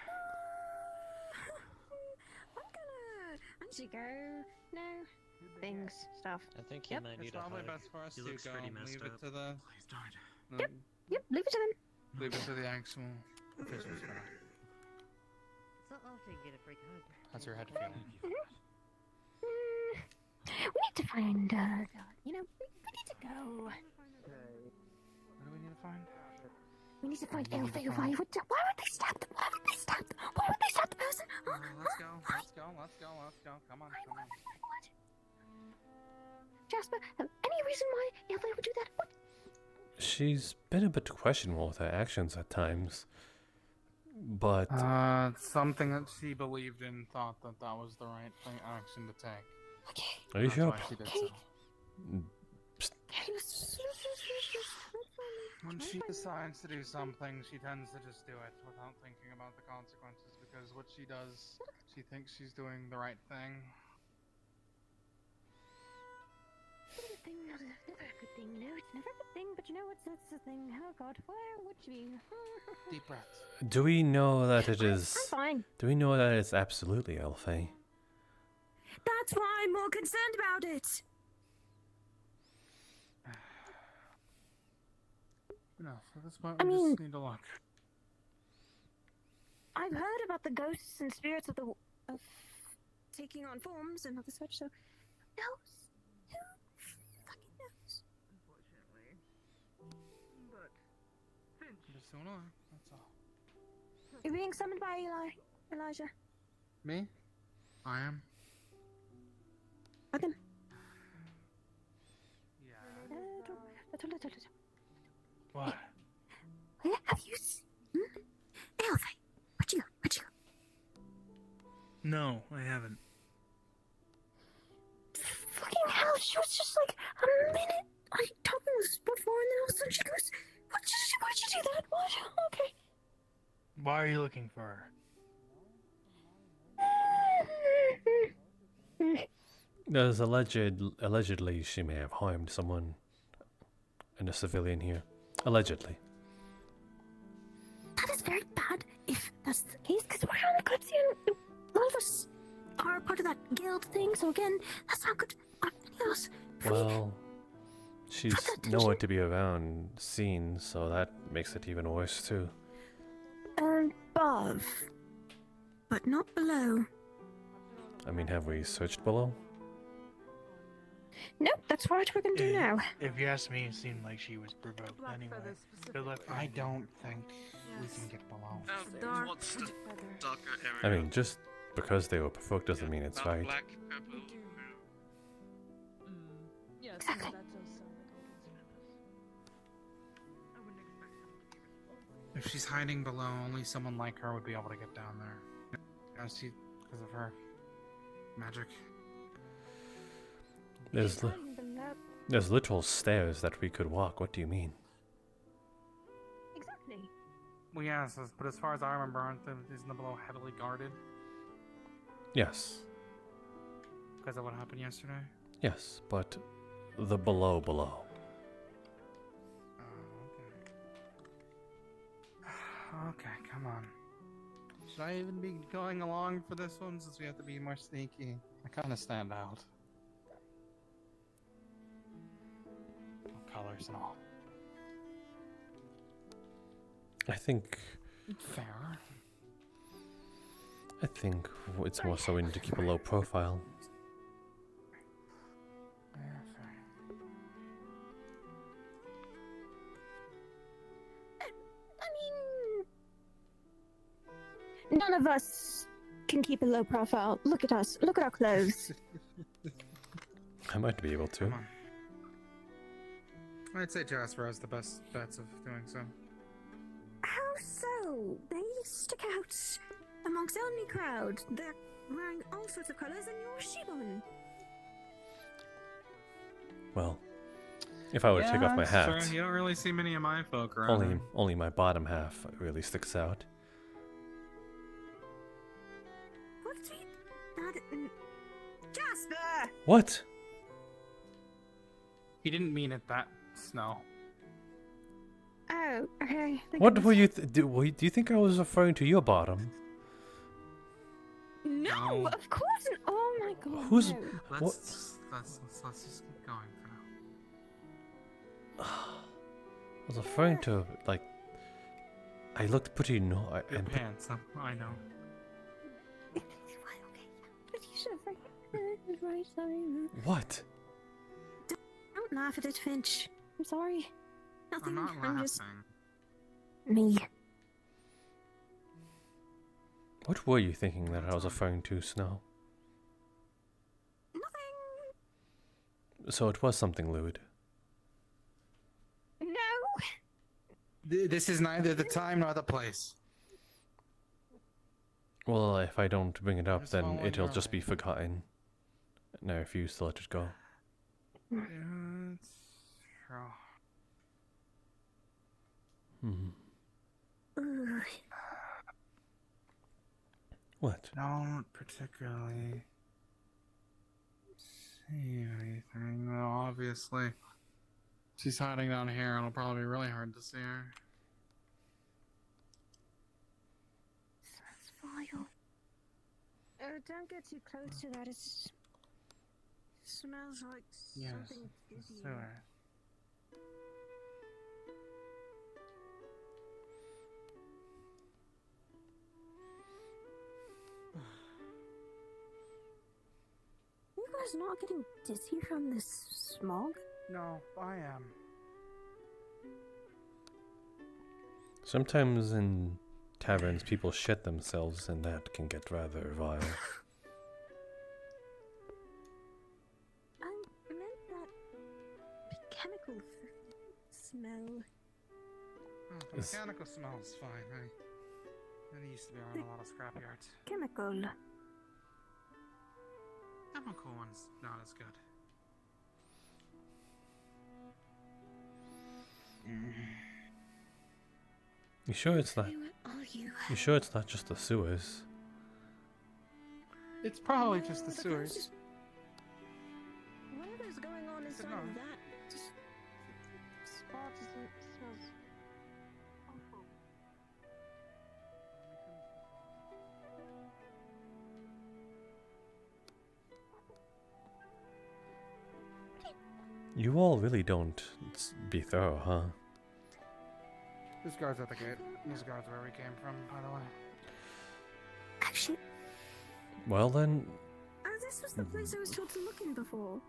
I'm gonna actually go now. Things, stuff. I think he Yep. might It's need a probably hug. best for us He to looks go. pretty messed Leave it up. to the. Please don't. Yep, leave it to them. Leave it to the actual officials. It's not often you get a free hug. How's your head feeling? We need to find, you know, we need to go. What do we need to find? We need to find Elfie. Why would they stab them? Why would they stab them? Why would they stab the person? Let's go. Come on. Jasper, any reason why Elfie would do that? What? She's been a bit questionable with her actions at times. But Something that she believed in, thought that that was the right action to take. Okay. Are you That's sure? why she did Okay. so. When she decides to do something, she tends to just do it without thinking about the consequences, because what she does, she thinks she's doing the right thing. Never a good thing. No, it's never a good thing, but you know what's that's the thing. Oh god, where would you be? Deep breaths. do we know that it is? I'm fine. Do we know that it's absolutely Elfie? That's why I'm more concerned about it. No, at this point I we mean- just need to look. I've heard about the ghosts and spirits of taking on forms and other such, so who knows? Who fucking knows? Unfortunately. But Finch. Just don't know, that's all. You're being summoned by Elijah. Me? I am. Again. Yeah. What? Where have you seen Elfie? Where'd you go? No, I haven't. Fucking hell, she was just like a minute talking to us before, and then all of a sudden she goes, why'd you do that? What? Okay. Why are you looking for her? There's allegedly she may have harmed someone and a civilian here. Allegedly. That is very bad if that's the case, because we're on the Kalypsia and all of us are part of that guild thing, so again, that's not good. Anything else? Well, she's nowhere to be around seen, so that makes it even worse too. Above, but not below. I mean, have we searched below? Nope, that's what we're gonna do now. If you ask me, it seemed like she was provoked anyway. Good luck I finding don't think we can get below. What's the darker area? I mean, just because they were provoked doesn't mean it's right. Black, purple. Yeah, Exactly. that does sound like I wouldn't expect them to be responsible. If she's hiding below, only someone like her would be able to get down there. Because of her magic. There's literal stairs that we could walk. What do you mean? Exactly. Well, yes, but as far as I remember, isn't the below heavily guarded Yes. because of what happened yesterday? Yes, but the below. Oh, okay. Okay, come on. Should I even be going along for this one since we have to be more sneaky? I kind of stand out. Colors and all. I think Fair. it's more so we need to keep a low profile. None of us can keep a low profile. Look at us. Look at our clothes. I might be able to. I'd say Jasper has the best bets of doing so. How so? They stick out amongst the only crowd. They're wearing all sorts of colors, and you're shibun. Well, if I were to take off my that's hat, true. You don't really see many of my folk around. only my bottom half really sticks out. Jasper! What? He didn't mean it that Snow. Oh, okay. What were you? Do you think I was referring to your bottom? No, of course not. Oh my god. Who's? no. Let's just keep going for now. I was referring to like. I looked pretty Your and pants, I know. But you should have right, sorry. What? Don't laugh at it, Finch. I'm sorry. Nothing. I'm not laughing. just me. What were you thinking that I was referring to, Snow? Nothing. So it was something lewd. No. This is neither the time nor the place. Well, if I don't bring it up, then it'll just be forgotten. And I refuse to let it go. Yeah, it's true. What? Don't particularly see anything, though, obviously. She's hiding down here, and it'll probably be really hard to see her. That's vile. Don't get too close to that. It smells like something fishy. Sewer. You guys not getting dizzy from this smog? No, I am. Sometimes in taverns, people shit themselves, and that can get rather vile. I meant that chemical smell. Oh, the mechanical smells fine. I used to be around a lot of scrapyards. Chemical. Chemical one's not as good. You sure it's not? You sure it's not just the sewers? It's probably just the sewers. Whatever's going on inside of that just spot smells awful. You all really don't be thorough, huh? This guard's at the gate. This guard's where we came from, by the way. Actually, Well then, this was the place I was told to look in before.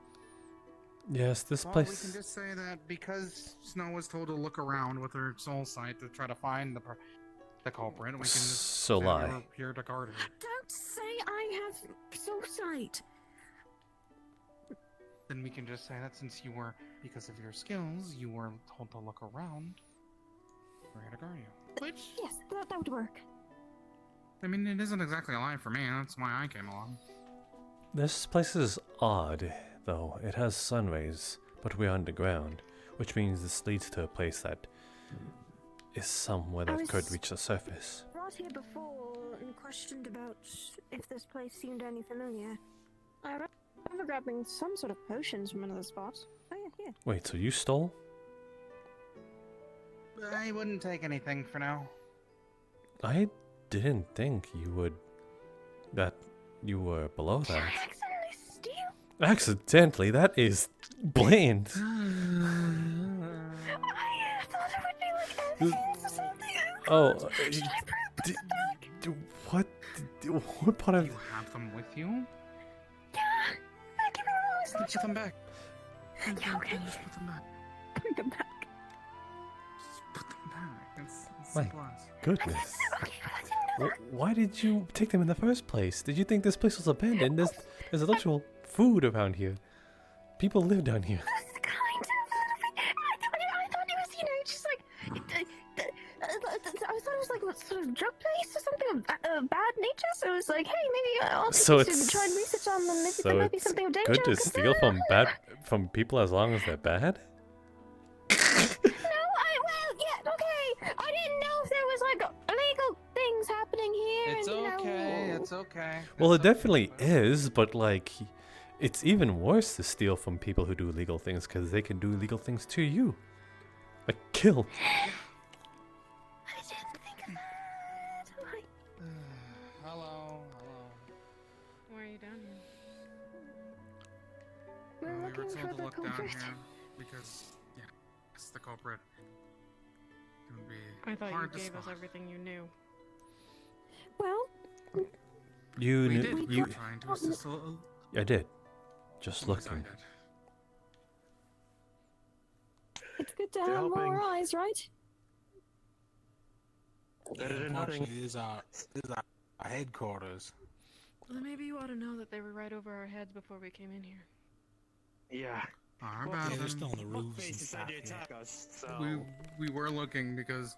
yes, this Well, place. we can just say that because Snow was told to look around with her soul sight to try to find the culprit, we can just So say lie. we were here to guard her. Don't say I have soul sight. Then we can just say that since you were, because of your skills, you were told to look around, we're here to guard you. Which, yes, that would work. I mean, it isn't exactly a lie for me, that's why I came along. This place is odd, though. It has sun rays, but we're underground, which means this leads to a place that is somewhere I that could was- reach the surface. Brought here before and questioned about if this place seemed any familiar. I remember grabbing some sort of potions from one of the spots. Oh yeah, here. Wait, so you stole? I wouldn't take anything for now. I didn't think you would. That you were below that. Accidentally steal? Accidentally? That is blatant. I thought it would be like evidence or something. Oh, Should I put them back? what? What part of? You have them with you? Yeah. Give me those. Put them back. Yeah, okay. Just put them back. Bring them back. Just put them back. It's My simple as. goodness. Okay, but I didn't know. Why did you take them in the first place? Did you think this place was abandoned? There's literal food around here. People live down here. That's kind of. I thought it was, you know, just like. I thought it was like a sort of drug place or something of bad nature. So it was like, hey, maybe I'll So just it's try and research on them. Maybe so there might be it's something of danger. good to steal from people as long as they're bad. No, well, yeah, okay. I didn't know if there was like illegal things happening here. It's and, you okay. know, It's okay. Well, it definitely is, but like, it's even worse to steal from people who do illegal things because they can do illegal things to you, like kill. I didn't think of that. Hello. Why are you down here? We're We were looking told for to the look down culprit. here because, yeah, it's the culprit. It would be I thought you hard to gave us spot. everything you knew. Well, You We knew did. you. Trying to assist a little. I did. Just At least I looking. did. it's good to They're have more helping. eyes, right? Better than nothing. Unfortunately, this is our headquarters. Well, then maybe you ought to know that they were right over our heads before we came in here. Yeah. Our Well, bad. yeah, they're still on the Fuck roofs and face stuff. decided to attack us, so... We were looking because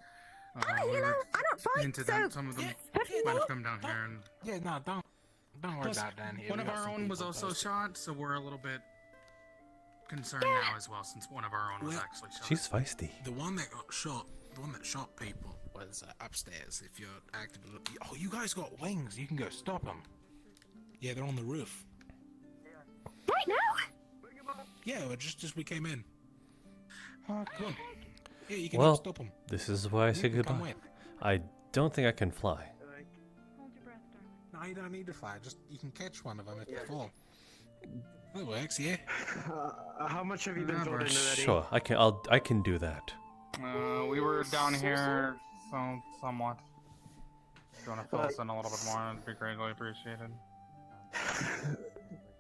Oh, we you know, were I don't fight, hinted so... that some of them might have come down here and don't worry Plus, about down here. one We of got our some own was people also posted. shot. So we're a little bit concerned now as well, since one of our own was actually shot. She's feisty. The one that got shot, the one that shot people, was upstairs. If you're active, oh, you guys got wings. You can go stop them. Yeah, they're on the roof. Right now? Yeah, just we came in. Come on. Yeah, you can Well, stop them. this is where I say You can come goodbye. with. I don't think I can fly. Hold your breath, darling. No, you don't need to fly. Just you can catch one of them if they fall. That works, yeah. How much have you been voted in already? Sure, I can do that. We were down here, so somewhat. If you want to fill us in a little bit more, it'd be greatly appreciated.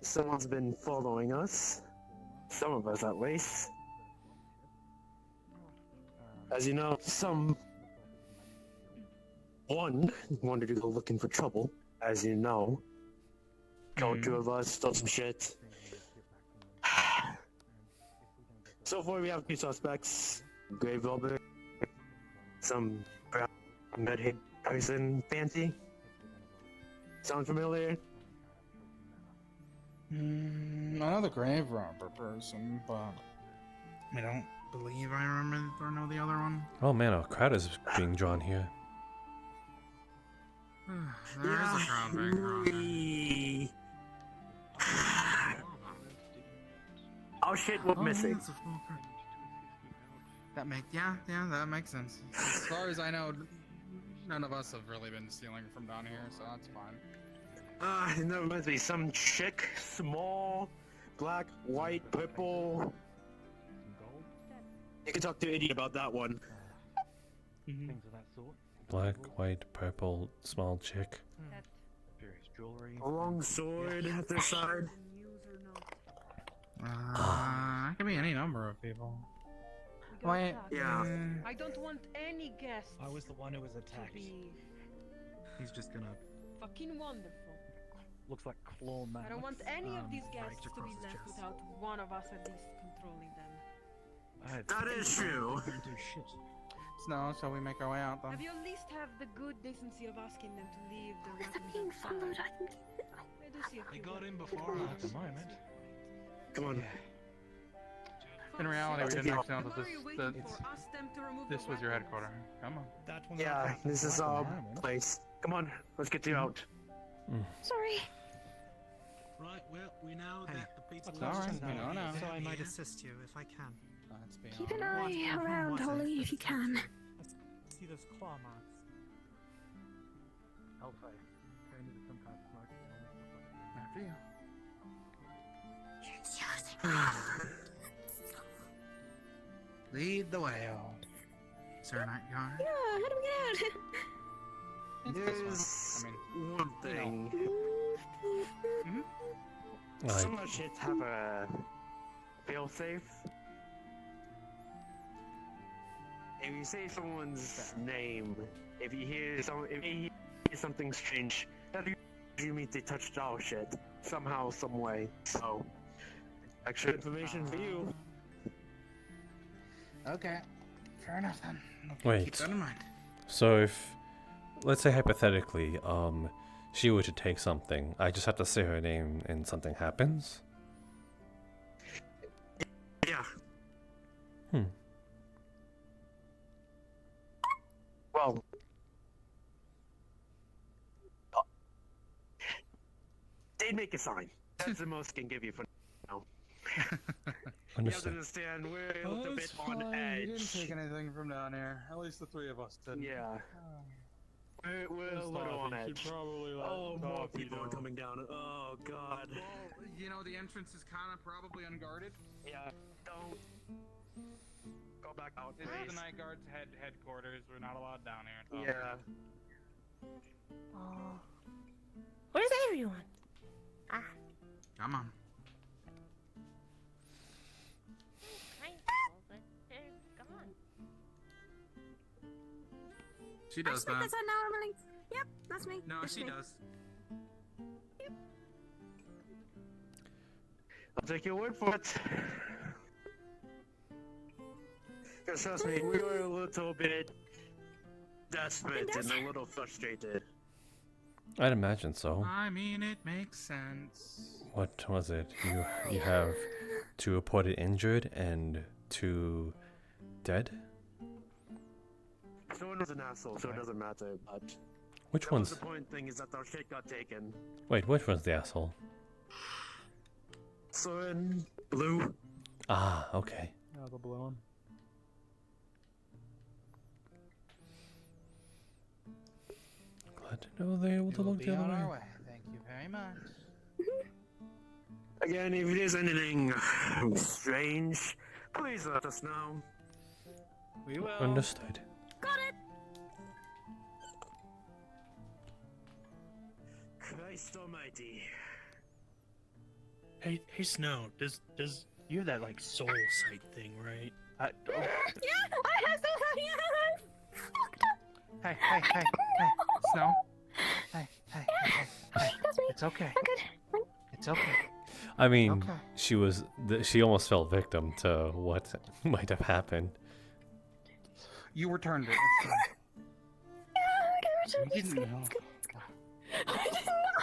Someone's been following us. Some of us, at least. As you know, one wanted to go looking for trouble. As you know, killed two of us, stole some shit. So far, we have a few suspects: grave robber, some brown redhead person, fancy. Sound familiar? Another grave robber person, but I don't believe I remember or know the other one. Oh man, a crowd is being drawn here. There is a crowd being drawn here. Oh shit, we're missing. that makes sense. As far as I know, none of us have really been stealing from down here, so that's fine. And there must be some chick, small, black, white, purple. You can talk to Idiot about that one. Things of that sort. Black, white, purple, small chick. Various jewelry. A long sword at their side. It can be any number of people. We got Wait, attacked. Yeah. I don't want any guests. I was the one who was to attacked. be He's just gonna. fucking wonderful. Looks like claw man. I don't want any of these right guests to across be his left chest. without one of us at least controlling them. That is true. I didn't do shit. No, shall we make our way out then? Have you at least have the good decency of asking them to leave their Because I'm weapons being outside? followed. I can... I do see a They few got in weapons. before At the us. moment. Come on. In reality, we Take didn't it actually know that this was your headquarters. Come on. Yeah, this is our place. Come on, let's get you out. Sorry. Right, well, we know that the pizza That's all right. We know now. So I might assist you if I can. Keep an eye around, Holly, if you can. See those claw marks. Hellfire. Turn into some kind of smart. After you. Lead the way, Is there a night guard? Yeah, how do we get out? There's one thing. Aye. Some of shit have a failsafe. If you say someone's name, if you hear something strange, that you mean they touched our shit somehow, some way. So, extra information for you. Okay. Fair enough then. Wait. Keep that in mind. So if, let's say hypothetically, she were to take something, I just have to say her name and something happens? Yeah. Well, they'd make a sign. That's the most I can give you for now. You have to Understood. understand, we're a little bit on You didn't edge. take anything from down here. At least the three of us didn't. Yeah. We're a little on edge. Oh, more people are coming down. Oh, God. Well, you know, the entrance is kind of probably unguarded. Yeah, don't go back out, This please. is the night guard's headquarters. We're not allowed down here. Yeah. Where's everyone? Come on. She does that. That's now, Emily. Yep, that's me. No, That's she me. does. I'll take your word for it. Because trust me, we were a little bit desperate and a little frustrated. I'd imagine so. I mean, it makes sense. What was it? You have 2 reported injured and 2 dead? Someone was an asshole, so it doesn't matter, but... Which that one's... was the point thing, is that our shit got taken. Wait, which one's the asshole? Soren, Blue. Ah, okay. Yeah, the blue one. Glad to know they're able to look the other way. Thank you very much. Again, if there's anything strange, please let us know. We will. Understood. Got it. Christ almighty. Hey, Snow, does you have that like soul sight thing, right? Yeah, I have so Hey, Snow. Hey. That's me. It's okay. I'm good. It's okay. I mean, Okay. she almost fell victim to what might have happened. You returned it. We didn't know.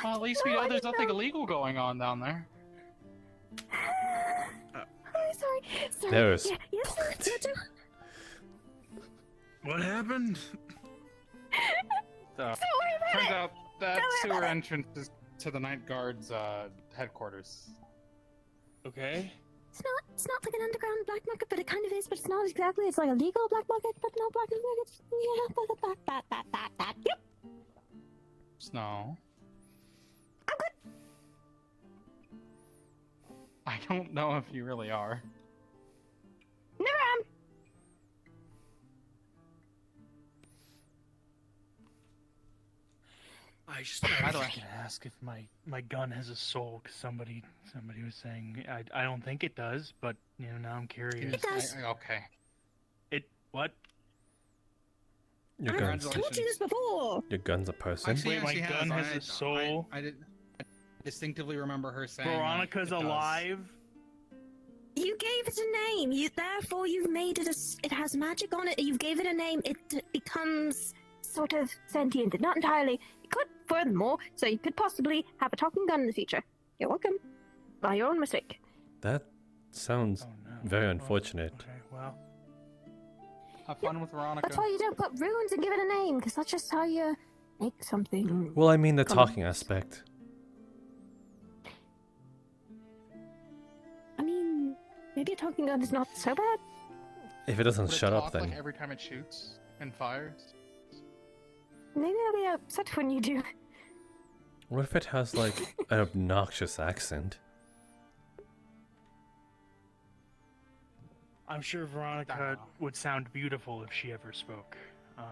Well, at least we know there's nothing illegal going on down there. Sorry. There's Yeah, yes, sir. What happened? So, turns out that sewer entrance is to the night guard's headquarters. Okay. It's not like an underground black market, but it kind of is, but it's not exactly. It's like a legal black market, but no black market. Yeah, yep. Snow. I'm good. I don't know if you really are. Never am. I'd like to ask if my gun has a soul, because somebody was saying I don't think it does, but you know now I'm curious. It does. Okay. It what? Your I've gun's told you this before. Your gun's a person. Wait, my gun has a soul. I distinctly remember her saying. Veronica's it does. alive. You gave it a name. Therefore, you've made it it has magic on it. You gave it a name. It becomes sort of sentient. Not entirely. It could, furthermore, so you could possibly have a talking gun in the future. You're welcome. By your own mistake. That sounds very unfortunate. Okay, well. Have fun with Veronica. That's why you don't put runes and give it a name, because that's just how you make something. Well, I mean the Come talking aspect. I mean, maybe a talking gun is not so bad. If it doesn't Would it shut up, talk, then like every time it shoots and fires. Maybe I'll be upset when you do. what if it has like an obnoxious accent? I'm sure Veronica would sound beautiful if she ever spoke. Do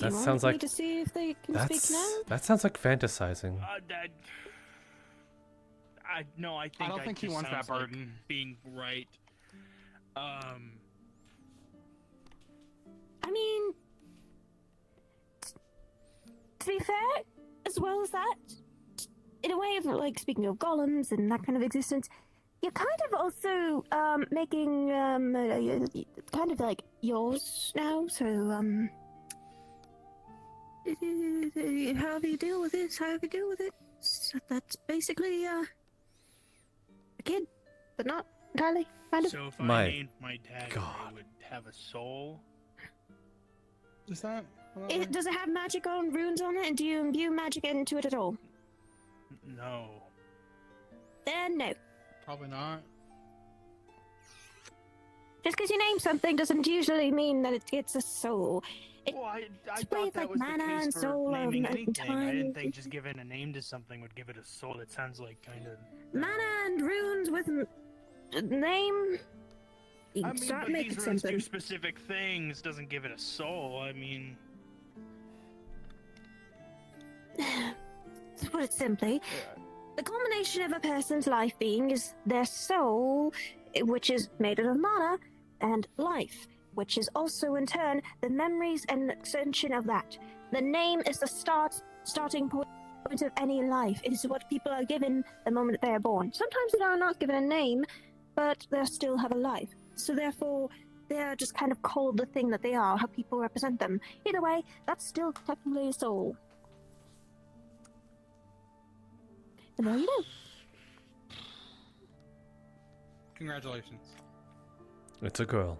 you That want sounds me like to see if they can speak now? that sounds like fantasizing. No, I think I don't think he just wants that sounds like burden. being right. I mean, to be fair, as well as that, in a way of like speaking of golems and that kind of existence, you're kind of also making kind of like yours now. So however you deal with it, however you deal with it. So that's basically a kid, but not entirely. Kind of. So if I named my dagger, it would have a soul. Is that? Does it have magic on runes on it, and do you imbue magic into it at all? No. Then no. Probably not. Just because you name something doesn't usually mean that it gets a soul. Well, I It's thought with, that like was mana the and case for soul naming and anything. I time. didn't think just giving a name to something would give it a soul. It sounds like kind of. Mana and runes with name. You I mean, start but making these runes something. do specific things. Doesn't give it a soul. I mean. To put it simply, the combination of a person's life being is their soul, which is made of mana, and life, which is also in turn the memories and extension of that. The name is the starting point of any life. It is what people are given the moment they are born. Sometimes they are not given a name, but they still have a life. So therefore, they are just kind of called the thing that they are, how people represent them. Either way, that's still technically a soul. And there you go. Congratulations. It's a girl.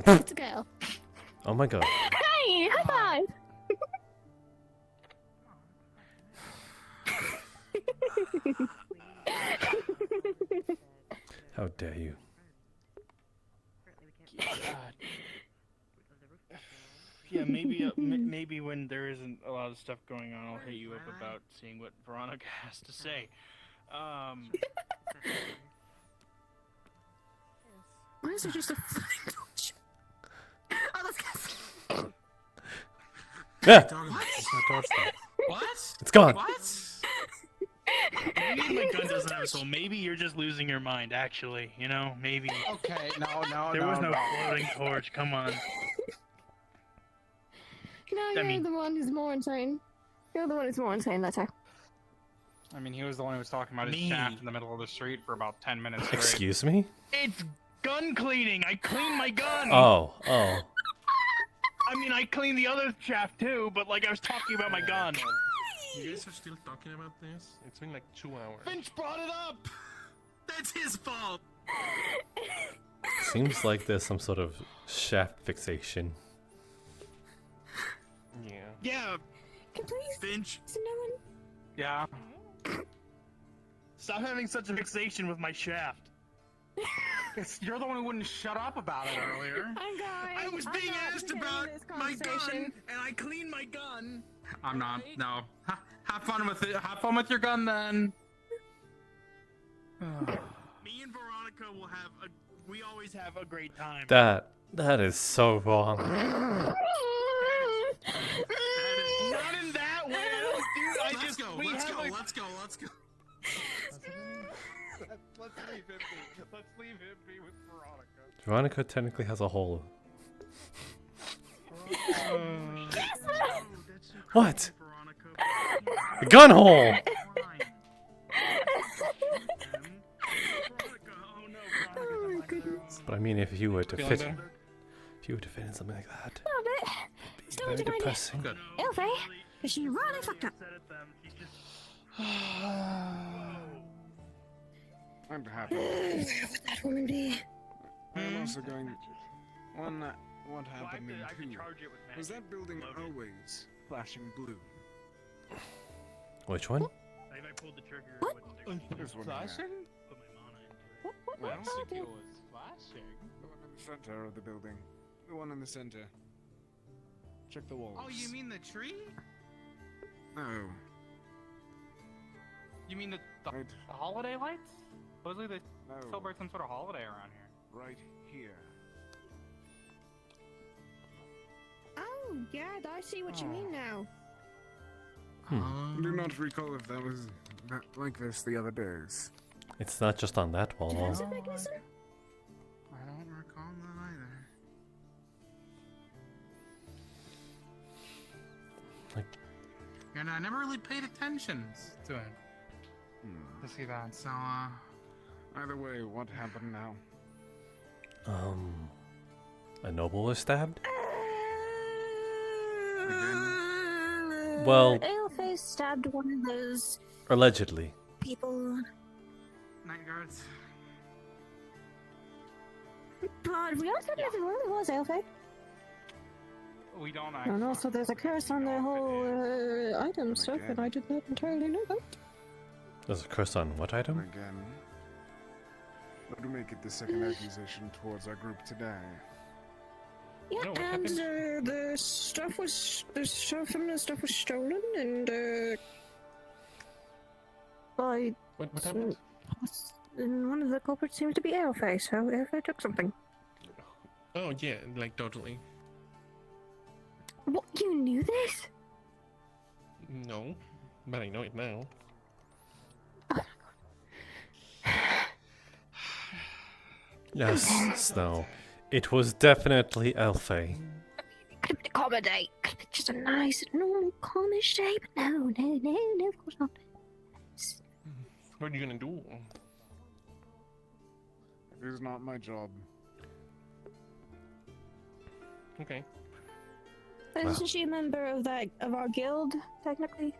It's a girl. Oh my god. Hey, high five! How dare you? Yeah, maybe maybe when there isn't a lot of stuff going on, I'll hit you up about seeing what Veronica has to say. Why is there just a flying torch? Oh, that's good. Yeah. What? It's gone. What? Maybe my gun doesn't have a soul. Maybe you're just losing your mind, actually. You know, maybe. Okay, no. There was no floating torch. Come on. No, you're the one who's more insane. You're the one who's more insane, that's how. I mean, he was the one who was talking about his Me. shaft in the middle of the street for about 10 minutes straight. Excuse me? It's gun cleaning. I cleaned my gun. Oh. I mean, I cleaned the other shaft too, but like I was talking about my gun. You guys are still talking about this? It's been like 2 hours. Finch brought it up! That's his fault! Seems like there's some sort of shaft fixation. Yeah. Yeah. Please. Finch. So no one. Yeah. Stop having such a fixation with my shaft. You're the one who wouldn't shut up about it earlier. I'm going. I was being asked about my gun, and I cleaned my gun. I'm not. No. Have fun with it. Have fun with your gun then. Me and Veronica will have a. We always have a great time. That is so wrong. Not in that way, dude. Let's go. Let's go. Let's leave him be. Let's leave him be with Veronica. Veronica technically has a hole. What? The gun hole! Oh my goodness. But I mean, if you were to Feeling fit, better? if you were to fit in something like that, A little bit. Still very need to find it. depressing. Good. Ilfie, because she really fucked up. I'm happy. Where would that woman be? I'm also going. What happened I could in charge it with Was magic. that building always flashing blue? Which one? Like if I pulled the trigger, it wouldn't This one flashing? here. Put my mana into it. Well, I don't think it was flashing. the one in the center of the building. The one in the center. Check the walls. Oh, you mean the tree? No. You mean the Right. holiday lights? Supposedly they No. celebrate some sort of holiday around here. Right here. Oh, yeah, I see what you mean now. I do not recall if that was like this the other days. It's not just on that wall. Defensive mechanism? I don't recall that either. And I never really paid attention to it. To see that. So, Either way, what happened now? A noble was stabbed? Again? Well, Aleface stabbed one of those allegedly. people. night guards. But we also know who it was, Aleface. We don't actually. And also, there's a curse on the whole item stuff, and I did not entirely know that. There's a curse on what item? Again. Let me make it the second accusation towards our group today. Yeah, No, what and happened? the stuff was some of the stuff was stolen, and by What happened? and one of the culprits seems to be Aleface, so Aleface took something. Oh yeah, like totally. What, you knew this? No, but I know it now. Yes, Snow. It was definitely Elfie. Could have been a common day. Could have been just a nice, normal, calmish day, but no, of course not. What are you gonna do? It is not my job. Okay. Isn't she a member of our guild, technically?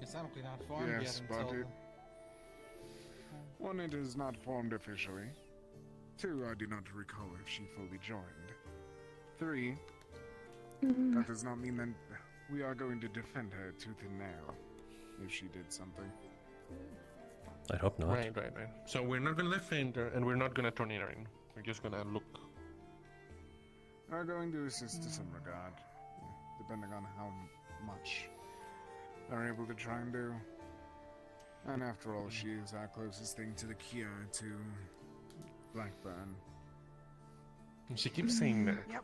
It's technically not formed Yes, yet but until... it... One, it is not formed officially. Two, I do not recall if she fully joined. Three, that does not mean that we are going to defend her tooth and nail if she did something. I hope not. Right. So we're not gonna defend her, and we're not gonna turn her in. We're just gonna look. Are going to assist to some regard, depending on how much they're able to try and do. And after all, she is our closest thing to the cure to Blackburn. She keeps saying that. Yep.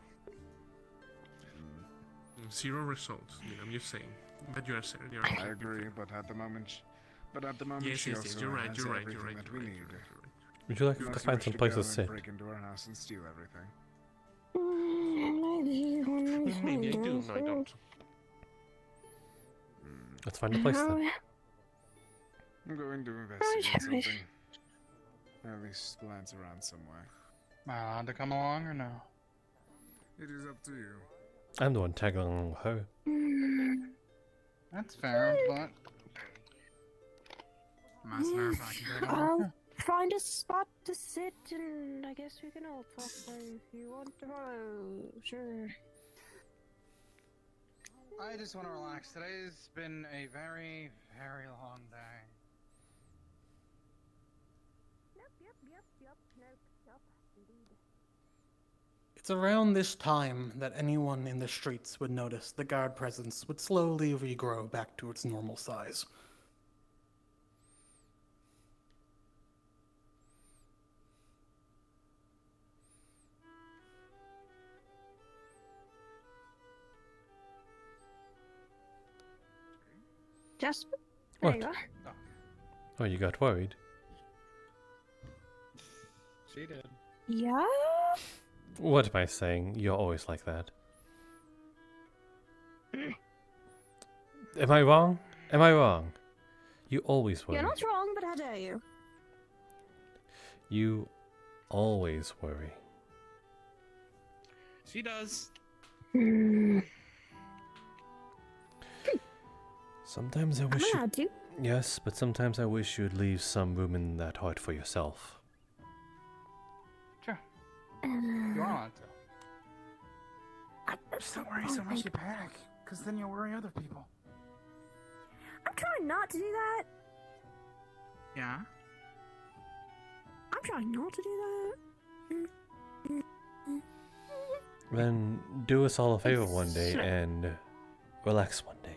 Zero results. I'm just saying. But you're saying. I agree, but at the moment, Yes, she yes, also you're right, has you're right, everything you're right, that you're we right, need. Would you like Unless to find wish some go place to and sit? break into her house and steal everything. Maybe I do. No, I don't. Let's find a place then. I'm going to investigate something. At least glance around somewhere. Am I allowed to come along or no? It is up to you. I'm the one tagging along with her. That's fair, but... Master, if I can take I'll find a spot to sit, and I guess we can all talk about it if you want to follow. Sure. I just want to relax. Today's been a very, very long day. It's around this time that anyone in the streets would notice the guard presence would slowly regrow back to its normal size. Jasper? What? There you are. Oh, you got worried. She did. Yeah? What am I saying? You're always like that. Am I wrong? Am I wrong? You always worry. You're not wrong, but how dare you? You always worry. She does. Sometimes I wish allowed to. Yes, but sometimes I wish you'd leave some room in that heart for yourself. Sure. You are allowed to. Just don't worry so much you panic, because then you'll worry other people. I'm trying not to do that. Yeah? I'm trying not to do that. Then do us all a favor one day and relax one day.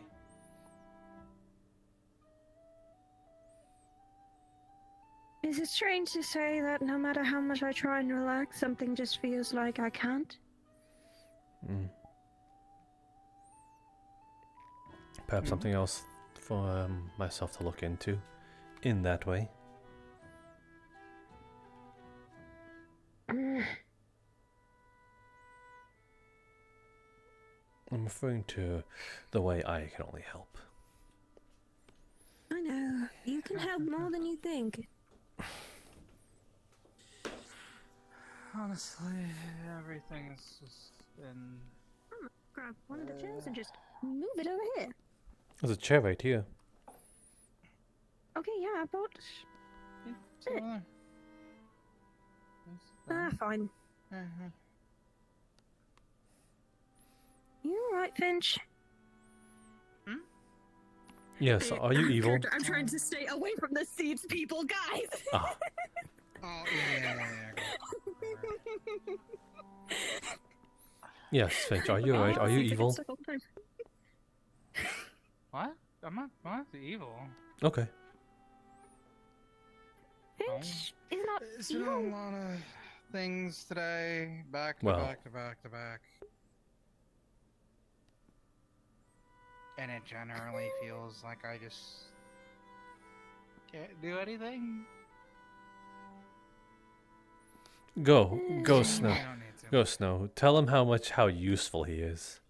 Is it strange to say that no matter how much I try and relax, something just feels like I can't? Perhaps something else for myself to look into in that way. I'm referring to the way I can only help. I know. You can help more than you think. Honestly, everything's just been... Grab one of the chairs and just move it over here. There's a chair right here. Okay, yeah, I bought... fine. You alright, Finch? Yes, are you evil? I'm trying to stay away from the seeds, people, guys! Ah. Oh, yeah. Yes, Finch, are you alright? Are you evil? What? I'm not evil. Okay. Finch is not It's evil. been a lot of things today, back to Well. back to back to back. And it generally feels like I just can't do anything. Go Snow. I don't need to. Go Snow. Tell him how useful he is.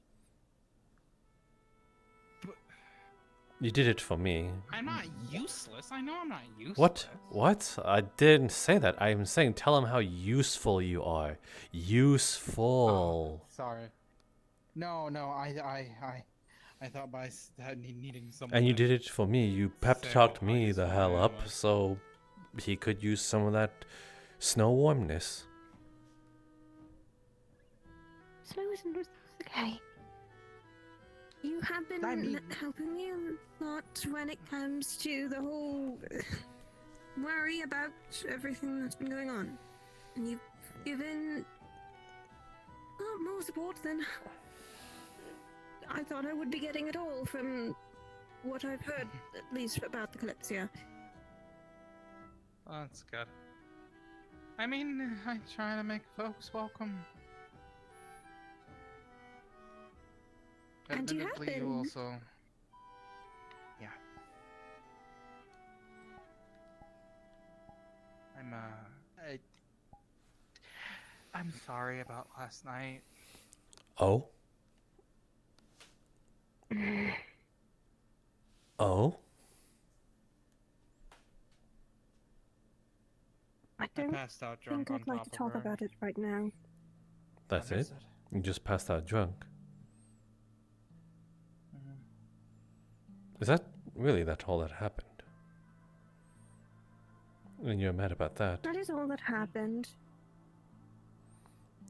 You did it for me. I'm not useless. I know I'm not useless. What? I didn't say that. I'm saying tell him how useful you are. Useful. Sorry. No, I thought by needing someone. And you to did it for me. You pep talked me the hell up so he could use some of that snow warmness. Snow isn't okay. You have been helping me a lot when it comes to the whole worry about everything that's been going on. And you've given a lot more support than I thought I would be getting at all from what I've heard, at least about the Kalypsia. Oh, that's good. I mean, I try to make folks welcome. And you have Admittedly, you been. also... Yeah. I'm sorry about last night. Oh? Oh? I don't passed out drunk think I'd on like to top talk of her. about it right now. That's it? Understood. You just passed out drunk. Is that really all that happened? And you're mad about that. That is all that happened.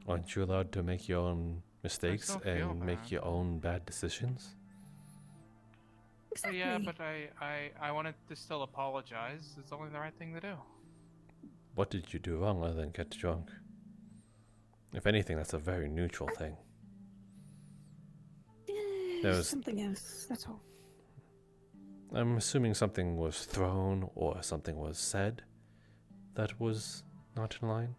Aren't you allowed to make your own mistakes still feel and make bad. your own bad decisions? Oh, yeah, but I wanted to still apologize. It's only the right thing to do. What did you do wrong other than get drunk? If anything, that's a very neutral thing. There was, Something else, that's all. I'm assuming something was thrown or something was said that was not in line.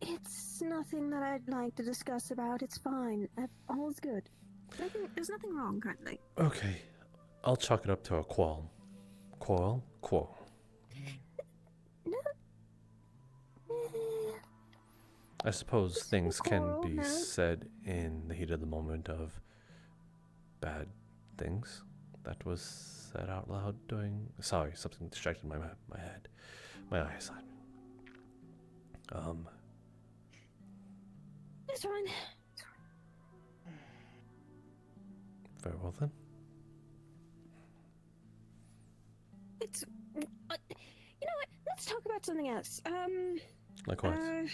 It's nothing that I'd like to discuss about. It's fine. All's good. There's nothing wrong, currently. Okay, I'll chalk it up to a quarrel. Quarrel? Quarrel. I suppose things can quarrel, be no. said in the heat of the moment of bad things that was said out loud during... Sorry, something distracted my head. My eyes. It's fine. Very well then. let's talk about something else. Likewise.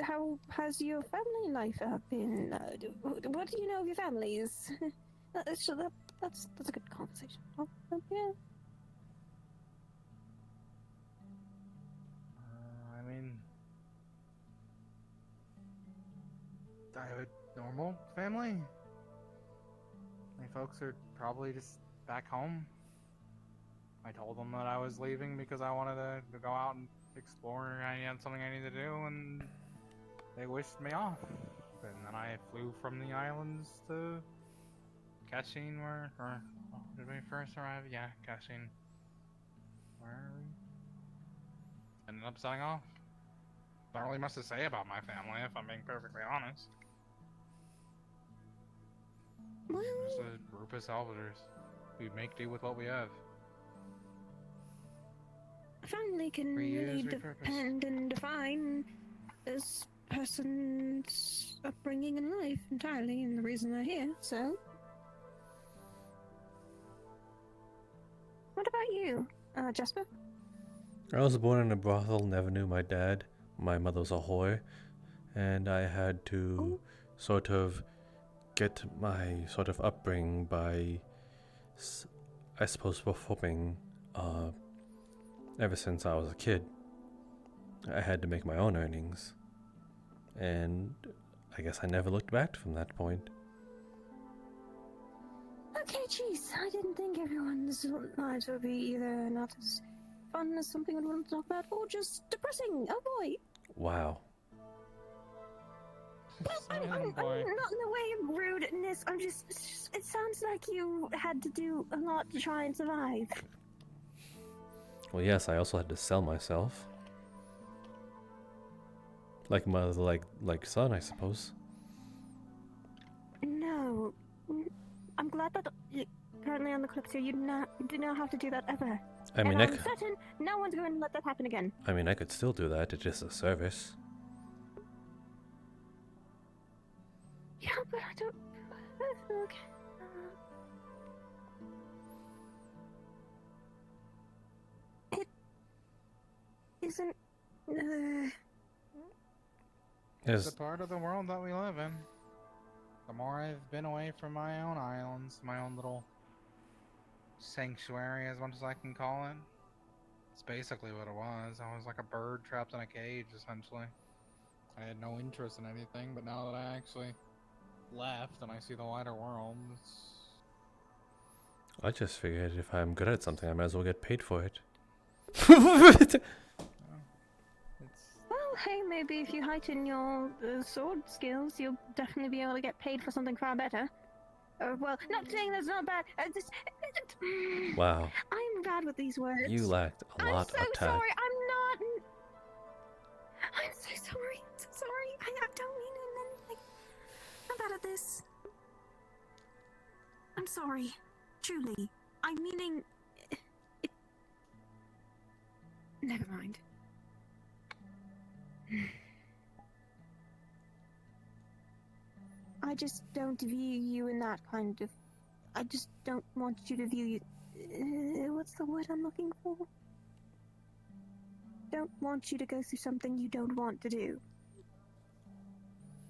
How has your family life been? What do you know of your families? That's a good conversation. Yeah. I mean, I have a normal family. My folks are probably just back home. I told them that I was leaving because I wanted to go out and explore. I had something I needed to do, and they wished me off. And then I flew from the islands to Kashin, or did we first arrive? Yeah, Kashin. Where we ended up setting off. Not really much to say about my family, if I'm being perfectly honest. Just a group of salvagers. We make do with what we have. Family can really depend and define this person's upbringing in life entirely, and the reason they're here, so. What about you, Jasper? I was born in a brothel, never knew my dad. My mother was a whore, and I had to sort of get my sort of upbringing by, I suppose, performing ever since I was a kid. I had to make my own earnings, and I guess I never looked back from that point. Okay, jeez, I didn't think everyone's lives would be either not as fun as something I'd want to talk about, or just depressing. Oh boy. Wow. Well, I'm not in the way of rudeness. I'm just. It sounds like you had to do a lot to try and survive. Well, yes, I also had to sell myself. Like mother, like son, I suppose. No. I'm glad that you're currently on the Kalypsia. You do not have to do that ever. I mean, and I'm certain no one's going to let that happen again. I mean, I could still do that. It's just a service. Yeah, but I don't. Okay. It isn't. It's a part of the world that we live in. The more I've been away from my own islands, my own little sanctuary, as much as I can call it, it's basically what it was. I was like a bird trapped in a cage, essentially. I had no interest in anything, but now that I actually left and I see the wider world, it's... I just figured if I'm good at something, I might as well get paid for it. Well, hey, maybe if you heighten your sword skills, you'll definitely be able to get paid for something far better. Well, not saying that's not bad. Wow. I'm bad with these words. You lacked a lot of I'm so tact. sorry. I'm so sorry. I'm so sorry. I don't mean anything. I'm bad at this. I'm sorry. Truly. I'm meaning... Never mind. I just don't view you in that kind of... I just don't want you to view you... what's the word I'm looking for? Don't want you to go through something you don't want to do.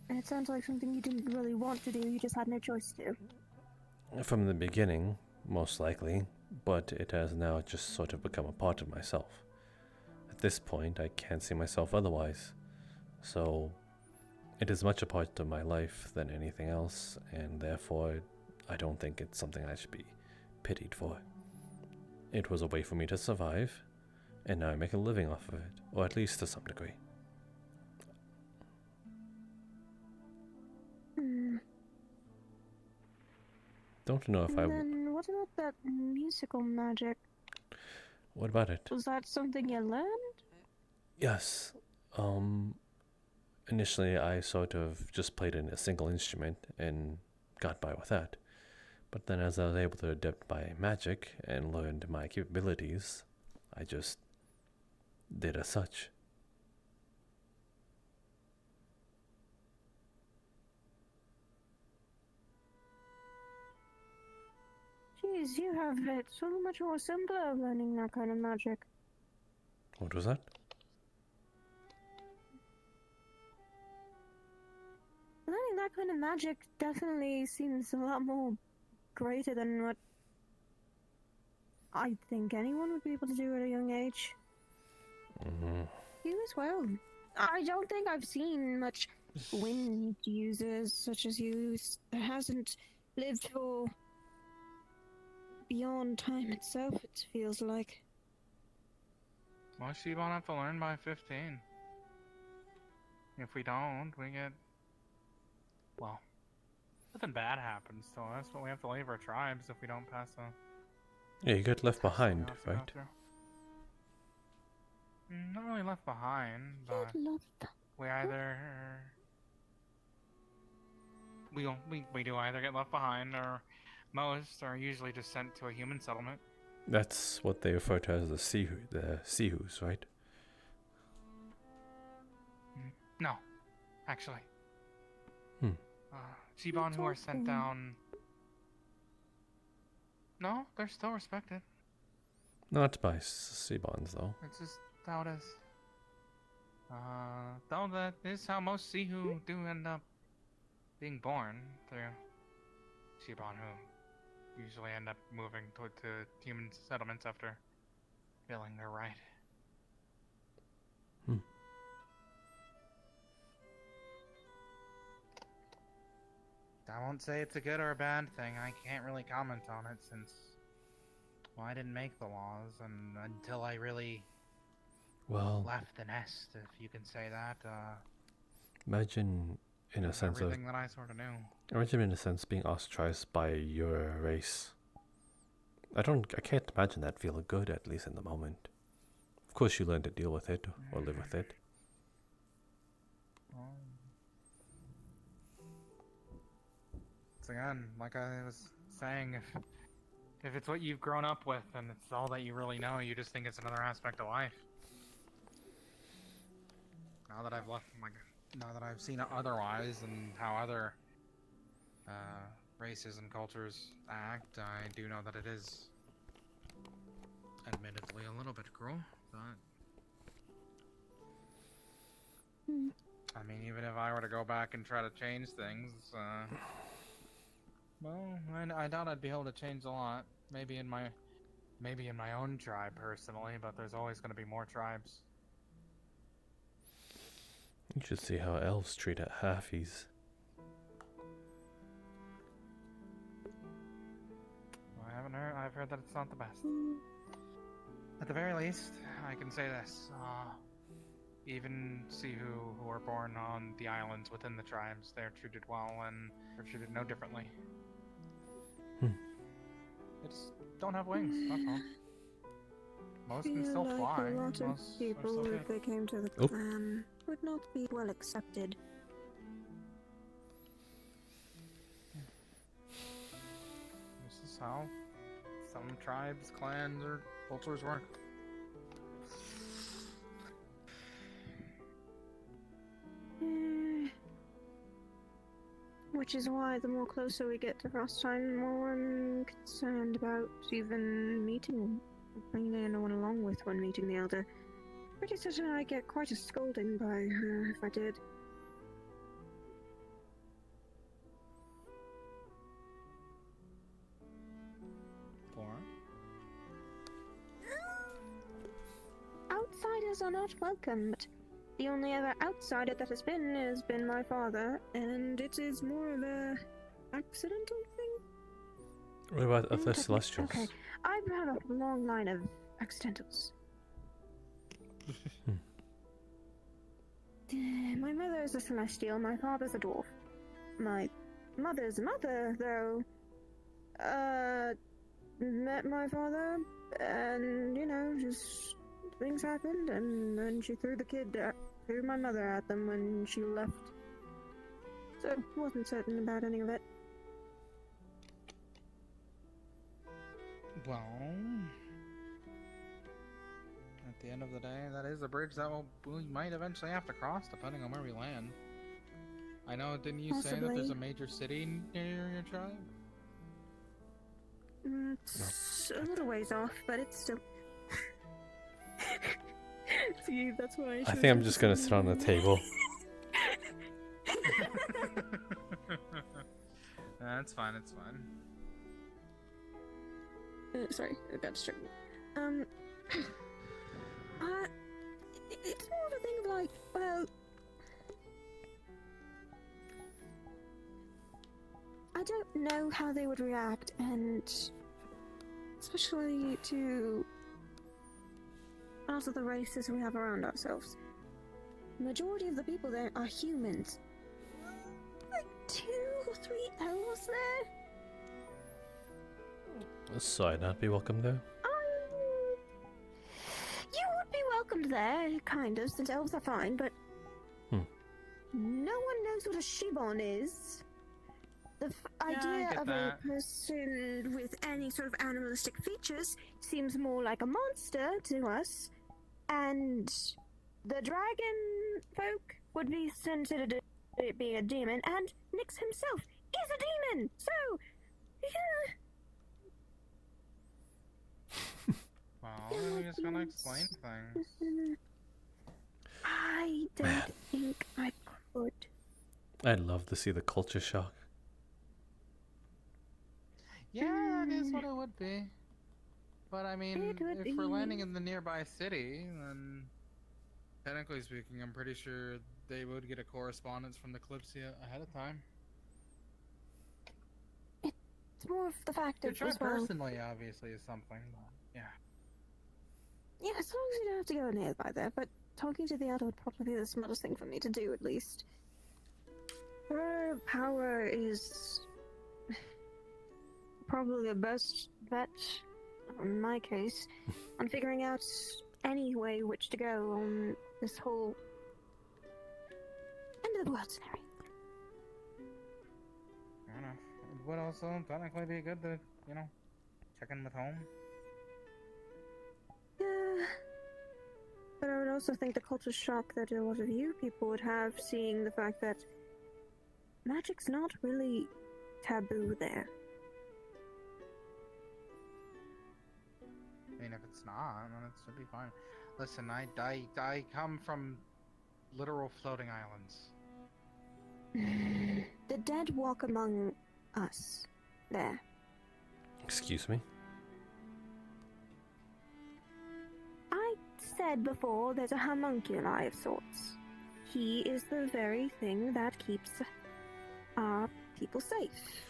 And it sounds like something you didn't really want to do, you just had no choice to do. From the beginning, most likely, but it has now just sort of become a part of myself. At this point, I can't see myself otherwise. So, it is much a part of my life than anything else, and therefore, I don't think it's something I should be pitied for. It was a way for me to survive, and now I make a living off of it, or at least to some degree. Don't know if and then what about that musical magic? What about it? Was that something you learned? Yes. Initially I sort of just played in a single instrument and got by with that. But then as I was able to adapt my magic and learned my capabilities, I just did as such. is, you have it so much more simpler learning that kind of magic. What was that? Learning that kind of magic definitely seems a lot more greater than what I think anyone would be able to do at a young age. You as well. I don't think I've seen much wind users such as you that hasn't lived for beyond time itself, it feels like. Most sheep won't have to learn by 15. If we don't, we get... Well, nothing bad happens to us, but we have to leave our tribes if we don't pass the... Yeah, you get left behind, right? Not really left behind, but we either... We do either get left behind, or most are usually just sent to a human settlement. That's what they refer to as the Sihus, right? No, actually. Hmm. Shiban who are sent down... No, they're still respected. Not by Seabonds, though. It's just how it is. Though that is how most Sihu do end up being born, through Shiban who usually end up moving to human settlements after feeling they're right. I won't say it's a good or a bad thing. I can't really comment on it since, well, I didn't make the laws, and until I really left the nest, if you can say that. Imagine, in a sense, everything that I sort of knew. Imagine, in a sense, being ostracized by your race. I can't imagine that feeling good, at least in the moment. Of course, you learn to deal with it or live with it. Again, like I was saying, if it's what you've grown up with and it's all that you really know, you just think it's another aspect of life. Now that I've seen it otherwise and how other races and cultures act, I do know that it is admittedly a little bit cruel, but I mean, even if I were to go back and try to change things, well, I doubt I'd be able to change a lot. Maybe in my own tribe personally, but there's always going to be more tribes. You should see how elves treat halfies. I haven't heard. I've heard that it's not the best. At the very least, I can say this: even Sihu who are born on the islands within the tribes, they're treated well and they're treated no differently. They just don't have wings, that's all. Most can still fly. A lot of people, if they came to the clan, would not be well accepted. This is how some tribes, clans, or cultures work. Which is why the more closer we get to Frost time, the more I'm concerned about even meeting, bringing anyone along with when meeting the Elder. Pretty certain I'd get quite a scolding by her if I did. Outsiders are not welcome, but the only other outsider that has been my father, and it is more of a accidental thing. What about the Celestials? Okay, I have a long line of accidentals. My mother is a Celestial, my father's a dwarf. My mother's mother, though, met my father, and, you know, just things happened, and then she threw my mother at them when she left. So, wasn't certain about any of it. Well, at the end of the day, that is a bridge that we might eventually have to cross, depending on where we land. I know, didn't you say that there's a major city near your tribe? It's a little ways off, but it's still. See, that's why I think I'm just gonna sit on the table. That's fine, it's fine. Sorry, I got distracted. It's more of a thing of like, well, I don't know how they would react, and especially to also the races we have around ourselves. The majority of the people there are humans. Like 2 or 3 elves there. So I'd not be welcome there? You would be welcomed there, kind of, since elves are fine, but no one knows what a shibon is. The idea of a person with any sort of animalistic features seems more like a monster to us, and the dragon folk would be considered it being a demon, and Nyx himself is a demon, so yeah. Well, we're just gonna explain things. I don't think I could. I'd love to see the culture shock. Yeah, that is what it would be. But I mean, if we're landing in the nearby city, then technically speaking, I'm pretty sure they would get a correspondence from the Kalypsia ahead of time. It's more of the fact To of try as well. personally, obviously, is something, but yeah. Yeah, as long as you don't have to go nearby there, but talking to the other would probably be the smartest thing for me to do, at least. Her power is probably the best bet, in my case, on figuring out any way which to go on this whole end of the world scenario. Fair enough. It would also technically be good to, you know, check in with home. Yeah. But I would also think the culture shock that a lot of you people would have seeing the fact that magic's not really taboo there. I mean, if it's not, then it should be fine. Listen, I come from literal floating islands. The dead walk among us. There. Excuse me? I said before there's a homunculi of sorts. He is the very thing that keeps our people safe.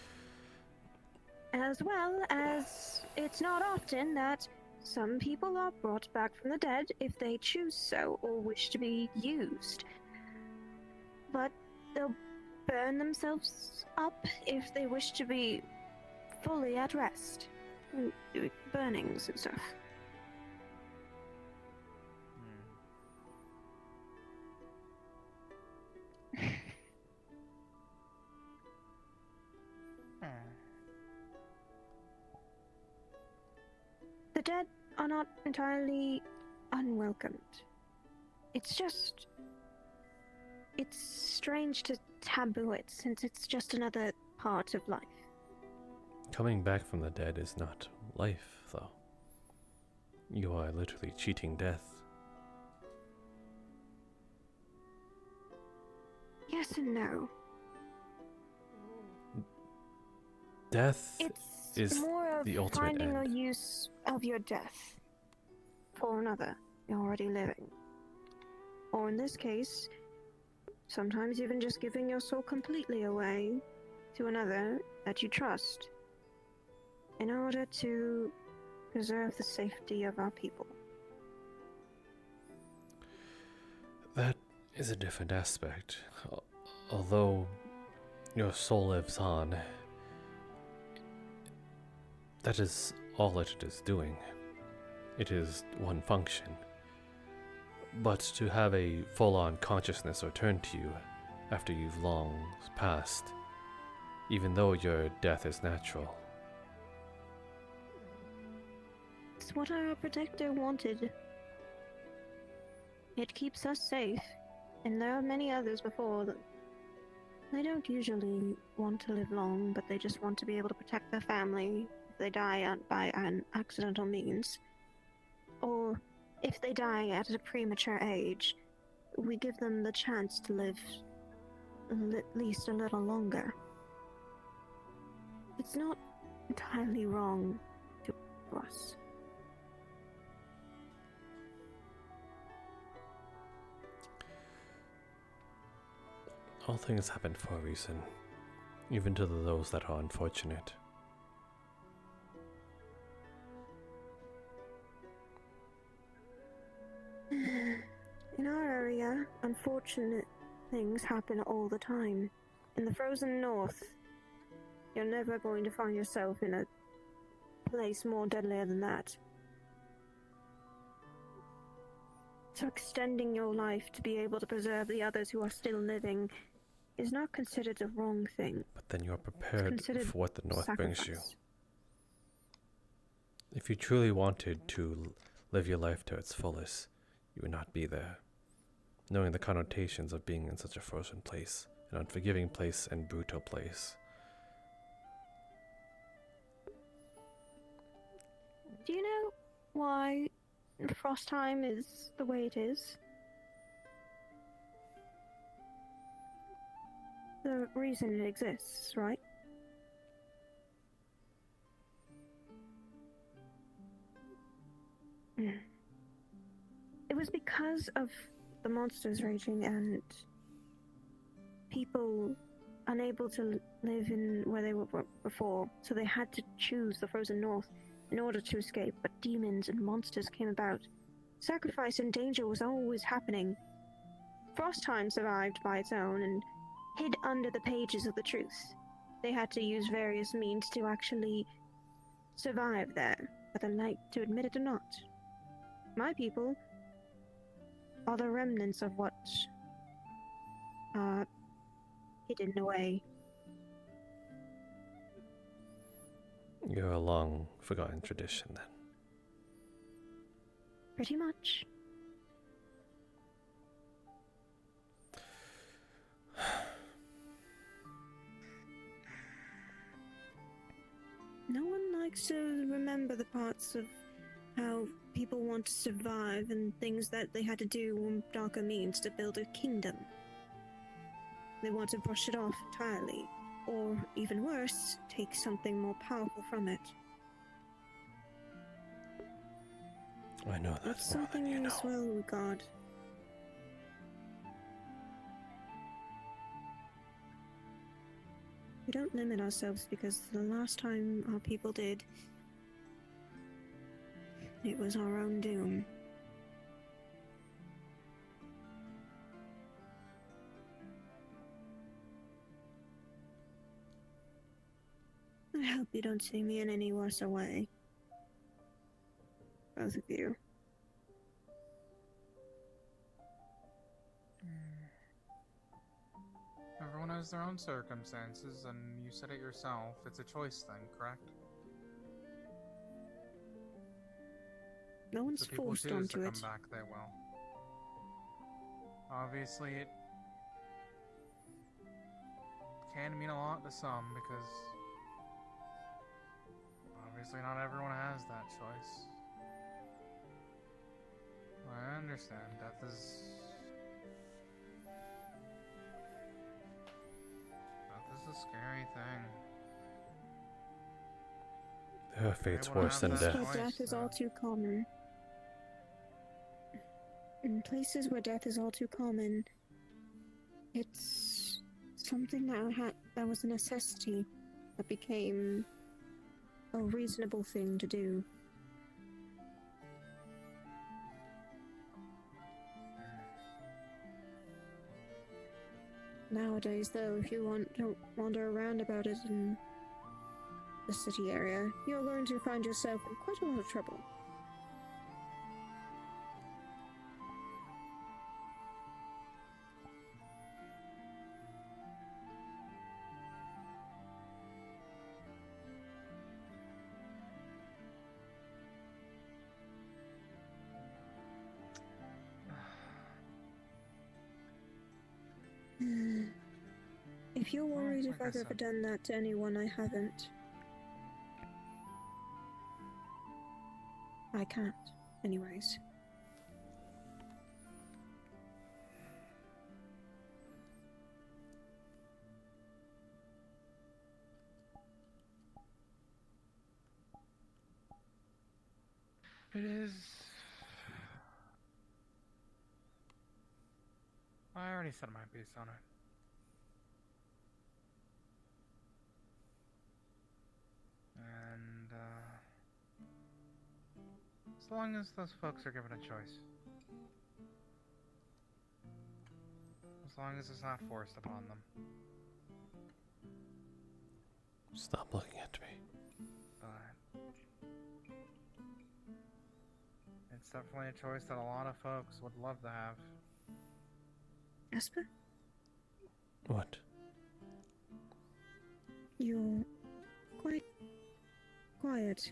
As well as it's not often that some people are brought back from the dead if they choose so or wish to be used. But they'll burn themselves up if they wish to be fully at rest. Burnings and stuff. The dead are not entirely unwelcomed. It's just... it's strange to taboo it, since it's just another part of life. Coming back from the dead is not life, though. You are literally cheating death. Yes and no. Death It's is more of the ultimate finding end. a use of your death for another already living. Or in this case, sometimes even just giving your soul completely away to another that you trust in order to preserve the safety of our people. That is a different aspect. Although your soul lives on, that is all it is doing. It is one function. But to have a full-on consciousness return to you after you've long passed, even though your death is natural. It's what our protector wanted. It keeps us safe, and there are many others before that they don't usually want to live long, but they just want to be able to protect their family they die by an accidental means, or if they die at a premature age, we give them the chance to live at least a little longer. It's not entirely wrong to us. All things happen for a reason, even to those that are unfortunate. In our area, unfortunate things happen all the time. In the frozen north, you're never going to find yourself in a place more deadlier than that. So extending your life to be able to preserve the others who are still living is not considered a wrong thing. But then you're prepared for what the North brings you. If you truly wanted to live your life to its fullest, you would not be there, knowing the connotations of being in such a frozen place, an unforgiving place and brutal place. Do you know why frost time is the way it is? The reason it exists, right? It was because of the monsters raging and people unable to live in where they were before, so they had to choose the frozen north in order to escape, but demons and monsters came about. Sacrifice and danger was always happening. Frosttime survived by its own and hid under the pages of the truth. They had to use various means to actually survive there, whether they like to admit it or not. My people are the remnants of what hidden away. You're a long forgotten tradition then. Pretty much. No one likes to remember the parts of how people want to survive and things that they had to do on darker means to build a kingdom. They want to brush it off entirely, or even worse, take something more powerful from it. I know That's more something than you know. as well regard. We don't limit ourselves because the last time our people did, it was our own doom. I hope you don't see me in any worse a way. Both of you. Everyone has their own circumstances, and you said it yourself. It's a choice thing, correct? No one's If people forced choose onto to it. come back, they will. Obviously, it can mean a lot to some because obviously not everyone has that choice. I understand. Death is a scary thing. There are fates Able to worse have than that death. choice, Death is all too common. In places where death is all too common, it's something that was a necessity that became a reasonable thing to do. Nowadays, though, if you don't wander around about it in the city area, you're going to find yourself in quite a lot of trouble. If you're worried if like I I've ever said. done that to anyone, I haven't. I can't, anyways. It is. I already said my piece on it. And, as long as those folks are given a choice. As long as it's not forced upon them. Stop looking at me. But it's definitely a choice that a lot of folks would love to have. Jasper? What? You're quite quiet.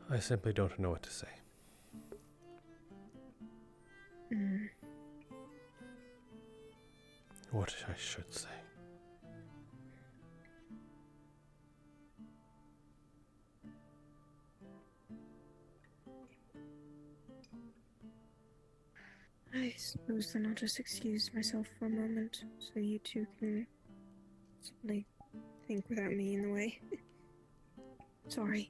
I simply don't know what to say. What I should say. I suppose then I'll just excuse myself for a moment, so you two can simply think without me in the way. Sorry.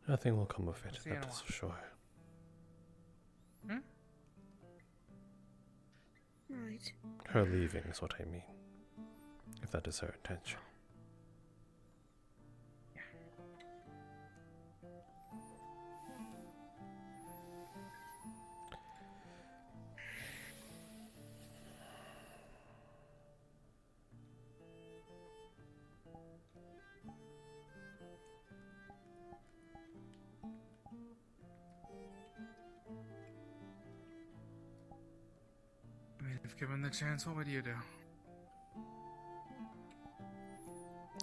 Nothing will come of it, See you in a that is for sure. Right. Her leaving is what I mean. If that is her intention. I mean, if given the chance, what would you do?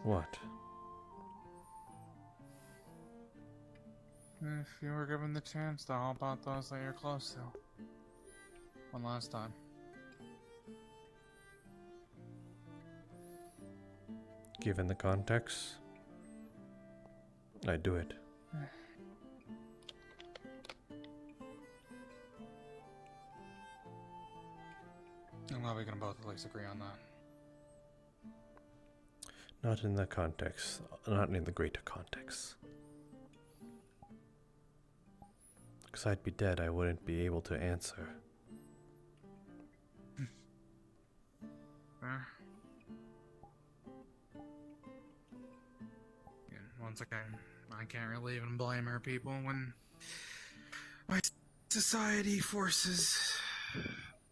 What? If you were given the chance to help out those that you're close to. One last time. Given the context, I do it. I'm glad we can both at least agree on that. Not in the context, not in the greater context. Because I'd be dead, I wouldn't be able to answer. Fair. And once again, I can't really even blame our people when my society forces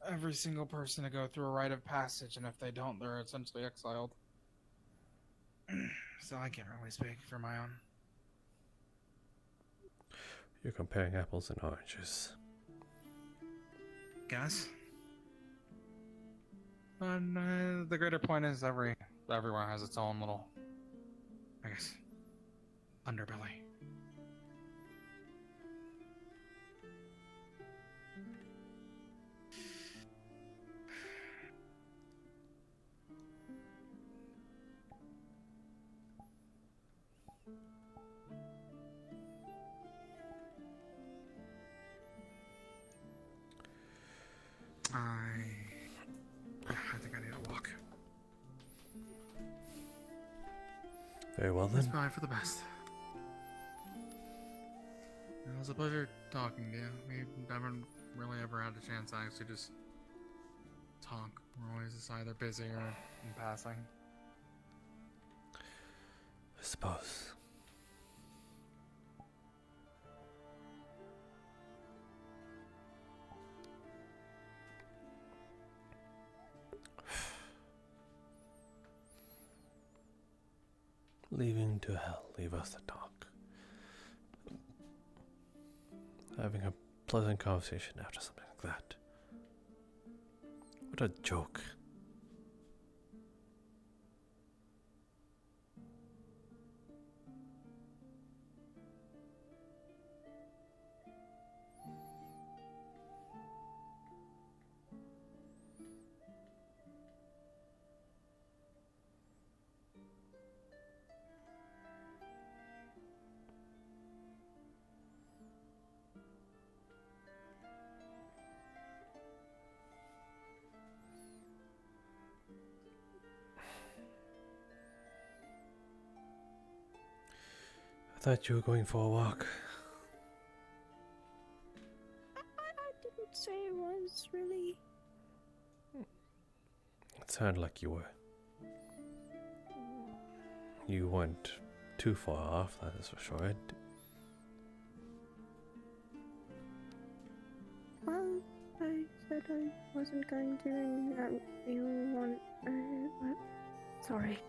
every single person to go through a rite of passage, and if they don't, they're essentially exiled. So I can't really speak for my own. You're comparing apples and oranges. Guess. The greater point is everywhere has its own little, I guess, underbelly. I think I need a walk. Very well It's then. probably for the best. It was a pleasure talking to you. We haven't really ever had a chance to actually just talk. We're always just either busy or in passing. I suppose. Leaving to hell, leave us to talk. Having a pleasant conversation after something like that. What a joke. thought you were going for a walk. I didn't say it was, really. It sounded like you were. You weren't too far off, that is for sure. Well, I said I wasn't going to, and you want, but sorry.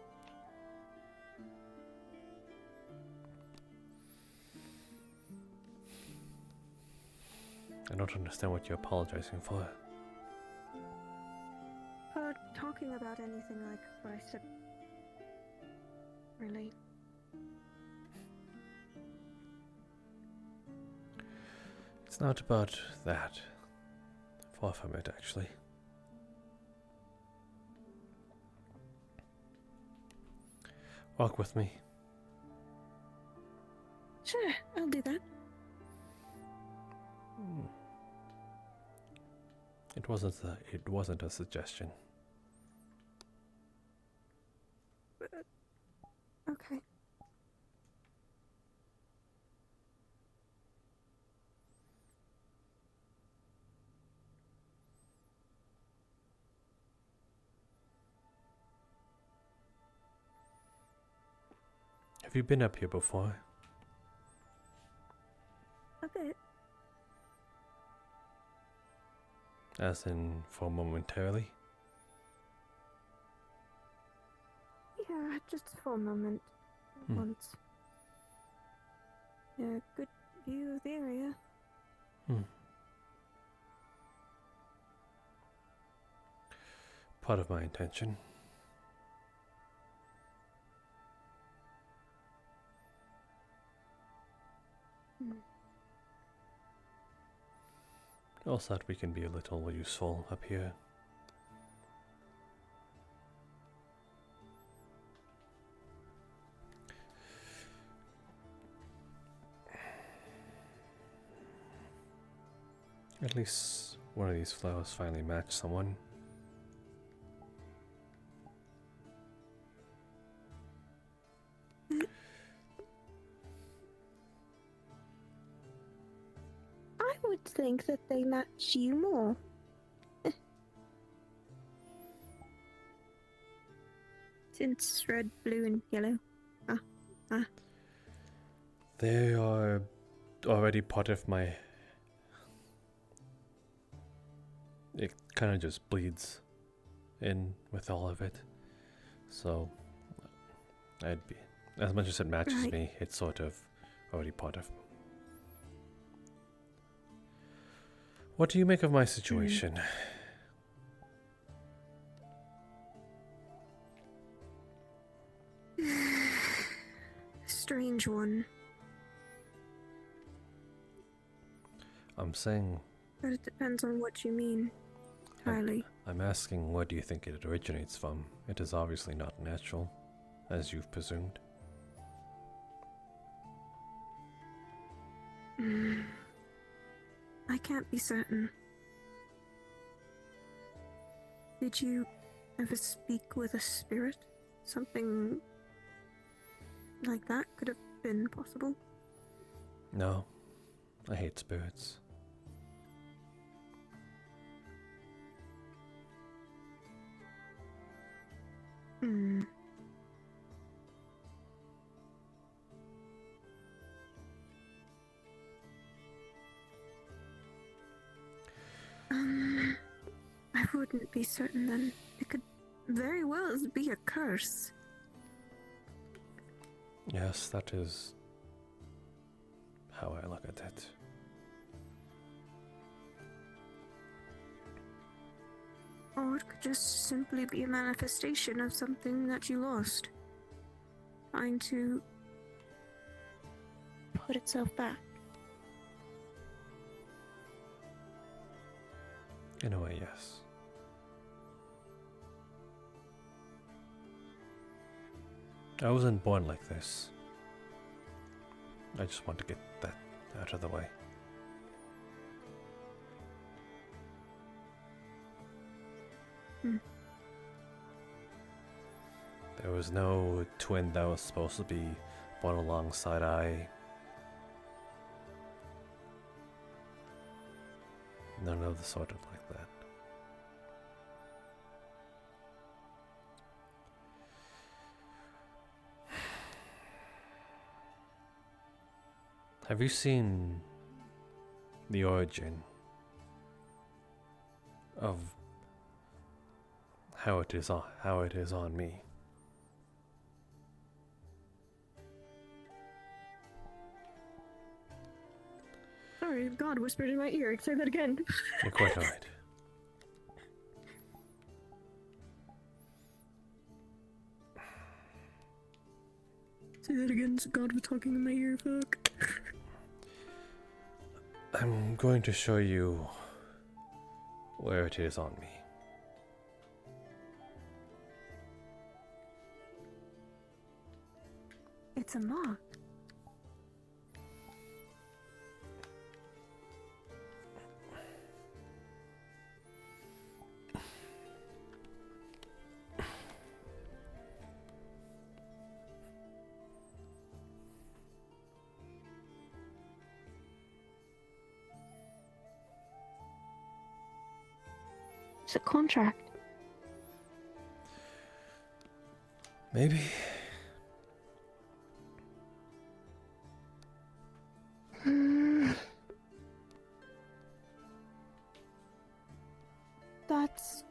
I don't understand what you're apologizing for. Talking about anything like what I said. Really. It's not about that. Far from it, actually. Walk with me. Sure, I'll do that. It wasn't a suggestion. Okay. Have you been up here before? A bit. As in, for momentarily? Yeah, just for a moment. Once. Yeah, good view of the area. Part of my intention. Also that we can be a little useful up here. At least one of these flowers finally matched someone. I would think that they match you more. Since red, blue, and yellow. They are already part of my... It kind of just bleeds in with all of it. So, I'd be... As much as it matches me, it's sort of already part of me. What do you make of my situation? Strange one. I'm saying... But it depends on what you mean. Entirely. I'm asking, where do you think it originates from? It is obviously not natural, as you've presumed. I can't be certain. Did you ever speak with a spirit? Something like that could have been possible. No, I hate spirits. I wouldn't be certain then. It could very well be a curse. Yes, that is how I look at it. Or it could just simply be a manifestation of something that you lost. Trying to put itself back. In a way, yes. I wasn't born like this. I just want to get that out of the way. There was no twin that was supposed to be one alongside I. None of the sort of like that. Have you seen the origin of how it is on me? Sorry, God whispered in my ear. Say that again. You're quite alright. Say that again. God was talking in my ear. Fuck. I'm going to show you where it is on me. It's a mark. It's a contract. Maybe. That's...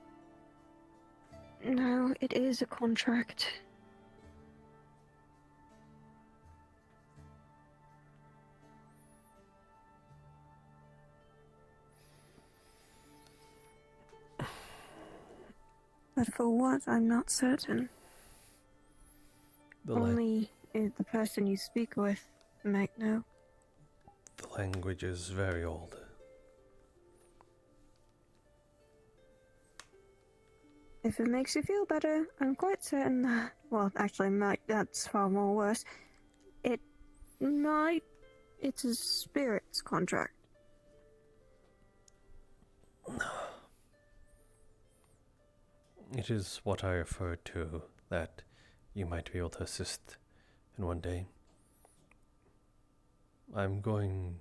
No, it is a contract. But for what, I'm not certain. Only the person you speak with might know. The language is very old. If it makes you feel better, I'm quite certain that... Well, actually, that's far more worse. It's a spirit's contract. It is what I referred to, that you might be able to assist in one day. I'm going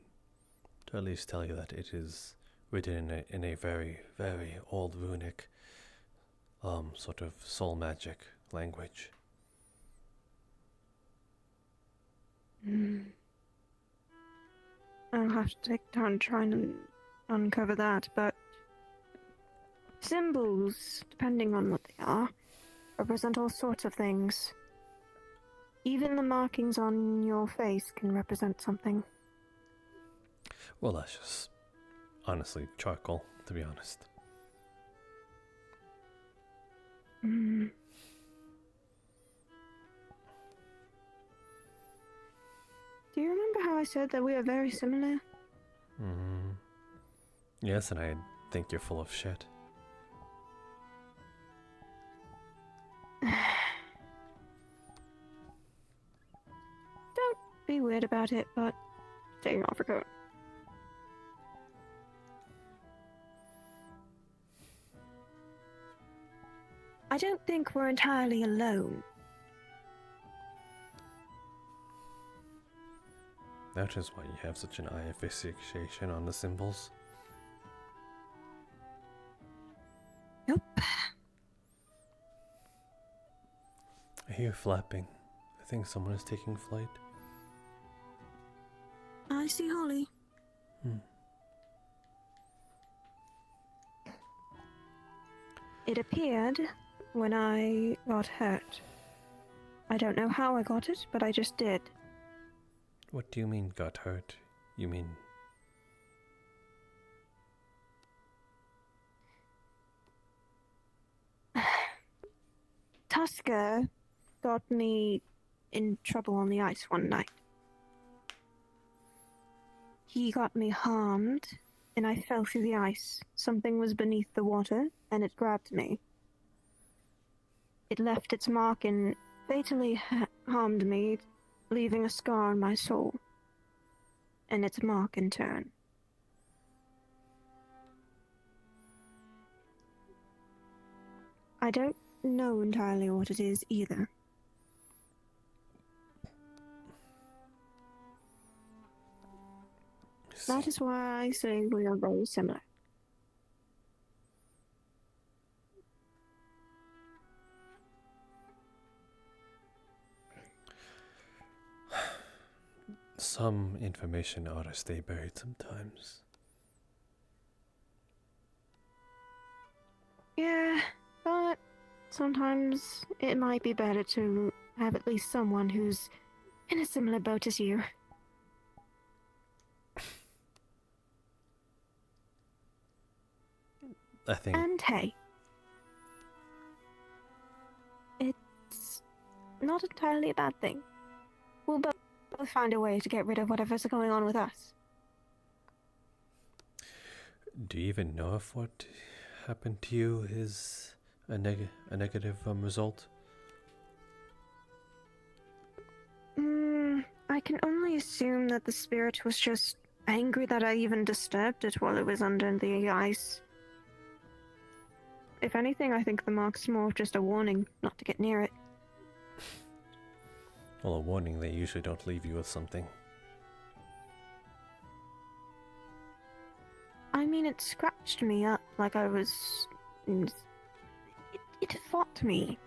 to at least tell you that it is written in a very, very old runic, sort of soul magic language. I'll have to take time trying to uncover that, but symbols, depending on what they are, represent all sorts of things. Even the markings on your face can represent something. Well, that's just honestly charcoal, to be honest. Mm. Do you remember how I said that we are very similar? Yes, and I think you're full of shit. Don't be weird about it, but take off your coat. I don't think we're entirely alone. That is why you have such an eye fixation on the symbols. Nope. I hear flapping. I think someone is taking flight. I see Holly. It appeared when I got hurt. I don't know how I got it, but I just did. What do you mean got hurt? You mean... Tusker got me in trouble on the ice one night. He got me harmed, and I fell through the ice. Something was beneath the water, and it grabbed me. It left its mark and fatally harmed me, leaving a scar on my soul. And its mark in turn. I don't know entirely what it is either. That is why I say we are very similar. Some information ought to stay buried sometimes. Yeah, but sometimes it might be better to have at least someone who's in a similar boat as you. I think. And hey, it's not entirely a bad thing. We'll both find a way to get rid of whatever's going on with us. Do you even know if what happened to you is a negative result? I can only assume that the spirit was just angry that I even disturbed it while it was under the ice. If anything, I think the mark's more of just a warning not to get near it. Well, a warning, they usually don't leave you with something. I mean, it scratched me up like I was... It fought me.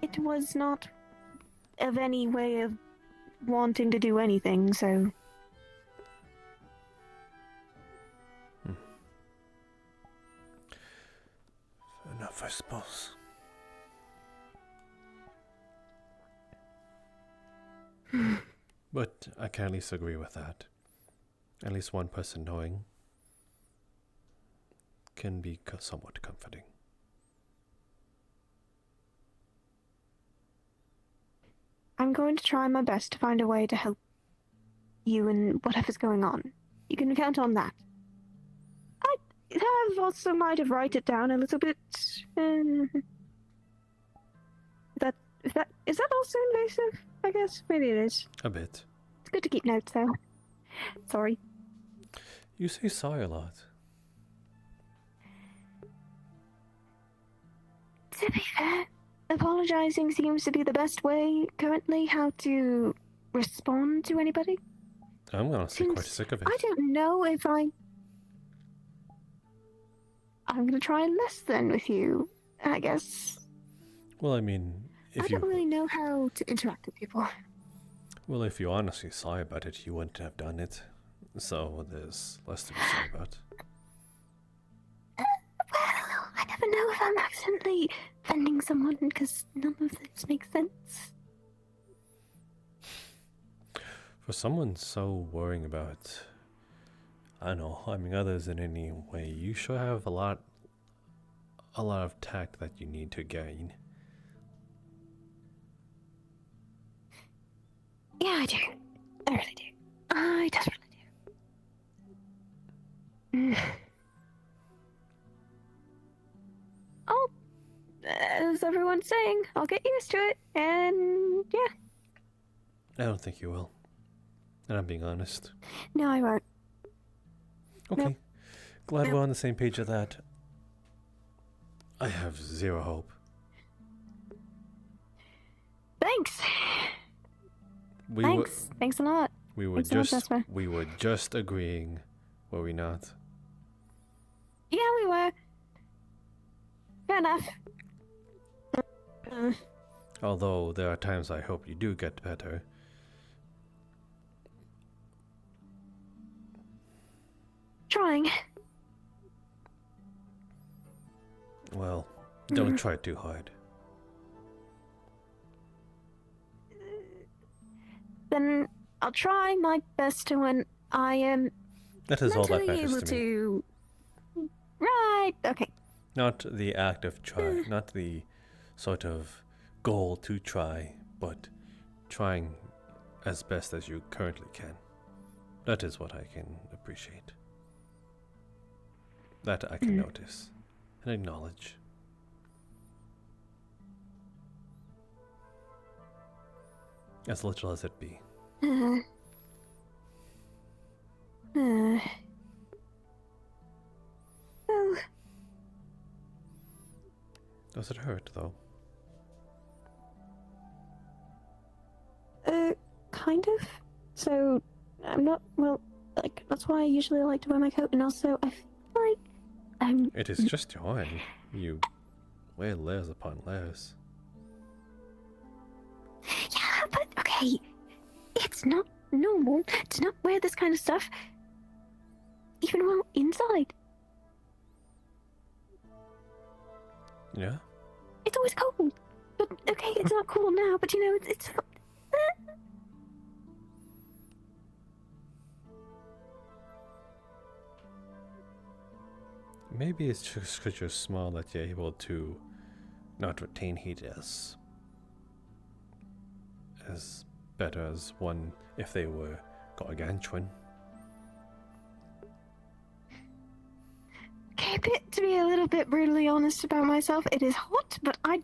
It was not of any way of wanting to do anything, so... Fair enough, I suppose. But I can at least agree with that. At least one person knowing can be somewhat comforting. I'm going to try my best to find a way to help you in whatever's going on. You can count on that. I have also might have write it down a little bit. Is that also invasive? I guess maybe it is. A bit. It's good to keep notes, though. Sorry. You say sorry a lot. To be fair, apologizing seems to be the best way currently how to respond to anybody. I'm honestly quite sick of it. I don't know if I'm gonna try less then with you, I guess. Well, I mean, I don't really know how to interact with people. Well, if you're honestly sorry about it, you wouldn't have done it. So there's less to be sorry about. Well, I never know if I'm accidentally offending someone because none of this makes sense. For someone so worrying about, I don't know, harming others in any way, you sure have a lot of tact that you need to gain. Yeah, I do. I really do. I desperately do. Oh, as everyone's saying, I'll get used to it, and yeah. I don't think you will. And I'm being honest. No, I won't. Okay. Nope. Glad we're on the same page of that. I have zero hope. Thanks. Thanks a lot. We were Thanks a lot, Jasper. we were just agreeing, were we not? Yeah, we were. Fair enough. Although there are times I hope you do get better. Trying. Well, don't try too hard. Then I'll try my best to when I am That is all that mentally matters able to me. to. Right. Okay. Not the act of try, not the sort of goal to try, but trying as best as you currently can. That is what I can appreciate. That I can notice and acknowledge. As little as it be. Well, Does it hurt, though? kind of. So, I'm not, well, like that's why I usually like to wear my coat, and also I feel like I'm. It is just joy. You wear layers upon layers. Yeah, but okay, it's not normal to not wear this kind of stuff, even while inside. Yeah. It's always cold. But okay, it's not cold now. But you know, it's. Maybe it's just because you're small that you're able to not retain heat as better as one if they were gargantuan. Okay, to be a little bit brutally honest about myself, it is hot, but I'm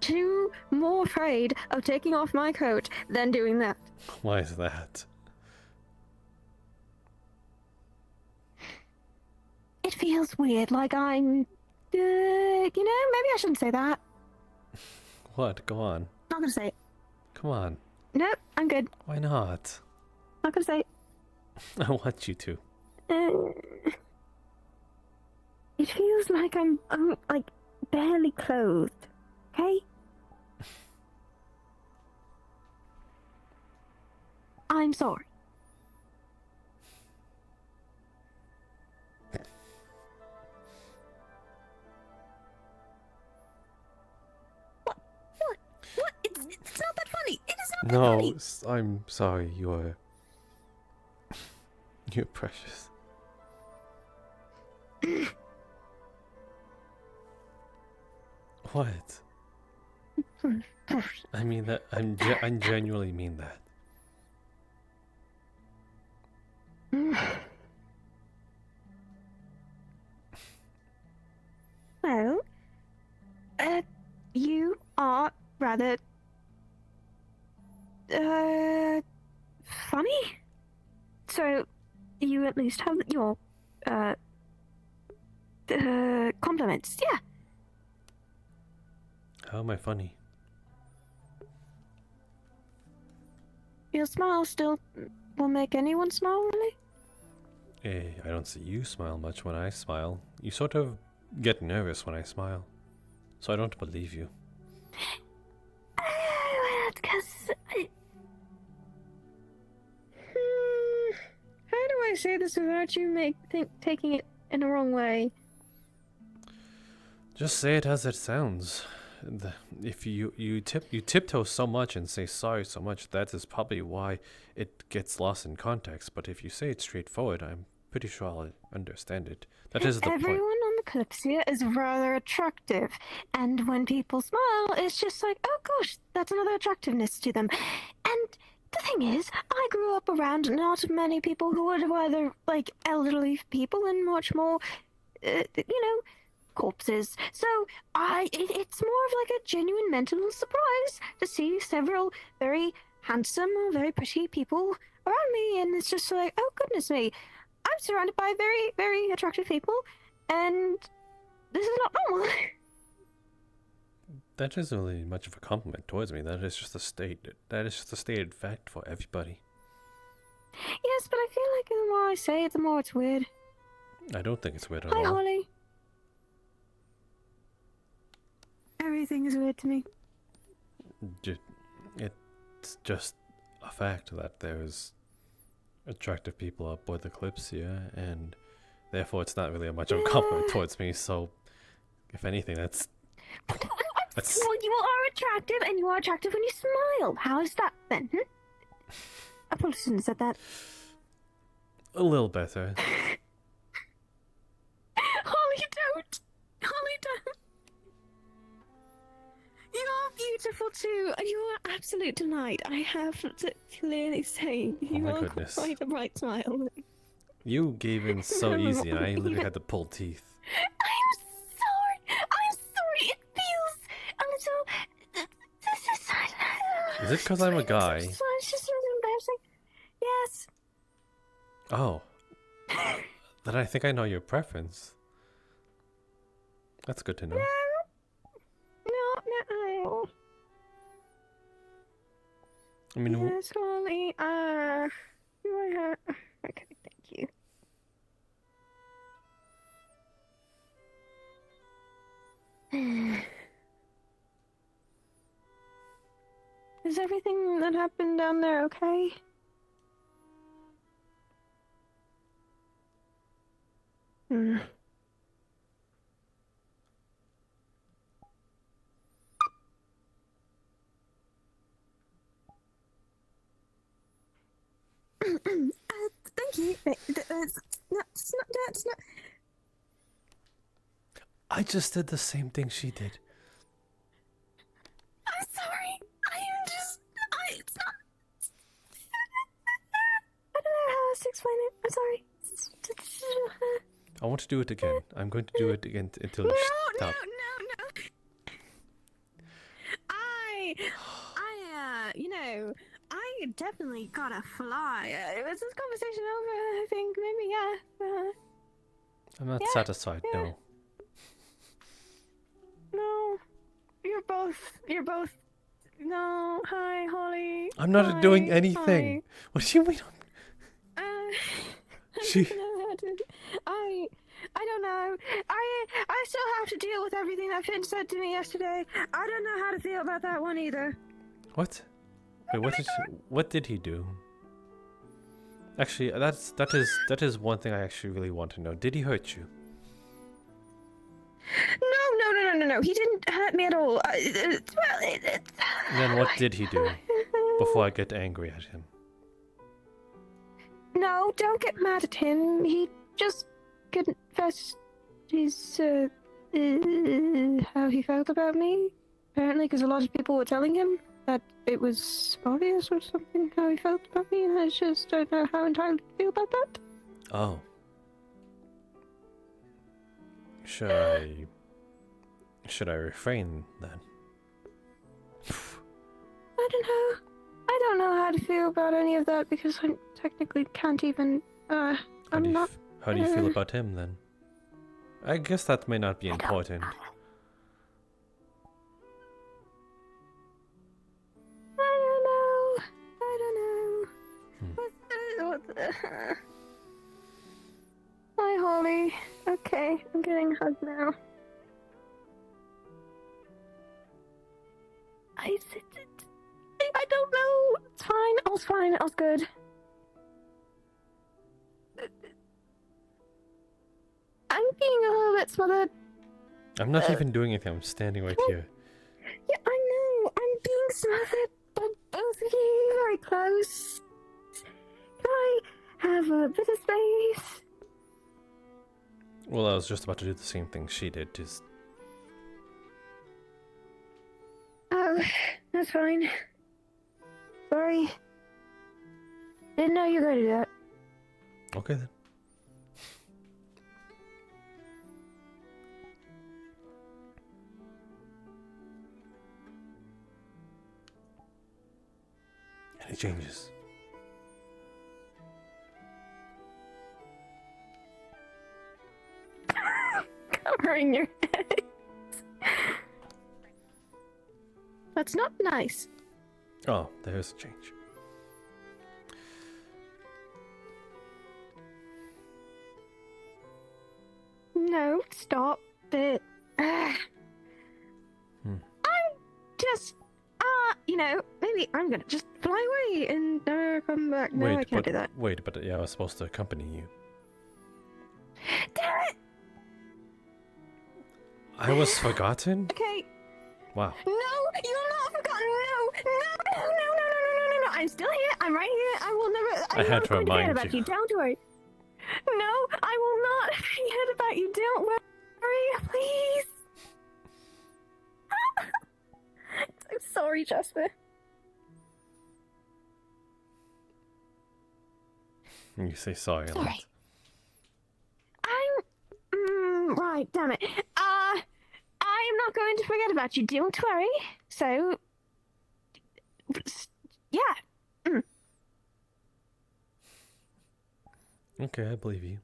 too more afraid of taking off my coat than doing that. Why is that? It feels weird, like I'm, maybe I shouldn't say that. What? Go on. Not gonna say it. Come on. Nope, I'm good. Why not? Not gonna say it. I want you to. It feels like I'm like barely clothed. Okay? I'm sorry. What? It's not that funny. It is not that funny. No, I'm sorry. You're precious. What? I mean that. I genuinely mean that. Well, you are rather funny. So you at least have your compliments. Yeah. How am I funny? Your smile still will make anyone smile, really? I don't see you smile much when I smile. You sort of get nervous when I smile. So I don't believe you. Well, because... how do I say this without you taking it in the wrong way? Just say it as it sounds. If you tiptoe so much and say sorry so much, that is probably why it gets lost in context. But if you say it straightforward, I'm pretty sure I'll understand it. That is the point. Everyone on the Kalypsia is rather attractive, and when people smile, it's just like, oh gosh, that's another attractiveness to them. And the thing is, I grew up around not many people who were either like elderly people and much more, corpses. So it's more of like a genuine mental surprise to see several very handsome or very pretty people around me, and it's just like, oh goodness me, I'm surrounded by very, very attractive people, and this is not normal. That isn't really much of a compliment towards me. That is just a stated fact for everybody. Yes, but I feel like the more I say it, the more it's weird. I don't think it's weird at Hi, all. Holly. Everything is weird to me. It's just a fact that there's attractive people aboard the Kalypsia, and therefore it's not really much of a compliment towards me. So, if anything, that's. Well, you are attractive, and you are attractive when you smile. How is that then? I probably shouldn't have said that. A little better. Holly, don't! Holly, don't! You are beautiful too, and you are absolute delight. I have to clearly say you my are goodness. quite a bright smile. You gave in so easy, and I literally had to pull teeth. I'm sorry. It feels a little. This is. Is it because I'm a guy? It's just really embarrassing. Yes. Oh. Then I think I know your preference. That's good to know. No. I mean, Yes, Holly. You are Okay, thank you. Is everything that happened down there okay? Hmm. Thank you. It's not. I just did the same thing she did. I'm sorry. It's not. I don't know how else to explain it. I'm sorry. I want to do it again. I'm going to do it again until you stop. No. I definitely gotta fly. Was this conversation over? I think maybe, yeah. I'm not satisfied, no. No. You're both. No. Hi, Holly. I'm not Hi, doing anything. hi. What do you mean? She... I don't know. I still have to deal with everything that Finn said to me yesterday. I don't know how to feel about that one either. What? Wait, what did he do? Actually, that is one thing I actually really want to know. Did he hurt you? No. He didn't hurt me at all. Then what did he do? Before I get angry at him. No, don't get mad at him. He just confessed his, how he felt about me. Apparently, because a lot of people were telling him that it was obvious or something how he felt about me, and I just don't know how entirely to feel about that. Oh. Should I refrain then? I don't know. I don't know how to feel about any of that because I technically can't even, How do you feel about him then? I guess that may not be important. I don't know. What the... Hi, Holly. Okay, I'm getting a hug now. I don't know. It's fine. All's fine. All's good. I'm being a little bit smothered. I'm not even doing anything. I'm standing right here. Yeah, I know. I'm being smothered by both of you very close. Can I have a bit of space? Well, I was just about to do the same thing she did. Just Oh, that's fine. Sorry. Didn't know you were gonna do that. okay then. Any changes? Covering your head. That's not nice. Oh, there's a change. No, stop it. I'm just, maybe I'm gonna just fly away and never come back. No, I can't do that. Wait, but yeah, I was supposed to accompany you. Damn it! I was forgotten? Okay. Wow. No, you're not forgotten. No. I'm still here. I'm right here. I will never. I had to I'm not going to forget remind about you. you. Don't worry. No, I will not forget about you. Don't worry, please. I'm sorry, Jasper. You say sorry a lot. Sorry. Right, damn it. I'm not going to forget about you. Don't worry. So, yeah. Okay, I believe you.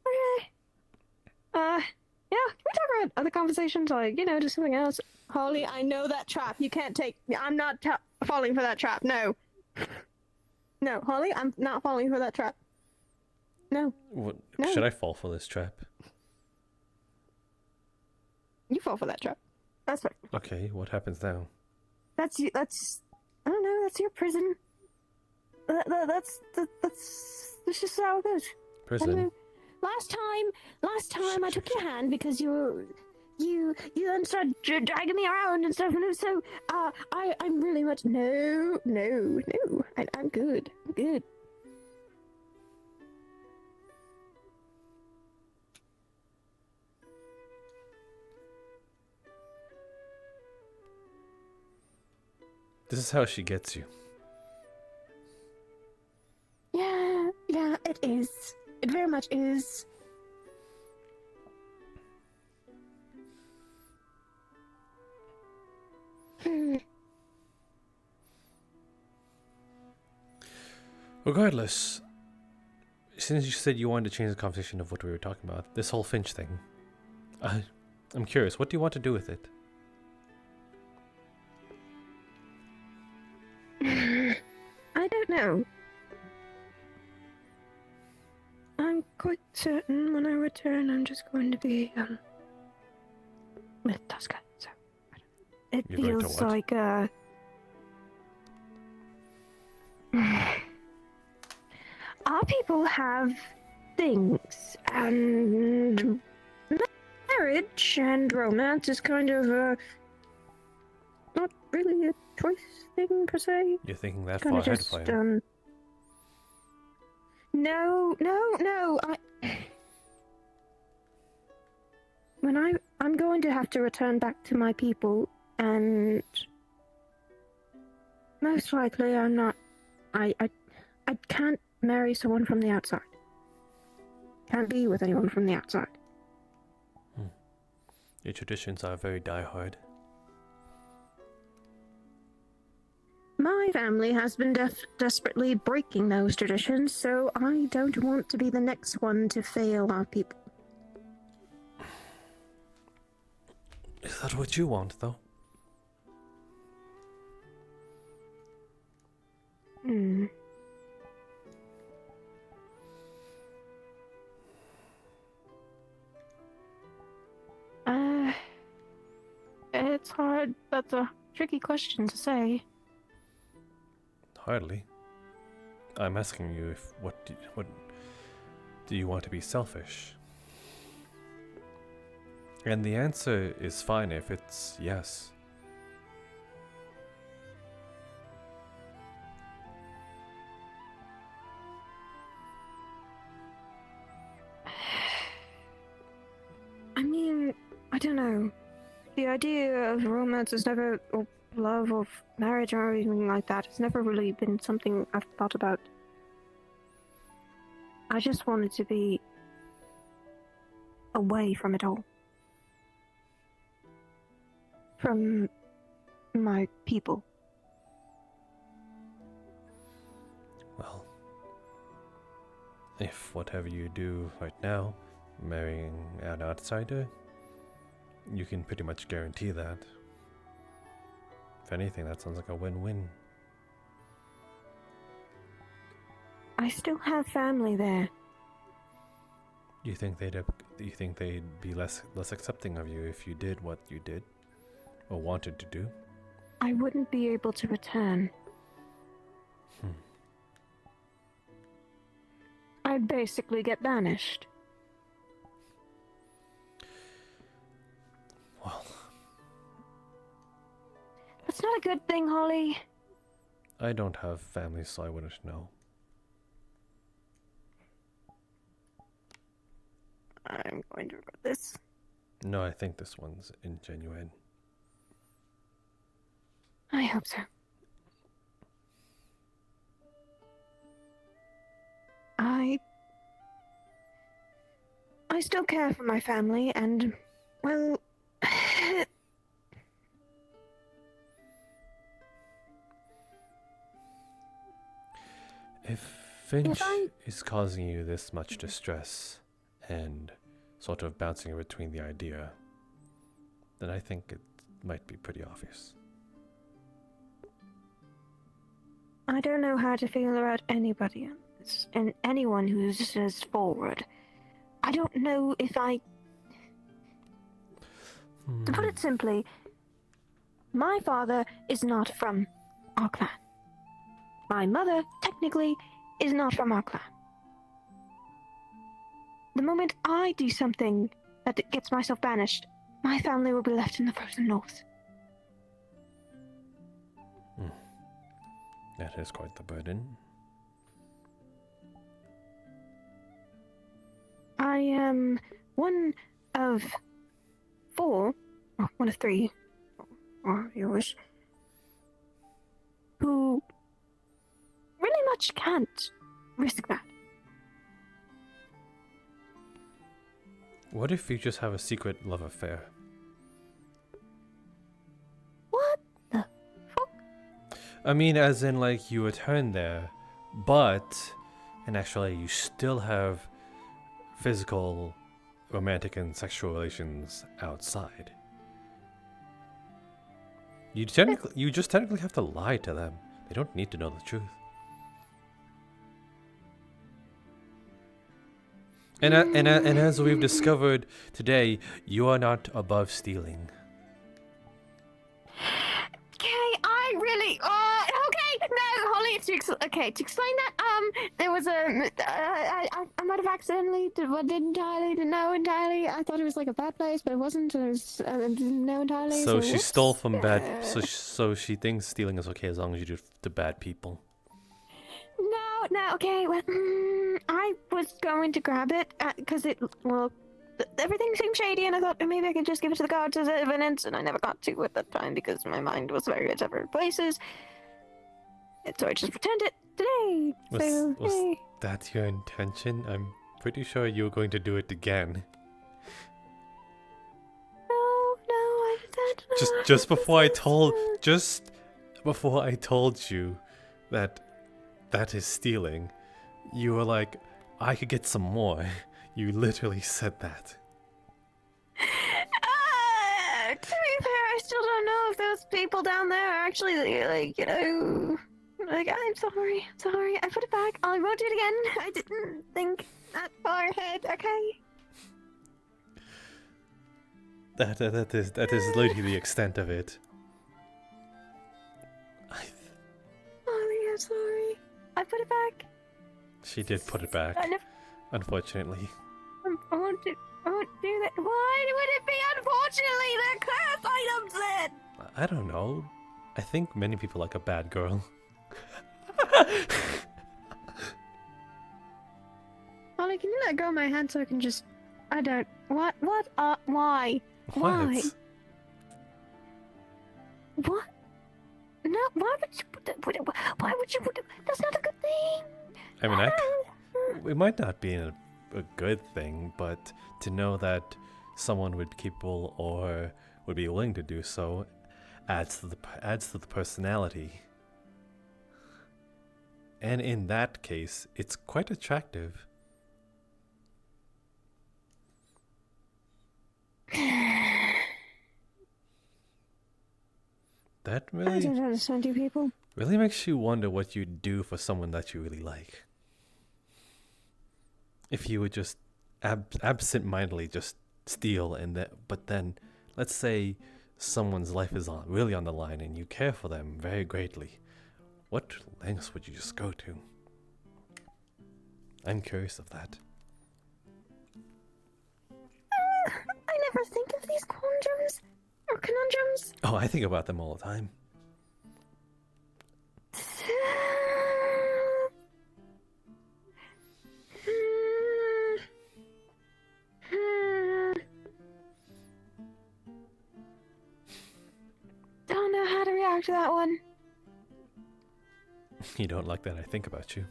Okay. Yeah, can we talk had other conversations, like, you know, just something else. Holly, I know that trap. You can't take... I'm not falling for that trap. No. No, Holly, I'm not falling for that trap. No. What, No. should I fall for this trap? You fall for that trap. That's right. Okay, what happens now? That's you. That's... I don't know. That's your prison. That's just how it goes. Prison? Last time I took your hand because you then started dragging me around and stuff, and so I'm really much no. I'm good. I'm good. This is how she gets you. Yeah, it is. It very much is. Regardless, since you said you wanted to change the conversation of what we were talking about, this whole Finch thing, I'm curious, what do you want to do with it? I don't know. I'm quite certain when I return I'm just going to be, with Tosca, so... It You're going to feels what? like, our people have things, and marriage and romance is kind of, not really a choice thing, per se. You're thinking that Kinda far ahead, just, Fire. No, I'm going to have to return back to my people, and most likely I can't marry someone from the outside. Can't be with anyone from the outside. Your traditions are very diehard. My family has been desperately breaking those traditions, so I don't want to be the next one to fail our people. Is that what you want, though? It's hard. That's a tricky question to say. Hardly. I'm asking you if what do you want to be selfish? And the answer is fine if it's yes. I mean, I don't know. The idea of romance is never, or love or marriage or anything like that, has never really been something I've thought about. I just wanted to be away from it all. From my people. Well, if whatever you do right now, marrying an outsider, you can pretty much guarantee that. If anything, that sounds like a win-win. I still have family there. You think they'd be less accepting of you if you did what you did or wanted to do? I wouldn't be able to return. I'd basically get banished. Well, that's not a good thing, Holly. I don't have family, so I wouldn't know. I'm going to regret this. No, I think this one's ingenuine. I hope so. I still care for my family, and, well... If Finch is causing you this much distress and sort of bouncing between the idea then I think it might be pretty obvious. I don't know how to feel about anybody else, and anyone who says forward. I don't know if I... To put it simply, my father is not from our clan. My mother, technically, is not from our clan. The moment I do something that gets myself banished, my family will be left in the frozen north. That is quite the burden. I am one of four, or one of three, or you wish, who really much can't risk that. What if you just have a secret love affair? What the fuck? I mean, as in, like, you return there, but in actuality, you still have physical, romantic, and sexual relations outside. You just technically have to lie to them. They don't need to know the truth. And as we've discovered today, you are not above stealing. Okay, I really. Okay, no, Holly. To explain that, there was I might have accidentally didn't know entirely. I thought it was like a bad place, but it wasn't. It was, I didn't know entirely. So she whoops. stole from bad. So she thinks stealing is okay as long as you do it to bad people. No, okay, well, I was going to grab it, because everything seemed shady, and I thought maybe I could just give it to the guards as evidence, and I never got to at that time, because my mind was very at separate places, and so I just pretended today, Was that your intention? I'm pretty sure you were going to do it again. No, I didn't. Just before I told you that is stealing, you were like, I could get some more. You literally said that. To be fair, I still don't know if those people down there are actually, I'm sorry, I put it back, I won't do it again, I didn't think that far ahead, okay? That is literally the extent of it. Oh, yeah, sorry. I put it back. She did put it back, unfortunately. I won't do that. Why would it be unfortunately? They're class items then! I don't know. I think many people like a bad girl. Ollie, can you let go of my hand so I can just... I don't... Why? What? Why? What? No, why would you put it? That's not a good thing. I mean, it might not be a good thing, but to know that someone would be capable or would be willing to do so adds to the personality. And in that case, it's quite attractive. That I don't understand you people. really makes you wonder what you'd do for someone that you really like. If you would just absent-mindedly just steal, but then, let's say someone's life is really on the line and you care for them very greatly, what lengths would you just go to? I'm curious of that. I never think of these quandaries or conundrums. Oh, I think about them all the time. Don't know how to react to that one. You don't like that I think about you.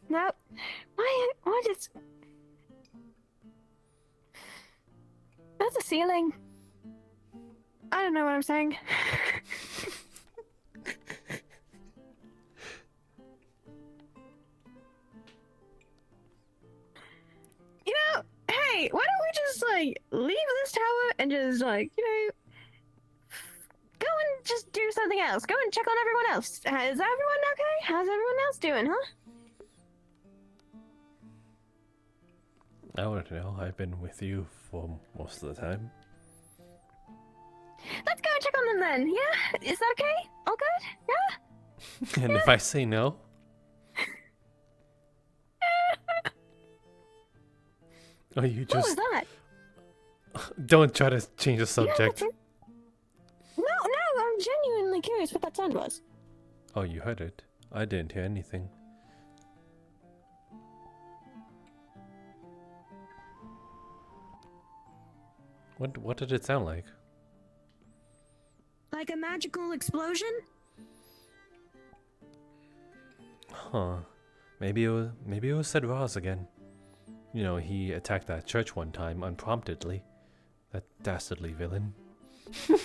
No. Why just... That's a ceiling. I don't know what I'm saying. and just like, go and just do something else. Go and check on everyone else. Is everyone okay? How's everyone else doing, huh? I don't know. I've been with you for most of the time. Let's go and check on them then, yeah? Is that okay? All good? Yeah? And if I say no? Oh, you What just... was that? Don't try to change the subject. No, I'm genuinely curious what that sound was. Oh, you heard it. I didn't hear anything. What did it sound like? Like a magical explosion? Huh. Maybe it was Sid Ross again. You know, he attacked that church one time unpromptedly. That dastardly villain. We're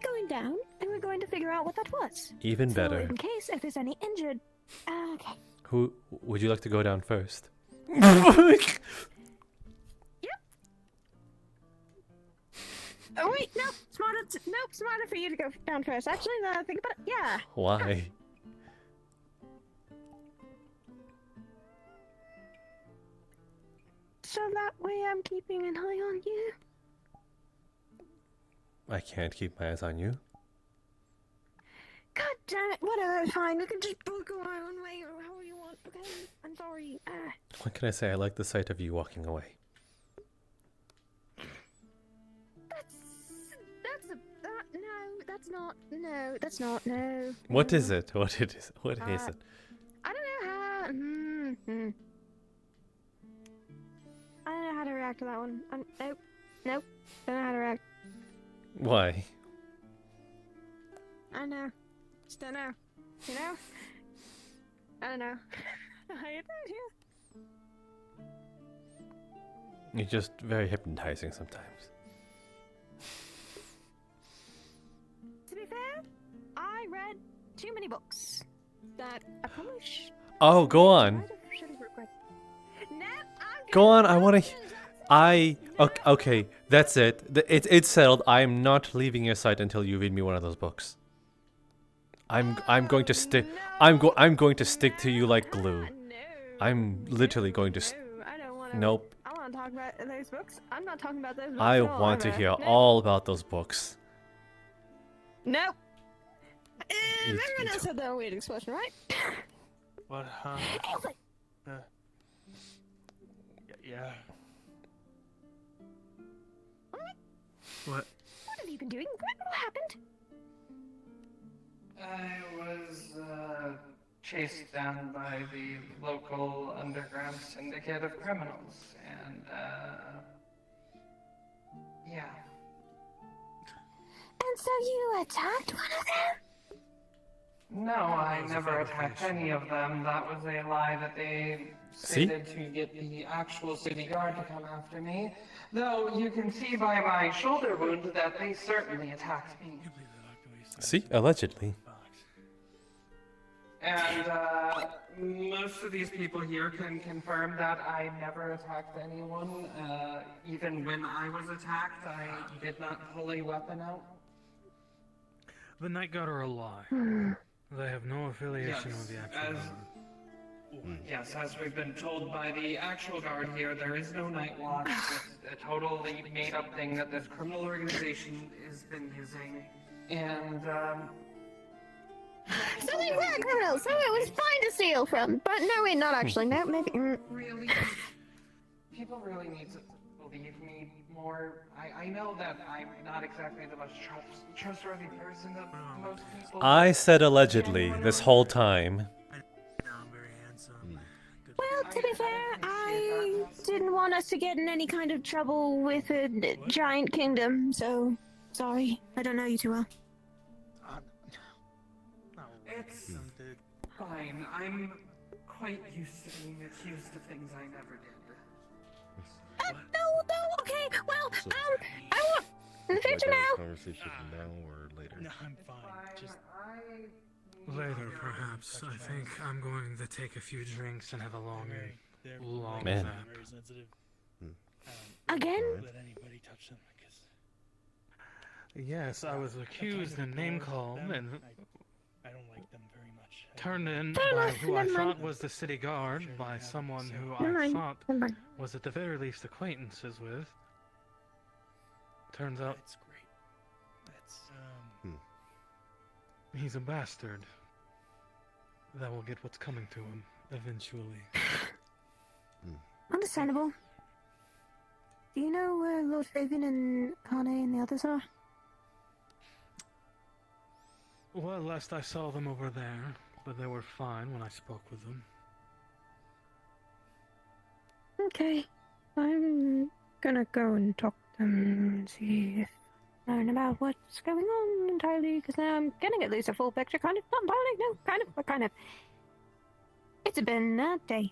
going down, and we're going to figure out what that was. Even So better. in case if there's any injured. Okay. Who would you like to go down first? Oh wait, no, smarter for you to go down first. Actually, now that I think about it, yeah. Why? So that way I'm keeping an eye on you. I can't keep my eyes on you. God damn it, whatever, fine. We can just both go our own way or however you want, okay? I'm sorry. What can I say? I like the sight of you walking away. That's not, no. What is it? What it is? What is it? I don't know how, I don't know how to react to that one. Nope, don't know how to react. Why? I know. Just don't know. You know? I don't know. How you doing here? You're just very hypnotizing sometimes. To be fair, I read too many books that I probably Oh, go on. Go on. I want to. Okay. That's it. It's settled. I am not leaving your site until you read me one of those books. I'm going to stick. I'm going to stick to you like glue. I'm literally going to. Nope. I want to talk about those books. I'm not talking about those books. I at all, want to am I? hear No. all about those books. Nope. You- Everyone else had their own weird expression, right? What, huh? Yeah. What? What have you been doing? What happened? I was chased down by the local underground syndicate of criminals, and yeah. And so you attacked one of them? No, I never attacked any of them. That was a lie that they stated to get the actual city guard to come after me. Though you can see by my shoulder wound that they certainly attacked me. See, allegedly. And most of these people here can confirm that I never attacked anyone. Even when I was attacked, I did not pull a weapon out. The Night Guard are a lie. They have no affiliation with the actual guard. Yes, as we've been told by the actual guard here, there is no night watch. It's a totally made-up thing that this criminal organization has been using. And, So they were criminals, so it was fine to steal from. But no, wait, not actually. No, maybe. Really, people really need to believe me more. I know that I'm not exactly the most trustworthy person that most people... I said allegedly this whole time. Well, to be fair, I didn't want us to get in any kind of trouble with a giant kingdom, so sorry. I don't know you too well. It's fine. I'm quite used to being accused of things I never did. No, okay, well, I want in the future now. Conversation now or later? No, I'm fine. Just Later, perhaps. I think I'm going to take a few drinks and have a long They're Long Man. nap. very sensitive. Again? Let anybody touch them because Yes, I was accused and name called and I don't like them very much. turned in Fair by enough, who I never mind. thought was the city guard, by someone who Never I mind, thought never mind. was at the very least acquaintances with. Turns out That's great. That's he's a bastard that will get what's coming to him eventually. Understandable. Do you know where Lord Fabian and Kane and the others are? Well, last I saw them over there, but they were fine when I spoke with them. Okay. I'm gonna go and talk to them and see if learn about what's going on entirely, because now I'm getting at least a full picture, kind of. Not entirely, no, kind of, but kind of. It's been a day.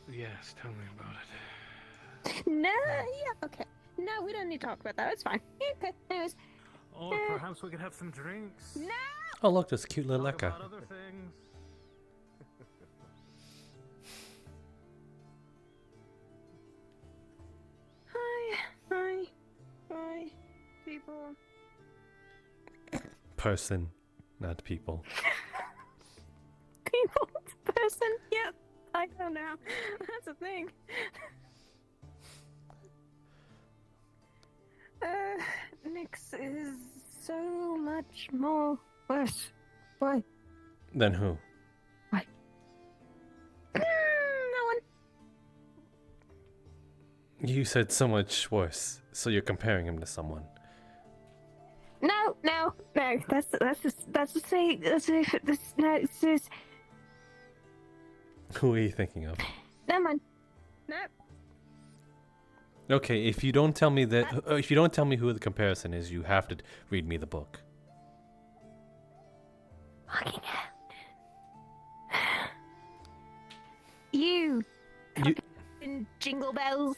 Yes, tell me about it. No, yeah, okay. No, we don't need to talk about that. It's fine. Okay, anyways. Or perhaps we could have some drinks. No! Oh, look, there's a cute little Talk Eka. about other things. Hi, people. Person, not people. People, person, yep. I don't know. That's a thing. Nyx is so much more worse. Why? Then who? No one. You said so much worse, so you're comparing him to someone. No. That's to say this. No, it's just. Who are you thinking of? Never mind. No. Okay, if you don't tell me that, if you don't tell me who the comparison is, you have to read me the book. Fucking hell. You. In Jingle Bells.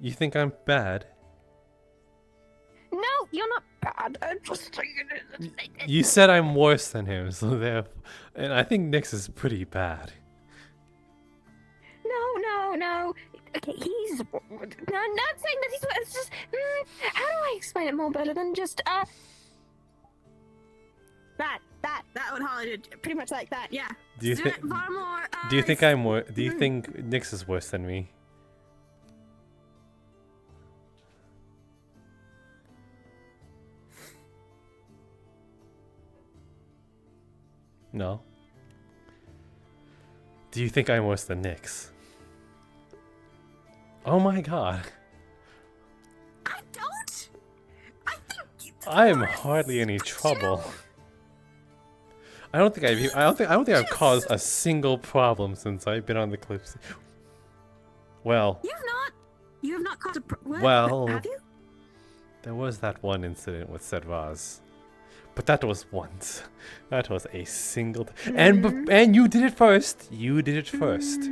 You think I'm bad? No, you're not bad. I'm just saying it. You said I'm worse than him, so therefore, and I think Nyx is pretty bad. No. Okay, he's. No, I'm not saying that he's. It's just. How do I explain it more better than just That would Holly did pretty much like that. Yeah. Do you think? Far more. Do you think I'm worse? Do you think Nyx is worse than me? No. Do you think I'm worse than Nyx? Oh my god. I don't. I think I'm hardly any trouble. I don't think I've caused a single problem since I've been on the Kalypsia. Well. You have not caused a Well. Have you? There was that one incident with Sedvaz. But that was once. That was a single and you did it first. You did it first.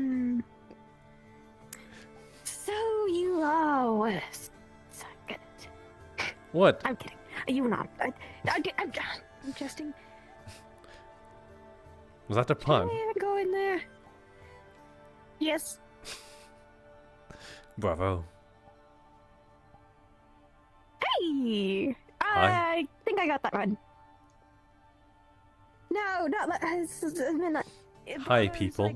So you are worse. So good. What? I'm kidding. You're not. I'm jesting. Was that the pun? Can I go in there? Yes. Bravo. Hey! Hi. I think I got that one. No, not that. I mean, Hi, people.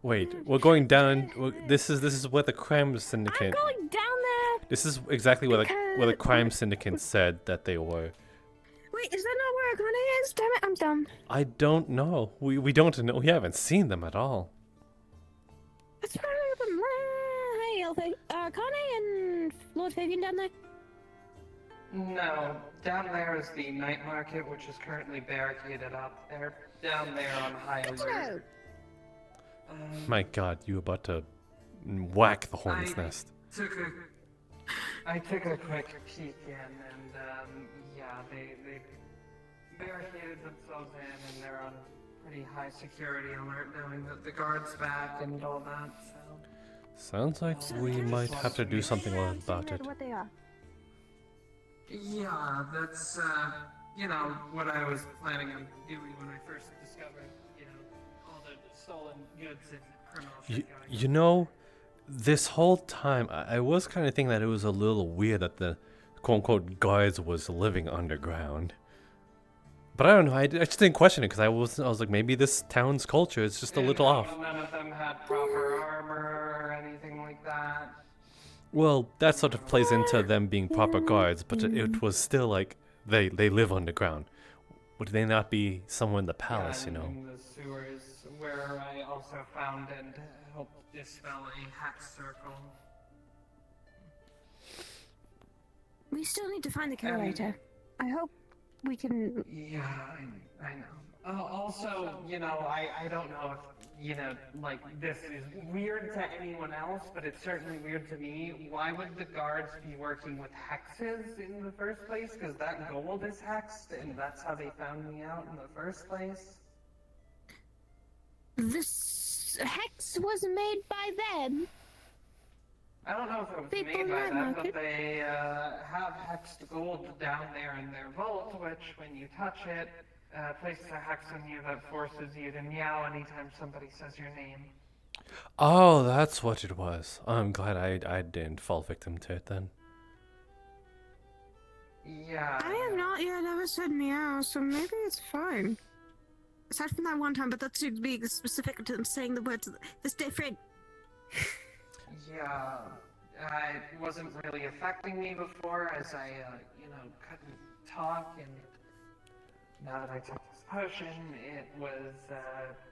Wait, we're going down. This is where the crime syndicate. I'm going down there. This is exactly where the crime syndicate said that they were. Wait, is that not where Akane is? Damn it, I'm dumb. I don't know. We don't know. We haven't seen them at all. That's where Hey, Elfie. Akane and Lord Fabian down there? No, down there is the night market, which is currently barricaded up. They're down there on high alert. My god, you about to whack the hornet's nest. I took a quick peek in, and yeah, they barricaded themselves in, and they're on pretty high security alert, knowing that the guard's back and all that. So Sounds like we might have to do something about it. What they are. Yeah, that's, you know, what I was planning on doing when I first discovered, you know, all the stolen goods and criminal You know, this whole time, I was kind of thinking that it was a little weird that the quote-unquote guards was living underground. But I don't know, I just didn't question it because I was like, maybe this town's culture is just a little off. None of them had proper armor or anything like that. Well, that sort of plays into them being proper guards, but it was still like, they live underground. Would they not be somewhere in the palace, you know? In the sewers, where I also found and helped dispel a hex circle. We still need to find the curator. I hope we can... Yeah, I know. Also, you know, I don't know if, you know, like, this is weird to anyone else, but it's certainly weird to me. Why would the guards be working with hexes in the first place? Because that gold is hexed, and that's how they found me out in the first place. This hex was made by them. I don't know if it was made by them, but they have hexed gold down there in their vault, which, when you touch it, places a hex on you that forces you to meow anytime somebody says your name. Oh, that's what it was. I'm glad I didn't fall victim to it then. Yeah. I have not yet ever said meow, so maybe it's fine. Aside from that one time, but that's being specific to saying the words that's different. Yeah, it wasn't really affecting me before as I, you know, couldn't talk, and now that I took this potion, it was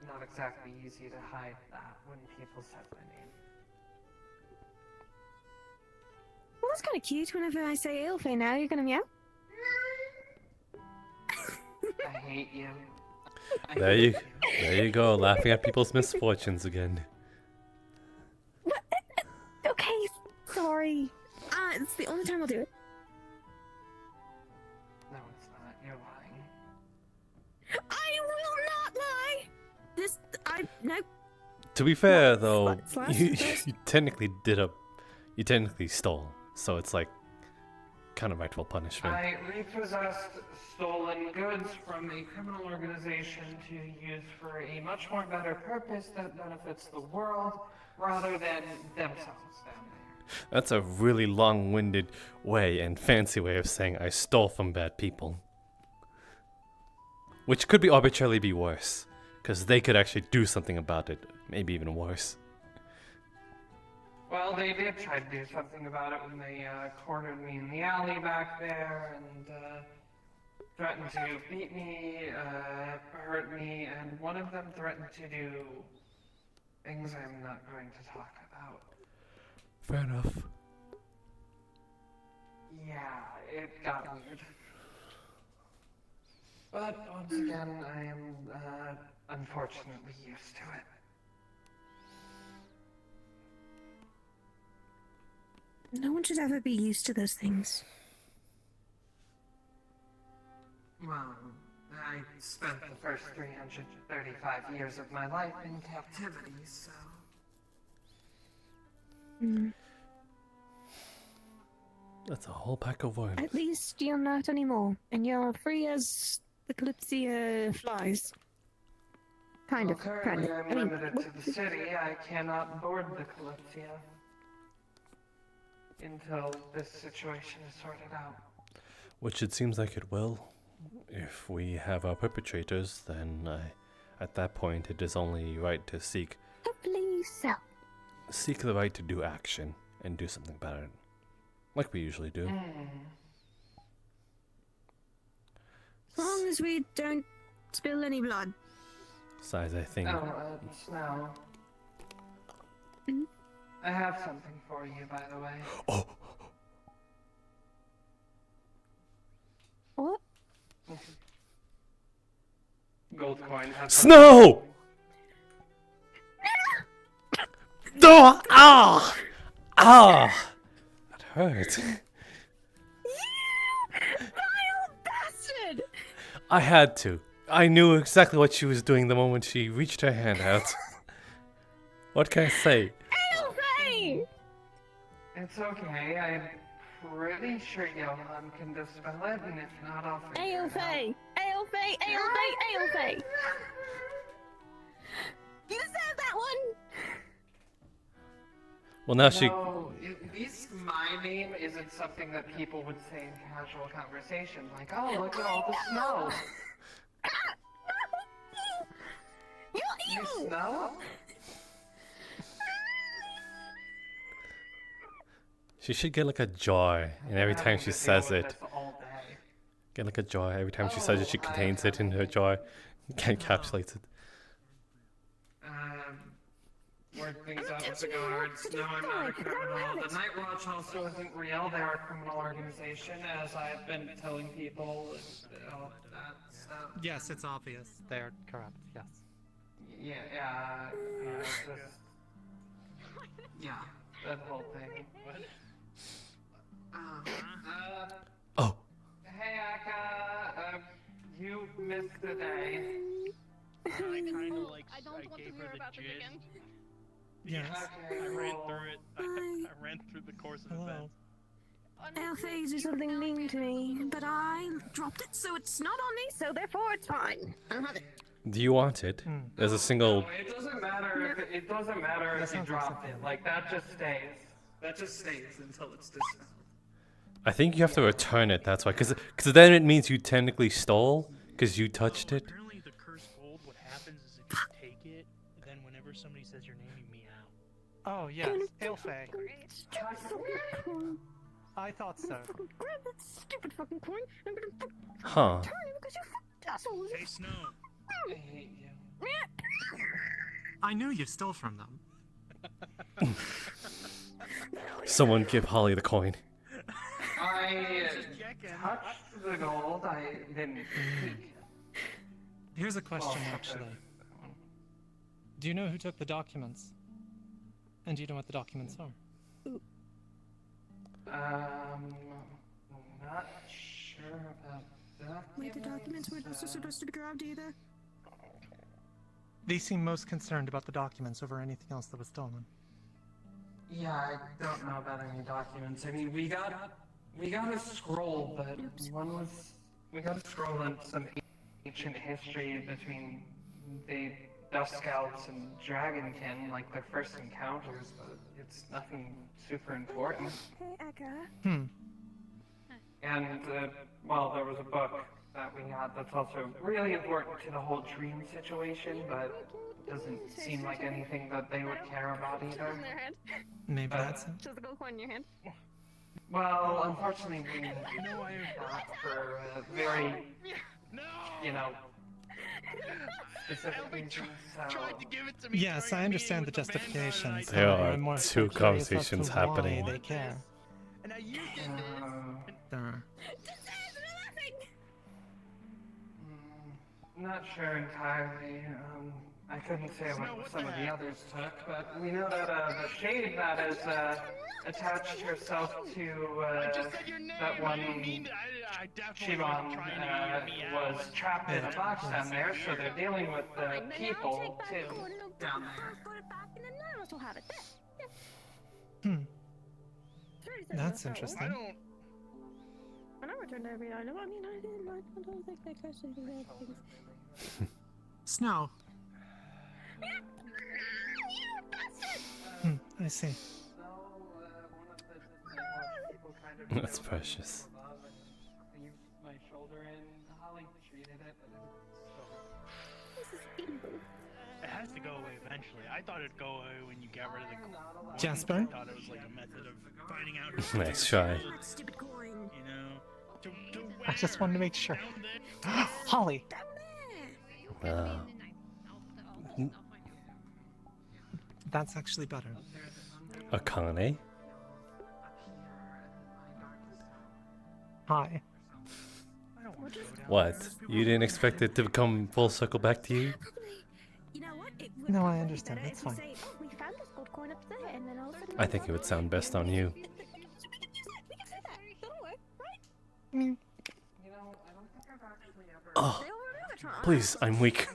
not exactly easy to hide that when people said my name. Well, that's kind of cute. Whenever I say Ilfe now, you're gonna meow? I hate you. There you go, laughing at people's misfortunes again. Okay, sorry. It's the only time I'll do it. No, it's not. You're lying. I will not lie! No. To be fair, though, slash. you technically stole, so it's like kind of rightful punishment. I repossessed stolen goods from a criminal organization to use for a much more better purpose that benefits the world rather than themselves down there. That's a really long-winded way and fancy way of saying I stole from bad people. Which could be arbitrarily be worse, because they could actually do something about it, maybe even worse. Well, they did try to do something about it when they cornered me in the alley back there and threatened to beat me, hurt me, and one of them threatened to do things I'm not going to talk about. Fair enough. Yeah, it got weird. But once again, I am unfortunately used to it. No one should ever be used to those things. Well, I spent the first 335 years of my life in captivity, so... That's a whole pack of worms. At least you're not anymore, and you're free as the Kalypsia flies. Kind of. Currently, I'm limited to the city. I cannot board the Kalypsia until this situation is sorted out. Which it seems like it will. If we have our perpetrators, then at that point it is only right to seek the right to do action and do something about it. Like we usually do. As long as we don't spill any blood. Besides, I think... Snow. I have something for you, by the way. Oh! What? Gold coin has... Snow! No! Ah! Ah! That hurt. Vile bastard! I had to. I knew exactly what she was doing the moment she reached her hand out. What can I say? It's okay. I'm pretty sure Johan can dispel it, and if not, I'll figure it out. Aelfay! Aelfay! Aelfay! Aelfay! You deserve that one! Well, now she. No, at least my name isn't something that people would say in casual conversation, like, "Oh, look at all the snow." You snow? She should get like a jar, and every time she says it, get like a jar. Every time she says it, she contains it in her jar, encapsulates it. Word things out with the guards. No, I'm not a criminal. The Night Watch also isn't real. They're a criminal organization, as I've been telling people. And all that stuff. Yes, it's obvious. They're corrupt, yes. Yeah, that whole thing. Oh. Hey, Akka. You missed the day. I kind of like. I don't want to hear about this again. Yes. Okay, I ran through it. I ran through the course of events. Aelfay did something mean to me, but I dropped it, so it's not on me, so therefore it's fine. I don't have it. Do you want it? There's a single. No, it doesn't matter if it doesn't matter if you drop it. Like that just stays. That just stays until it's dispelled. I think you have to return it. That's why, because then it means you technically stole, because you touched it. Apparently, the cursed gold. What happens is if you take it, then whenever somebody says your name, you meow. Oh, yes, Aelfay. I thought so. Grab that stupid fucking coin. I'm gonna Huh. turn it because you fucking assholes. Hey, Snow. I hate you. I knew you stole from them. Someone give Holly the coin. I touched the gold. I didn't peek. Here's a question, Well, actually. Do you know who took the documents? And do you know what the documents are? Not sure about that. Wait, the documents weren't also supposed to be grabbed either? They seem most concerned about the documents over anything else that was stolen. Yeah, I don't know about any documents. I mean, we got a scroll, but we got a scroll and some ancient history between the Dust Scouts and Dragonkin, like their first encounters, but it's nothing super important. Hey, Akka. And, well, there was a book that we had that's also really important to the whole dream situation, but doesn't seem like anything that they would care about either. Maybe that's it. Just a gold coin in your hand. Well, unfortunately, we need that for very, you know, specific reasons, so... Yes, I understand the justifications. There however, are I'm more two curious as to conversations why happening. They care. Not sure entirely. I couldn't say what some of the others took, but we know that the shade that is attached herself to that one Shimon was trapped in a box down there, so they're dealing with the people too down there. That's interesting. I never turned every item. I mean, I don't think they cursed anything. Snow. I see. That's precious. My shoulder and Holly treated it, but It has to go away eventually. I thought it'd go away when you got rid of the. Jasper? I thought it was like a method of finding out. Nice try. You know. I just wanted to make sure. Holly. That's actually better. Akane? Hi. What? You didn't expect it to come full circle back to you? No, I understand. That's fine. I think it would sound best on you. Oh, please, I'm weak.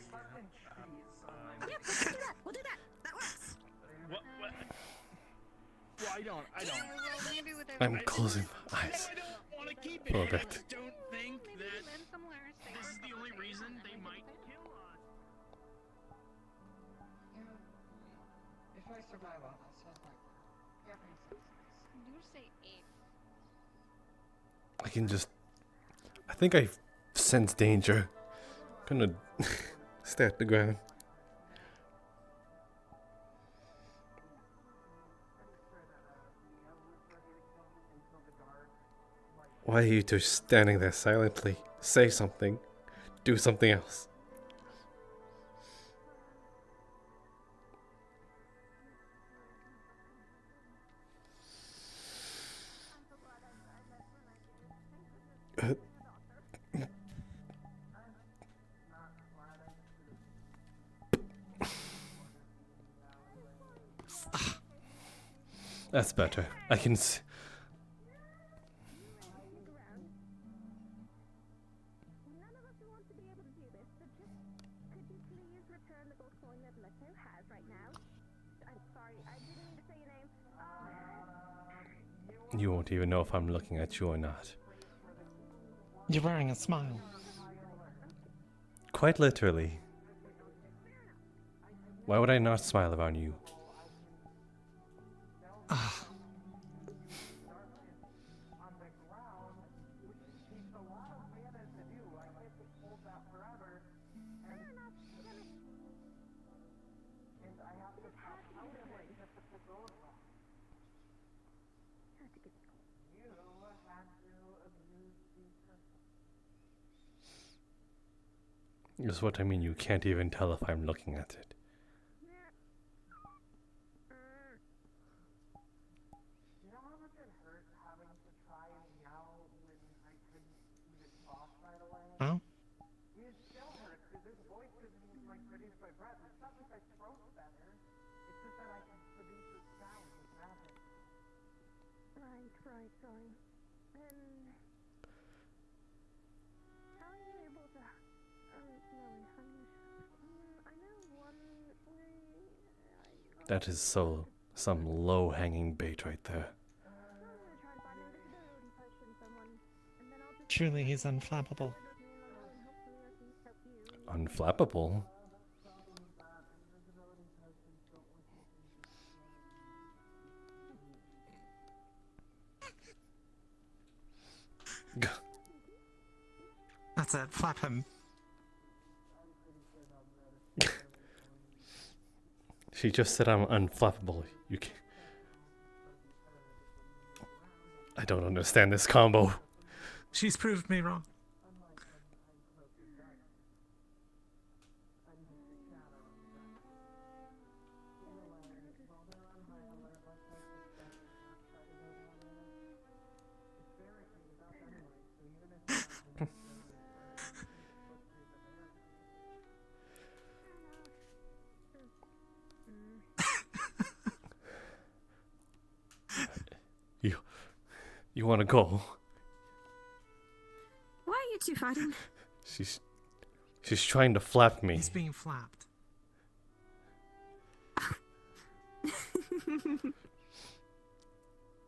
I don't. I'm closing my eyes for a bit. Don't think that this is the only reason they might kill us. If I survive all this, I'll back. You say if. I can just. I think I sense danger. I'm gonna stay at the ground. Why are you two standing there silently? Say something. Do something else. That's better. I can see. You won't even know if I'm looking at you or not. You're wearing a smile. Quite literally. Why would I not smile around you? Is what I mean. You can't even tell if I'm looking at it. Huh? Right, sorry. How are you able to... I know one way... That is some low-hanging bait right there. Truly, he's unflappable. Unflappable? That's it, flap him. She just said I'm unflappable. You can't. I don't understand this combo. She's proved me wrong. You want to go? Why are you two fighting? She's trying to flap me. He's being flapped.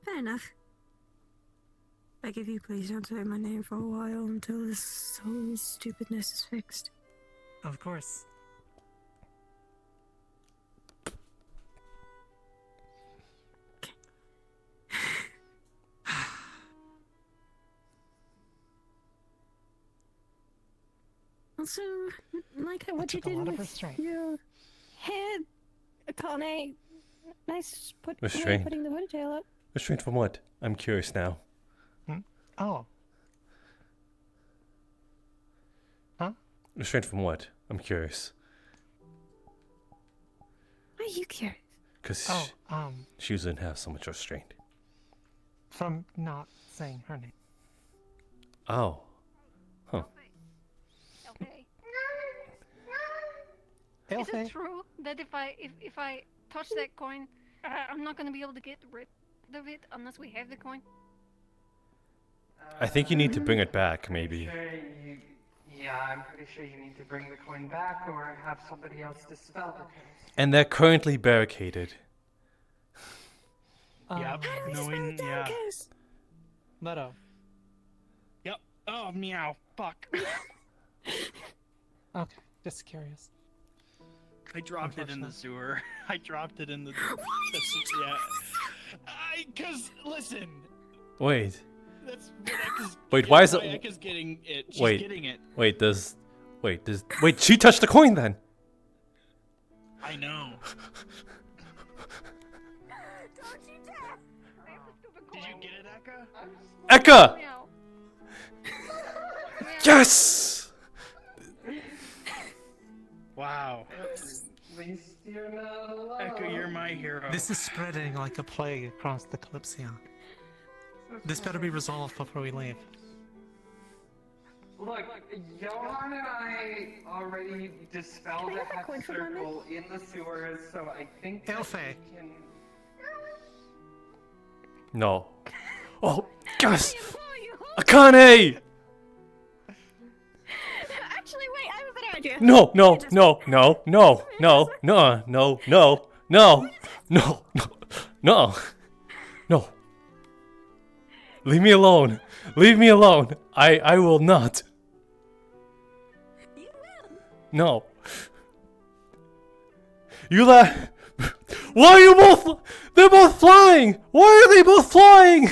Fair enough. Beg of you, please don't say my name for a while until this whole stupidness is fixed. Of course. Also, like what you took a did lot of with restraint. your head, Akane. Nice Restraint. putting the ponytail up. Restraint from what? I'm curious now. Oh. Huh? Restraint from what? I'm curious. Why are you curious? Because she doesn't have so much restraint. From not saying her name. Oh. Huh. Is it true that if I touch that coin, I'm not gonna be able to get rid of it unless we have the coin? I think you need to bring it back, maybe. Yeah, I'm pretty sure you need to bring the coin back or have somebody else dispel the curse. And they're currently barricaded. Yep. Knowing, yeah. Meadow. Yep. Oh, meow. Fuck. Okay, just curious. I dropped it in the sewer. I dropped it in the yeah. Cause listen. Wait. That's Rebecca's, Wait, why is it? Rebecca's getting it. She's Wait. getting it. Wait. Wait. She touched the coin then. I know. Did you get it, Eka? Eka! Yes! Wow. Eka, you're my hero. This is spreading like a plague across the Kalypsia. This better be resolved before we leave. Look, Johan and I already dispelled the hex circle in the sewers, so I think that we can... No. Oh, yes! Akane! Actually, wait, I have a better idea. No. Leave me alone. Leave me alone. I will not. No. You let. Why are you both? They're both flying. Why are they both flying?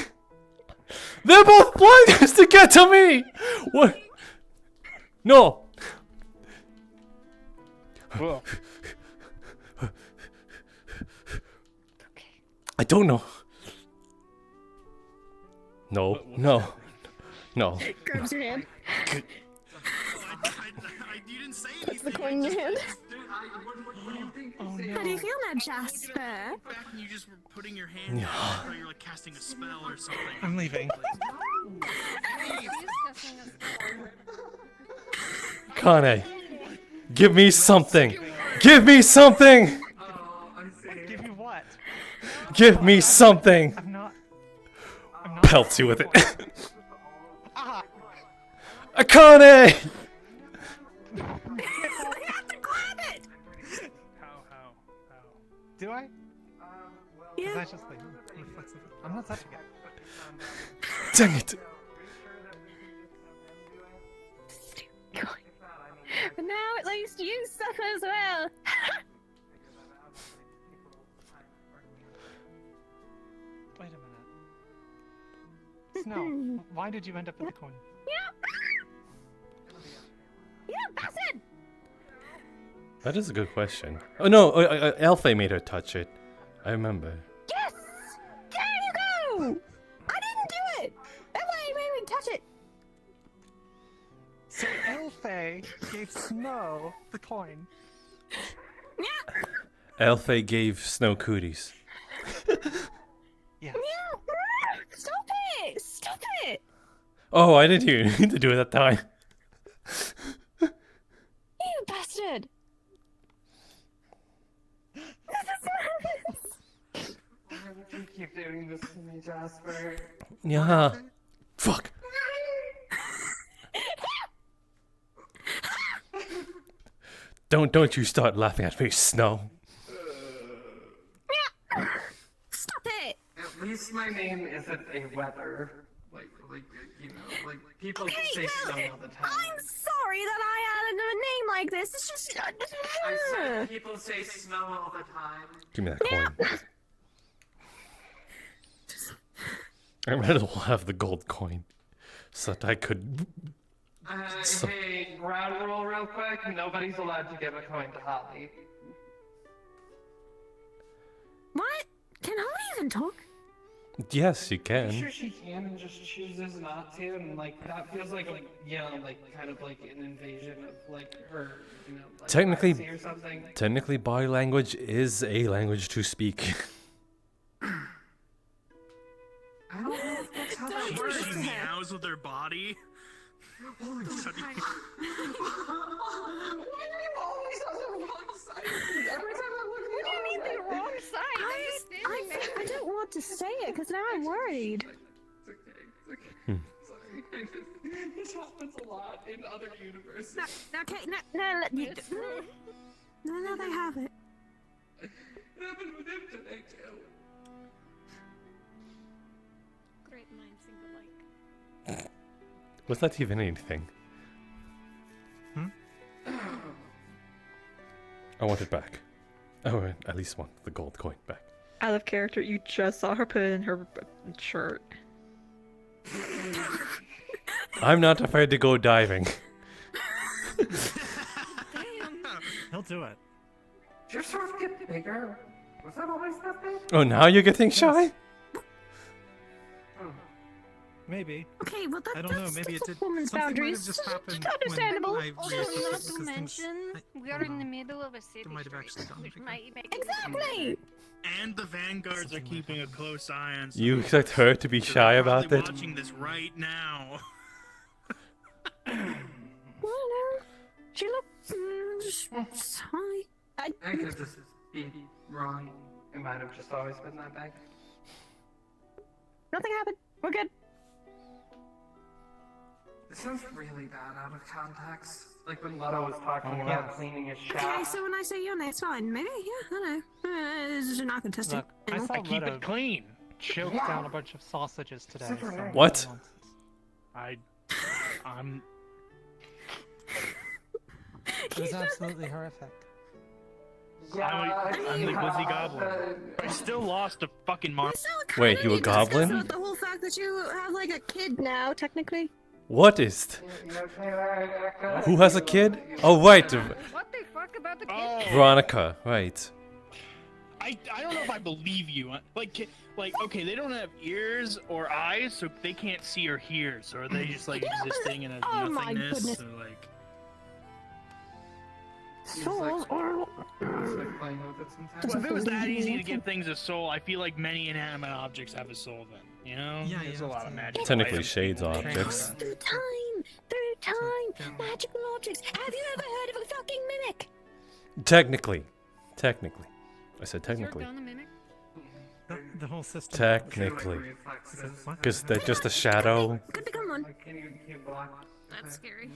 They're both flying just to get to me. What? No. Whoa. I don't know. No. Grabs your hand. You didn't say anything. Puts the coin in your hand. How do you feel now, Jasper? Back when you just were putting your hand out, I thought you were like casting a spell or something. I'm leaving. Kane, give me something. Give me something. Give you what? Give me something. I'm not. Pelts you with it. Akane! Do I? Yeah. That's just like reflexive. I'm not touching it. Dang it. But now at least you suffer as well. Wait a minute. Snow, why did you end up with the coin? Yeah, bastard! That is a good question. Oh no, Alfie made her touch it. I remember. Yes! There you go! I didn't do it! That way made me touch it! So Elfay gave Snow the coin. Alfie gave Snow cooties. Yeah. Stop it! Stop it! Oh, I didn't hear you need to do it that time. You bastard! Why would you keep doing this to me, Jasper? Yeah. Fuck. Don't you start laughing at me, Snow. Stop it! At least my name isn't a weather. Like you know, like people say snow all the time. I'm sorry that I added a name like this. It's just. I said people say snow all the time. Give me that coin. I might as well have the gold coin, so that I could. Hey, ground rule real quick. Nobody's allowed to give a coin to Holly. What? Can Holly even talk? Yes, you I'm can. sure she can and just chooses not to, and like that feels like you know, like kind of like an invasion of like her, you know, like privacy or something. Technically, body language is a language to speak. I don't know if that's how that works. She meows with her body. Why are you always on the wrong side? Every time I look, What do you mean the wrong side? I don't want to say it because now I'm worried. Sorry. This happens a lot in other universes. No, they have it. It happened with him today too. Was that even anything? I want it back. Oh, at least want the gold coin back. Out of character, you just saw her put it in her shirt. I'm not afraid to go diving. He'll do it. Did your sword get bigger? Was that always that big? Oh, now you're getting shy? Maybe. Okay, well I don't know. Maybe it did. woman's Something might boundaries. have just happened Understandable. when I Also, reassessed not it to because mention, we are in the middle of a city They might have street, actually done which it. might make Exactly. And the vanguards are keeping a close eye on. You expect her to be shy about it? Watching this right now. Well, no. She looks high. I could just be wrong. It might have just always been that big. Nothing happened. We're good. This sounds really bad out of context. Like when Lotto was talking about cleaning his shaft. Okay, so when I say your name, it's fine. Maybe, yeah, I know. This is not contesting. Look, I saw keep Leto it clean. choke down a bunch of sausages today. Super so nice. What? I'm. It was absolutely horrific. I'm the glizzy goblin. I still lost a fucking mark. Wait, you a goblin? With the whole fact that you have like a kid now, technically. What is... Who has a kid? Oh, right. What the fuck about the kid? Veronica, right. I don't know if I believe you. Like okay, they don't have ears or eyes, so they can't see or hear. So are they just like existing in a Oh my nothingness? goodness. Or like Souls are. Well, if it was that easy to give things a soul, I feel like many inanimate objects have a soul then, you know? Yeah, There's you a lot have of to- magic. Technically items. shades objects. Through time, magical objects. Have you ever heard of a fucking mimic? Technically. I said Is your technically. gun a mimic? The whole system. Technically. Because they're just a shadow. Could become one. Can you block? That's scary.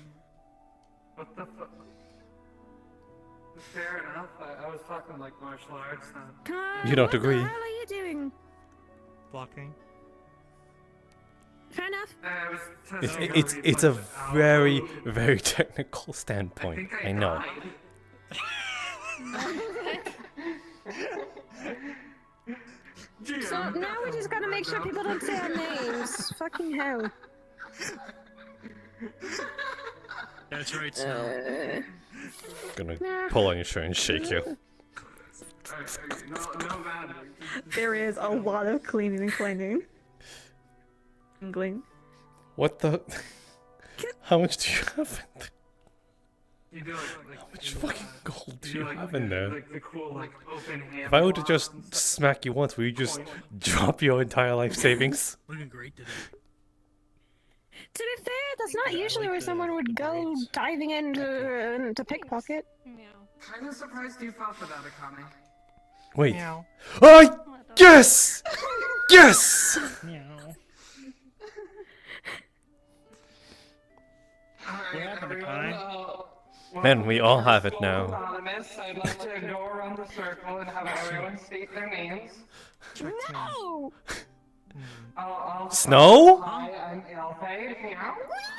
What the fuck? Fair enough. I was talking like martial arts now. You don't what agree. the hell are you doing? Blocking. Fair enough. It's a very, very technical standpoint. I know. So now we just gotta make sure people don't say our names. Fucking hell. That's right, Snow. Gonna pull on your shirt and shake you. There is a lot of cleaning and cleaning. Tingling. What the? How much do you have in there? You do How much fucking gold do you have in there? Like the cool like open hand. If I were to just smack you once, will you just drop your entire life savings? Looking great today. To be fair, that's not usually where someone would go diving in to pickpocket. Kind of surprised you fell for that, Akane. Wait. Meow. Oh, yes! Yes! Man, we all have it now. Anonymous, I'd like to go around the circle and have everyone state their names. No! I'll Snow? Hi, I'm Alfie. Meow.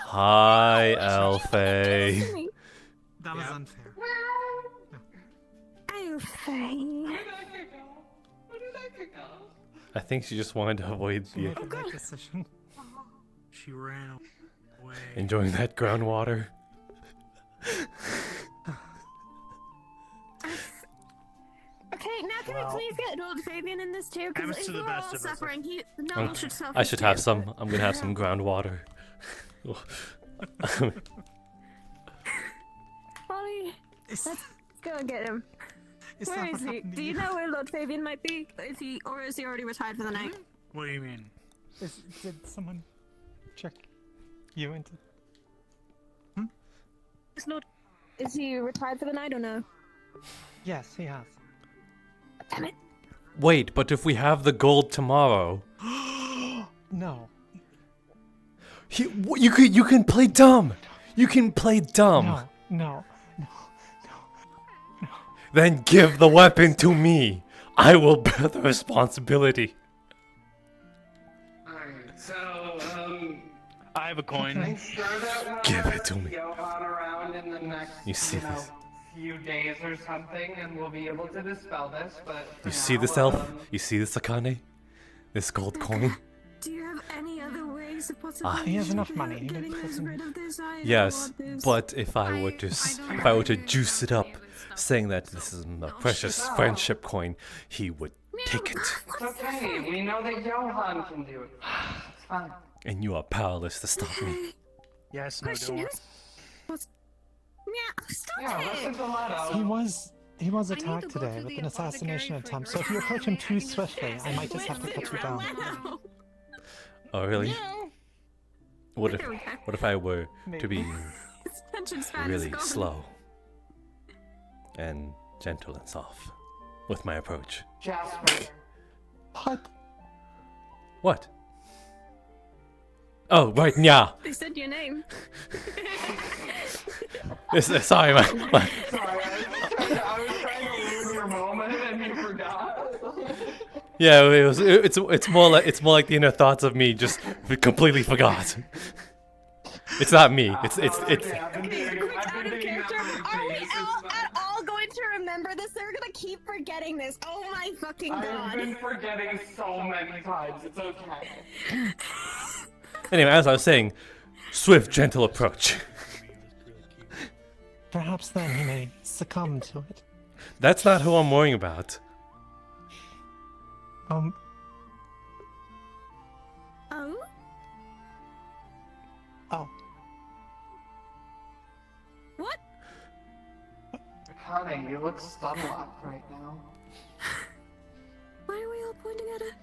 Hi, Alfie. That was unfair. Alfie. I think she just wanted to avoid She the made the right decision. She ran away. enjoying that groundwater. Okay, now can we please get Lord Fabian in this too? Because Happens if to the we're best all of us. suffering, no one should suffer. I should have too. some. I'm gonna have some groundwater. Polly, let's go and get him. Where is he? Do you know where Lord Fabian might be? Is he already retired for the night? What do you mean? Did someone check you into? Is he retired for the night or no? Yes, he has. Damn it. Wait, but if we have the gold tomorrow, No. you can play dumb. You can play dumb. No. Then give the weapon to me. I will bear the responsibility. Alright, so, I have a coin. I'm sure that Give it to me. Johan around in the next, You see this? few days or something, and we'll be able to dispel this. But You see this elf? You see this Akane? This gold coin? Do you have any other ways of possibly He has enough money. getting rid of this? I Yes, want this. but if I were to juice it up, saying that this is a precious friendship coin, he would take it. it's okay. We know that Johan can do it. It's fine. And you are powerless to stop me. Yes, no, Question don't. is, what's... Yeah, stop Yeah, it! listen to Leto. He was attacked today with an assassination attempt, so if you approach him too swiftly, I might just have to cut you down. Oh, really? What if I were to be Attention span is really gone. slow and gentle and soft with my approach? Jasper. What? Oh, right, yeah. They said your name. Sorry, my Sorry, I was trying to ruin your moment, and you forgot. yeah. It's more like the inner thoughts of me just completely forgot. It's not me. It's. Quick, out of character. Are we at all going to remember this? They're gonna keep forgetting this. Oh my fucking god. I've been forgetting so many times. It's okay. Anyway, as I was saying, swift, gentle approach. Perhaps then he may succumb to it. That's not who I'm worrying about. Oh? Oh. What? Honey, you look stun-locked right now. Why are we all pointing at her?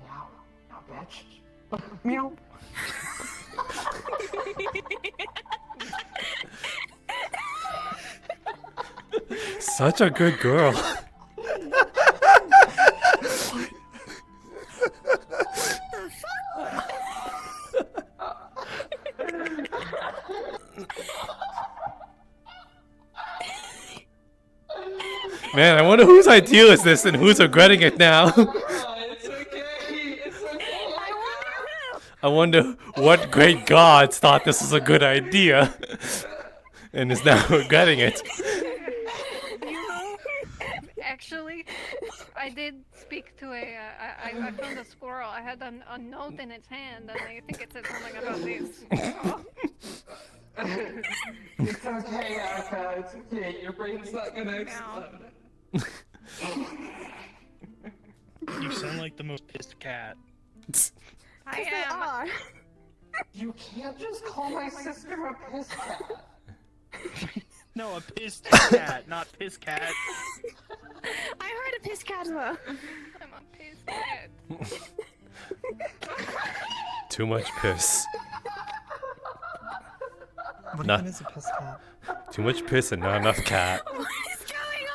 Meow. Now, bitch. Meow. Such a good girl. Man, I wonder whose idea is this and who's regretting it now. It's okay. It's okay. I wonder what great gods thought this was a good idea and is now regretting it. Actually, I did speak to I found a squirrel. I had a note in its hand, and I think it said something about this. It's okay, Aka. It's okay. Your brain's not gonna explode. You sound like the most pissed cat. I am. You can't just call my sister a piss cat. No, a pissed cat, not piss cat. I heard a piss cat. I'm a piss cat. Too much piss. What Nah. even is a piss cat? Too much piss and not enough cat. What is going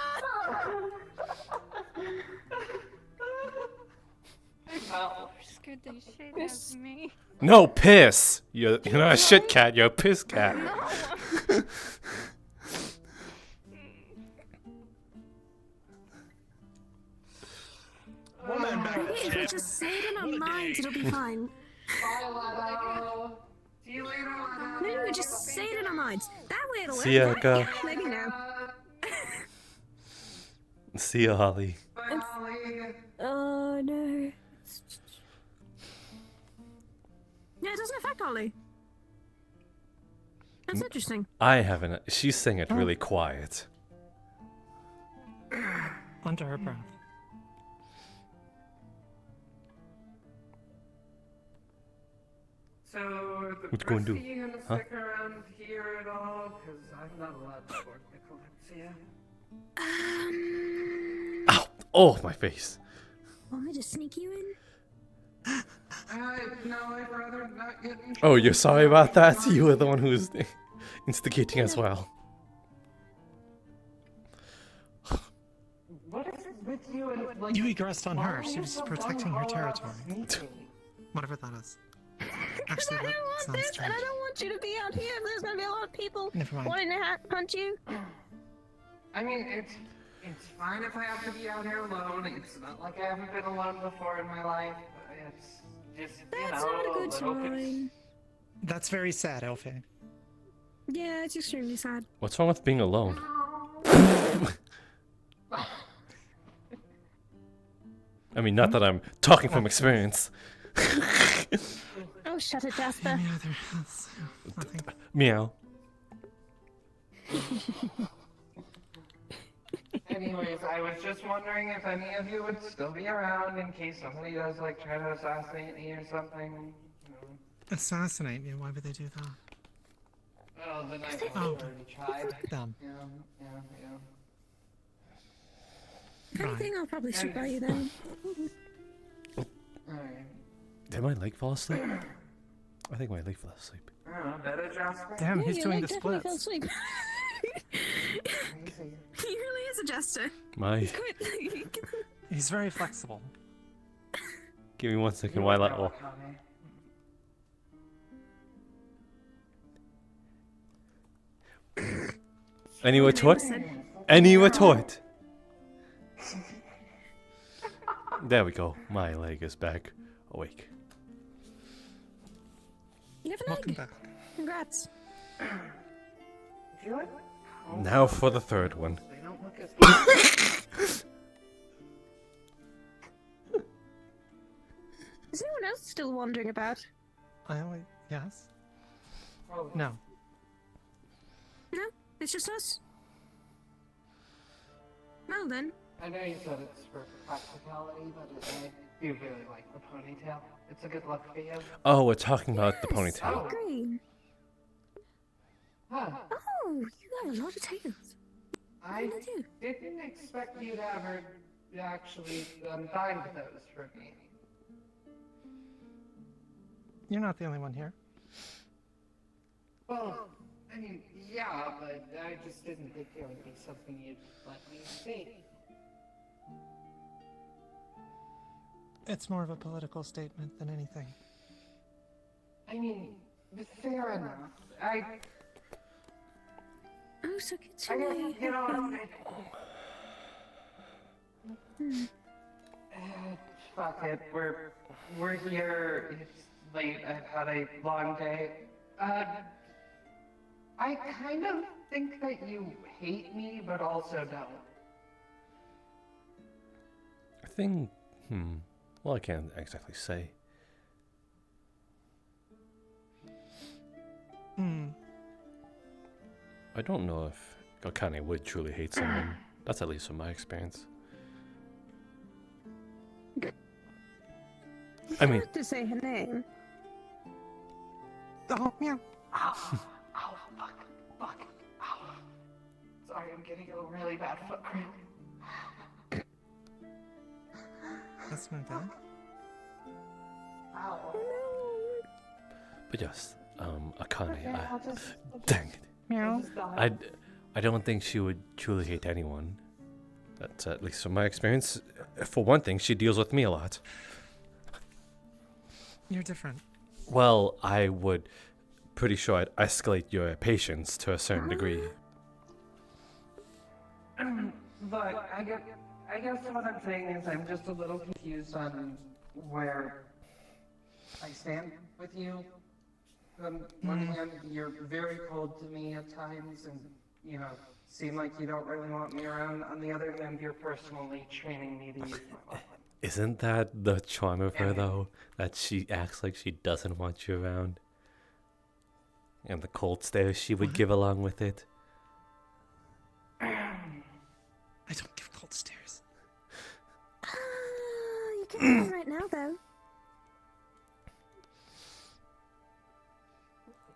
You're scared the shit out of me. No, piss! You're not a shit cat, you're a piss cat. If we just say it in our minds, it'll be fine. Bye, Leto. See you later, Leto. Maybe we just say it in our minds. That way it'll See ya, work. Aka. Maybe no. See ya, Holly. Bye, Holly. Oh no. Yeah, it doesn't affect Ollie. That's interesting. I haven't. She's saying it really quiet. Under her breath. So, the What you gonna do? you gonna Huh? stick around here at all? Because I'm not allowed to work the Kalypsia. Ow! Oh, my face. Want me to sneak you in? No, I'd rather not get in Oh, you're sorry about that? You were the one who was instigating as well. What is it with you and like... You egressed on her. why She are was you so protecting her gung-ho about territory. sneaking? Whatever that is. Because I Actually, don't that want sounds this, strange. and I don't want you to be out here. There's gonna be a lot of people Never mind. wanting to hunt you. I mean, it's fine if I have to be out here alone. It's not like I haven't been alone before in my life. It's just, That's you know, not a good little sign. That's very sad, Elfie. Yeah, it's extremely sad. What's wrong with being alone? I mean, not that I'm talking from experience. Oh, shut it, Jasper. Meow. Anyways, I was just wondering if any of you would still be around in case somebody does like try to assassinate me or something. Assassinate you? Why would they do that? Well, the night before already tried. Dumb. Yeah. If anything, I'll probably sleep by you then. Alright. Did my leg fall asleep? I think my leg fell asleep. I don't know, better Jasper? Damn, Yeah, he's your doing leg the definitely splits. fell asleep. He really is a jester. My. He's very flexible. Give me 1 second while I. Oh. Any retort? Any retort? There we go. My leg is back awake. You have a leg. Congrats. Now for the third one. They don't look as Is anyone else still wandering about? Yes. No. No? It's just us? Well then. I know you said it's for practicality, but I do really like the ponytail. It's a good look for you. Oh, we're talking about the I ponytail. agree. Huh. Oh, you have a lot of tails. I didn't expect you to ever actually find those for me. You're not the only one here. Well, I mean, yeah, but I just didn't think it would be something you'd let me see. It's more of a political statement than anything. I mean, fair enough. Oh, so it's I guess, you know, fuck it. We're here. It's late. I've had a long day. I kind of think that you hate me, but also don't. I think. Well, I can't exactly say. I don't know if Akane would truly hate someone. That's at least from my experience. I mean, To say her name. Oh, meow. Ow, fuck. Ow. Sorry, I'm getting a really bad foot cramp. That's my dog. Ow. but yes, Akane. Okay, I'll just- Dang it. Meow. I don't think she would truly hate anyone. That's at least from my experience. For one thing, she deals with me a lot. You're different. Well, I would. Pretty sure I'd escalate your patience to a certain degree. But I guess what I'm saying is I'm just a little confused on where I stand with you. On one hand, you're very cold to me at times, and you know, seem like you don't really want me around. On the other hand, you're personally training me to use my weapon. Isn't that the charm of her, though? That she acts like she doesn't want you around? And the cold stare she would give along with it? I don't give cold stares. You can do one right now, though.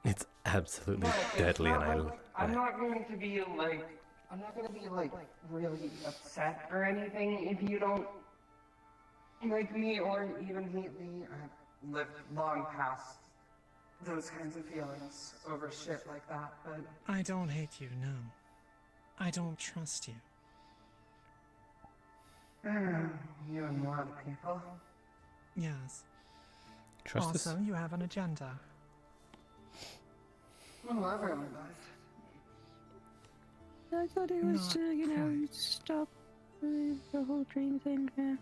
It's absolutely deadly, and I'm not going to be like really upset or anything if you don't like me or even hate me. I've lived long past those kinds of feelings over shit like that, but I don't hate you, no. I don't trust you. you and a lot of people. Yes. Trust also, us? you have an agenda. Well, everyone does. I thought it was Not to, you know, stop the whole dream thing. Yeah.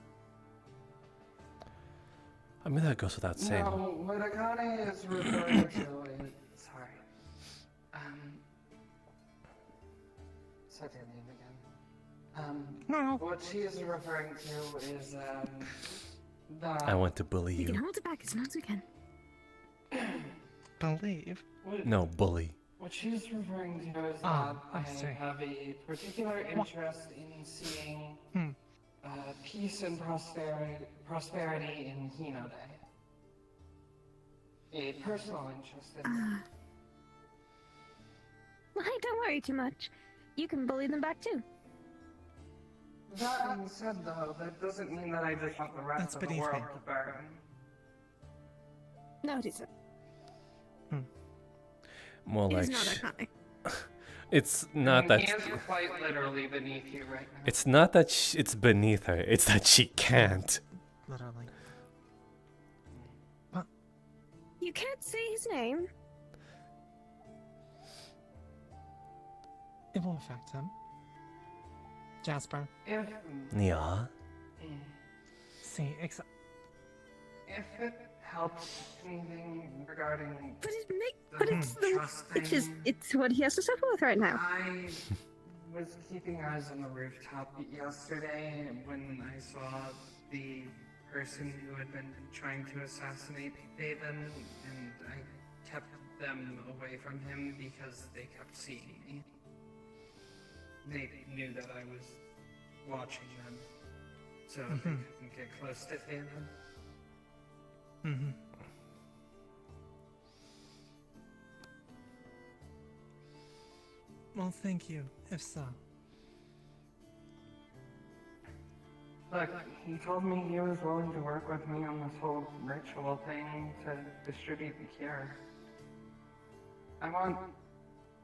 I mean, that goes without saying. No, what Akane is referring to is... Sorry. Say your name again. No. What she is referring to is, I want to bully You can you. hold it back as long as we can. Believe? No, bully. What she's referring to is Ah, that I see. have a particular interest in seeing peace and prosperity in Hinode. A personal interest in that. Well, hey, don't worry too much. You can bully them back too. That being said, though, that doesn't mean that I just want the rest That's of the beneath world me. to burn. No, it isn't. More It like. is not Akane. It's not I that. mean, he is quite literally beneath you right now. It's not that it's beneath her. It's that she can't. Literally. You can't say his name. It won't affect him. Jasper. If... Yeah. See, If it helps anything regarding... But it's what he has to suffer with right now. I was keeping eyes on the rooftop yesterday when I saw the person who had been trying to assassinate Daven, and I kept them away from him because they kept seeing me. They knew that I was watching them, so they couldn't get close to Daven. Mm-hmm. Well, thank you, if so. Look, he told me he was willing to work with me on this whole ritual thing to distribute the cure. I want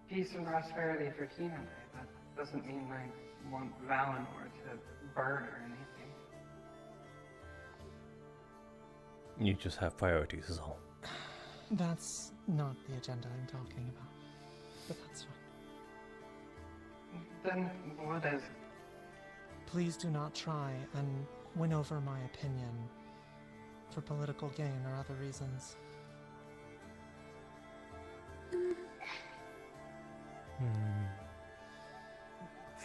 peace and prosperity for Hinode. That doesn't mean I want Valinor to burn or anything. You just have priorities, is all. That's not the agenda I'm talking about. But that's fine. Then what is it? Please do not try and win over my opinion for political gain or other reasons.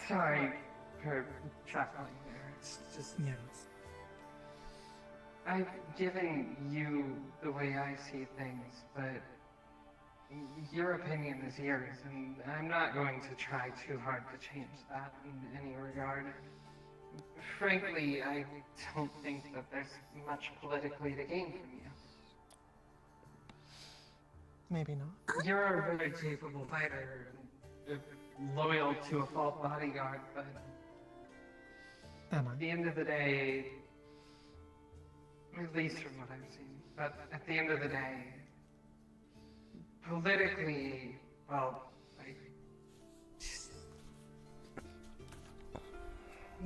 Sorry for chuckling there. It's just... Yes. I've given you the way I see things, but your opinion is yours, and I'm not going to try too hard to change that in any regard. Frankly, I don't think that there's much politically to gain from you. Maybe not. You're a very capable fighter, loyal to a fault bodyguard, but Am I? at the end of the day, at least from what I've seen, but at the end of the day, politically, well,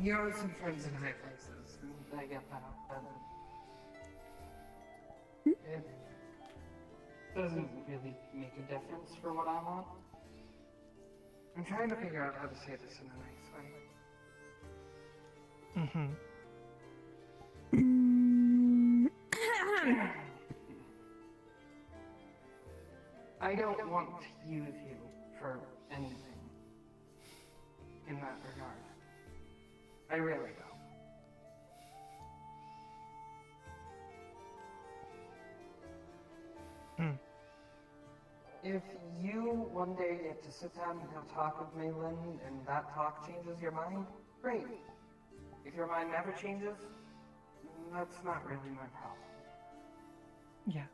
you have some friends in high places, and I get that, but it doesn't really make a difference for what I want. I'm trying to figure out how to say this in a nice way. Mm-hmm. I don't want to use you for anything in that regard. I really don't. If you one day get to sit down and have a talk with Malin and that talk changes your mind, great. If your mind never changes, that's not really my problem. Yes.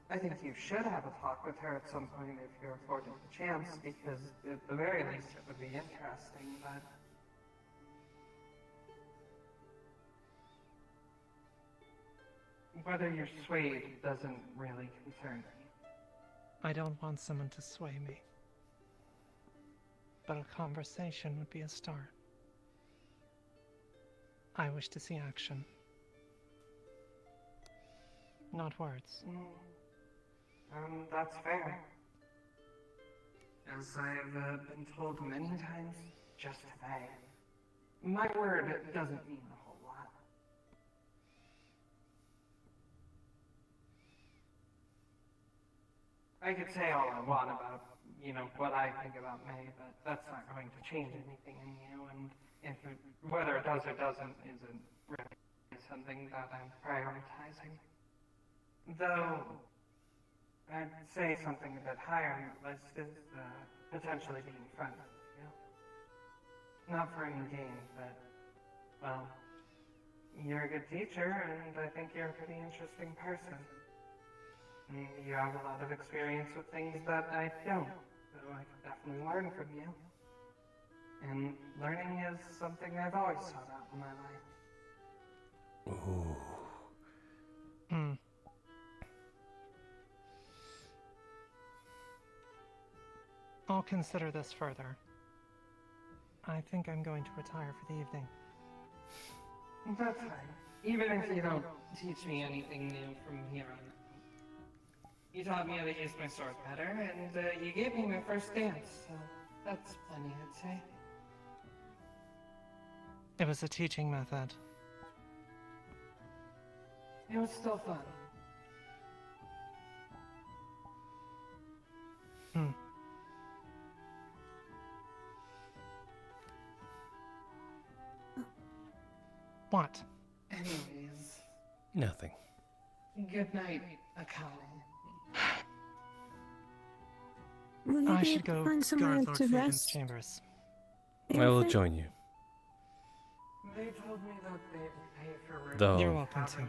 I think you should have a talk with her at some point if you're afforded the chance, because at the very least it would be interesting, but... whether you're swayed doesn't really concern me. I don't want someone to sway me. But a conversation would be a start. I wish to see action. Not words. That's fair. As I've been told many times just today, my word doesn't mean a whole I could say all I want about, what I think about May, but that's not going to change anything in you, and whether it does or doesn't isn't really something that I'm prioritizing. Though, I'd say something a bit higher on that list is potentially being friends with you. Not for any gain, but, well, you're a good teacher, and I think you're a pretty interesting person. And you have a lot of experience with things that I don't, so I can definitely learn from you. And learning is something I've always sought out in my life. Ooh. I'll consider this further. I think I'm going to retire for the evening. That's fine. Even if you don't teach me anything new from here on out. You taught me how to use my sword better, and you gave me my first dance, so that's plenty, I'd say. It was a teaching method. It was still fun. What? Anyways. Nothing. Good night, Akane. Will you I be should able to go find somewhere guard Lord to Fagan's rest? chambers. I will join you. They told me that they'd pay for room. Though, You're welcome to.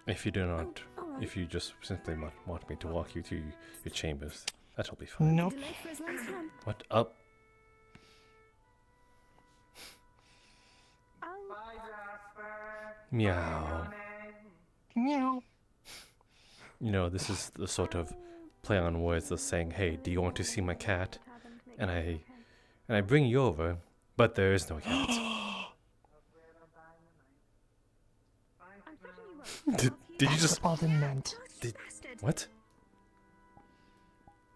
if you do not, if you just simply want me to walk you to your chambers, that'll be fine. Nope. What up? Bye, Jasper. Meow. Meow. You know, this is the sort of play on words of saying, "Hey, do you want to see my cat?" And I bring you over, but there is no cat. did you just? Alden meant. What?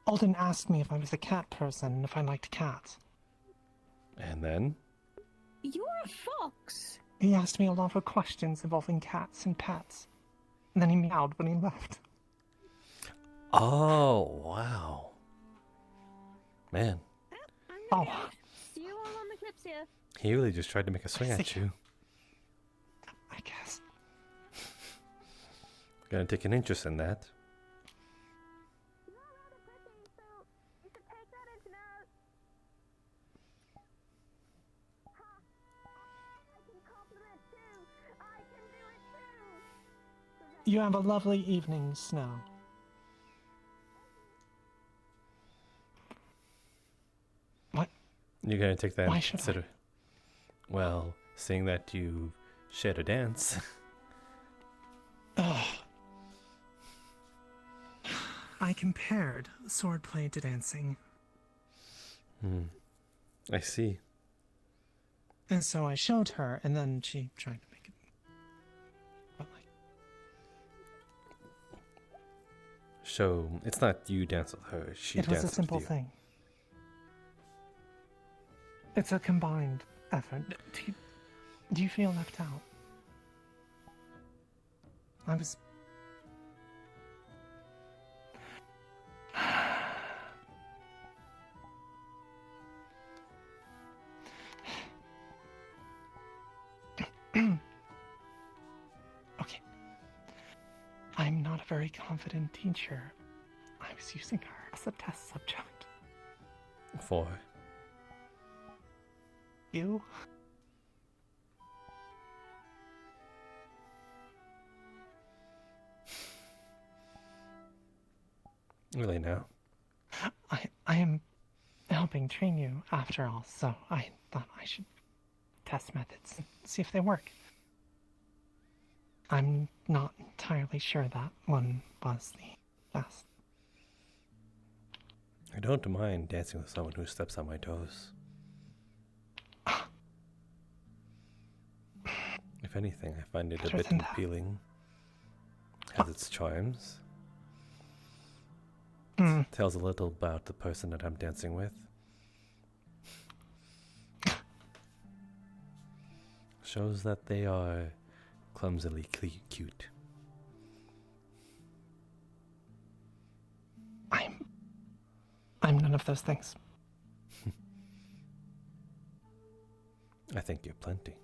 Alden asked me if I was a cat person and if I liked cats. And then? You're a fox. He asked me a lot of questions involving cats and pets. And then he meowed when he left. Oh, wow. Man, Oh, See you all on the Kalypsia. he really just tried to make a swing at you. I guess. Gonna take an interest in that. You have a lovely evening, Snow. What? You're gonna take that Why and should I? consider. Well, seeing that you shared a dance. Ugh. I compared swordplay to dancing. I see. And so I showed her, and then she tried to make it. But like, So it's not you dance with her; she it was dances a simple with you. thing. It's a combined effort. Do you feel left out? I was. Okay. I'm not a very confident teacher. I was using her as a test subject. For You? really now. I am helping train you after all, so I thought I should test methods and see if they work. I'm not entirely sure that one was the best. I don't mind dancing with someone who steps on my toes. If anything, I find it a Better bit than that. appealing. Has its charms. Tells a little about the person that I'm dancing with. Shows that they are clumsily cute. none of those things. I think you're plenty.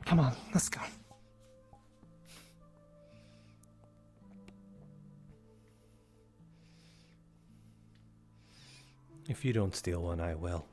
Come on, let's go. If you don't steal one, I will.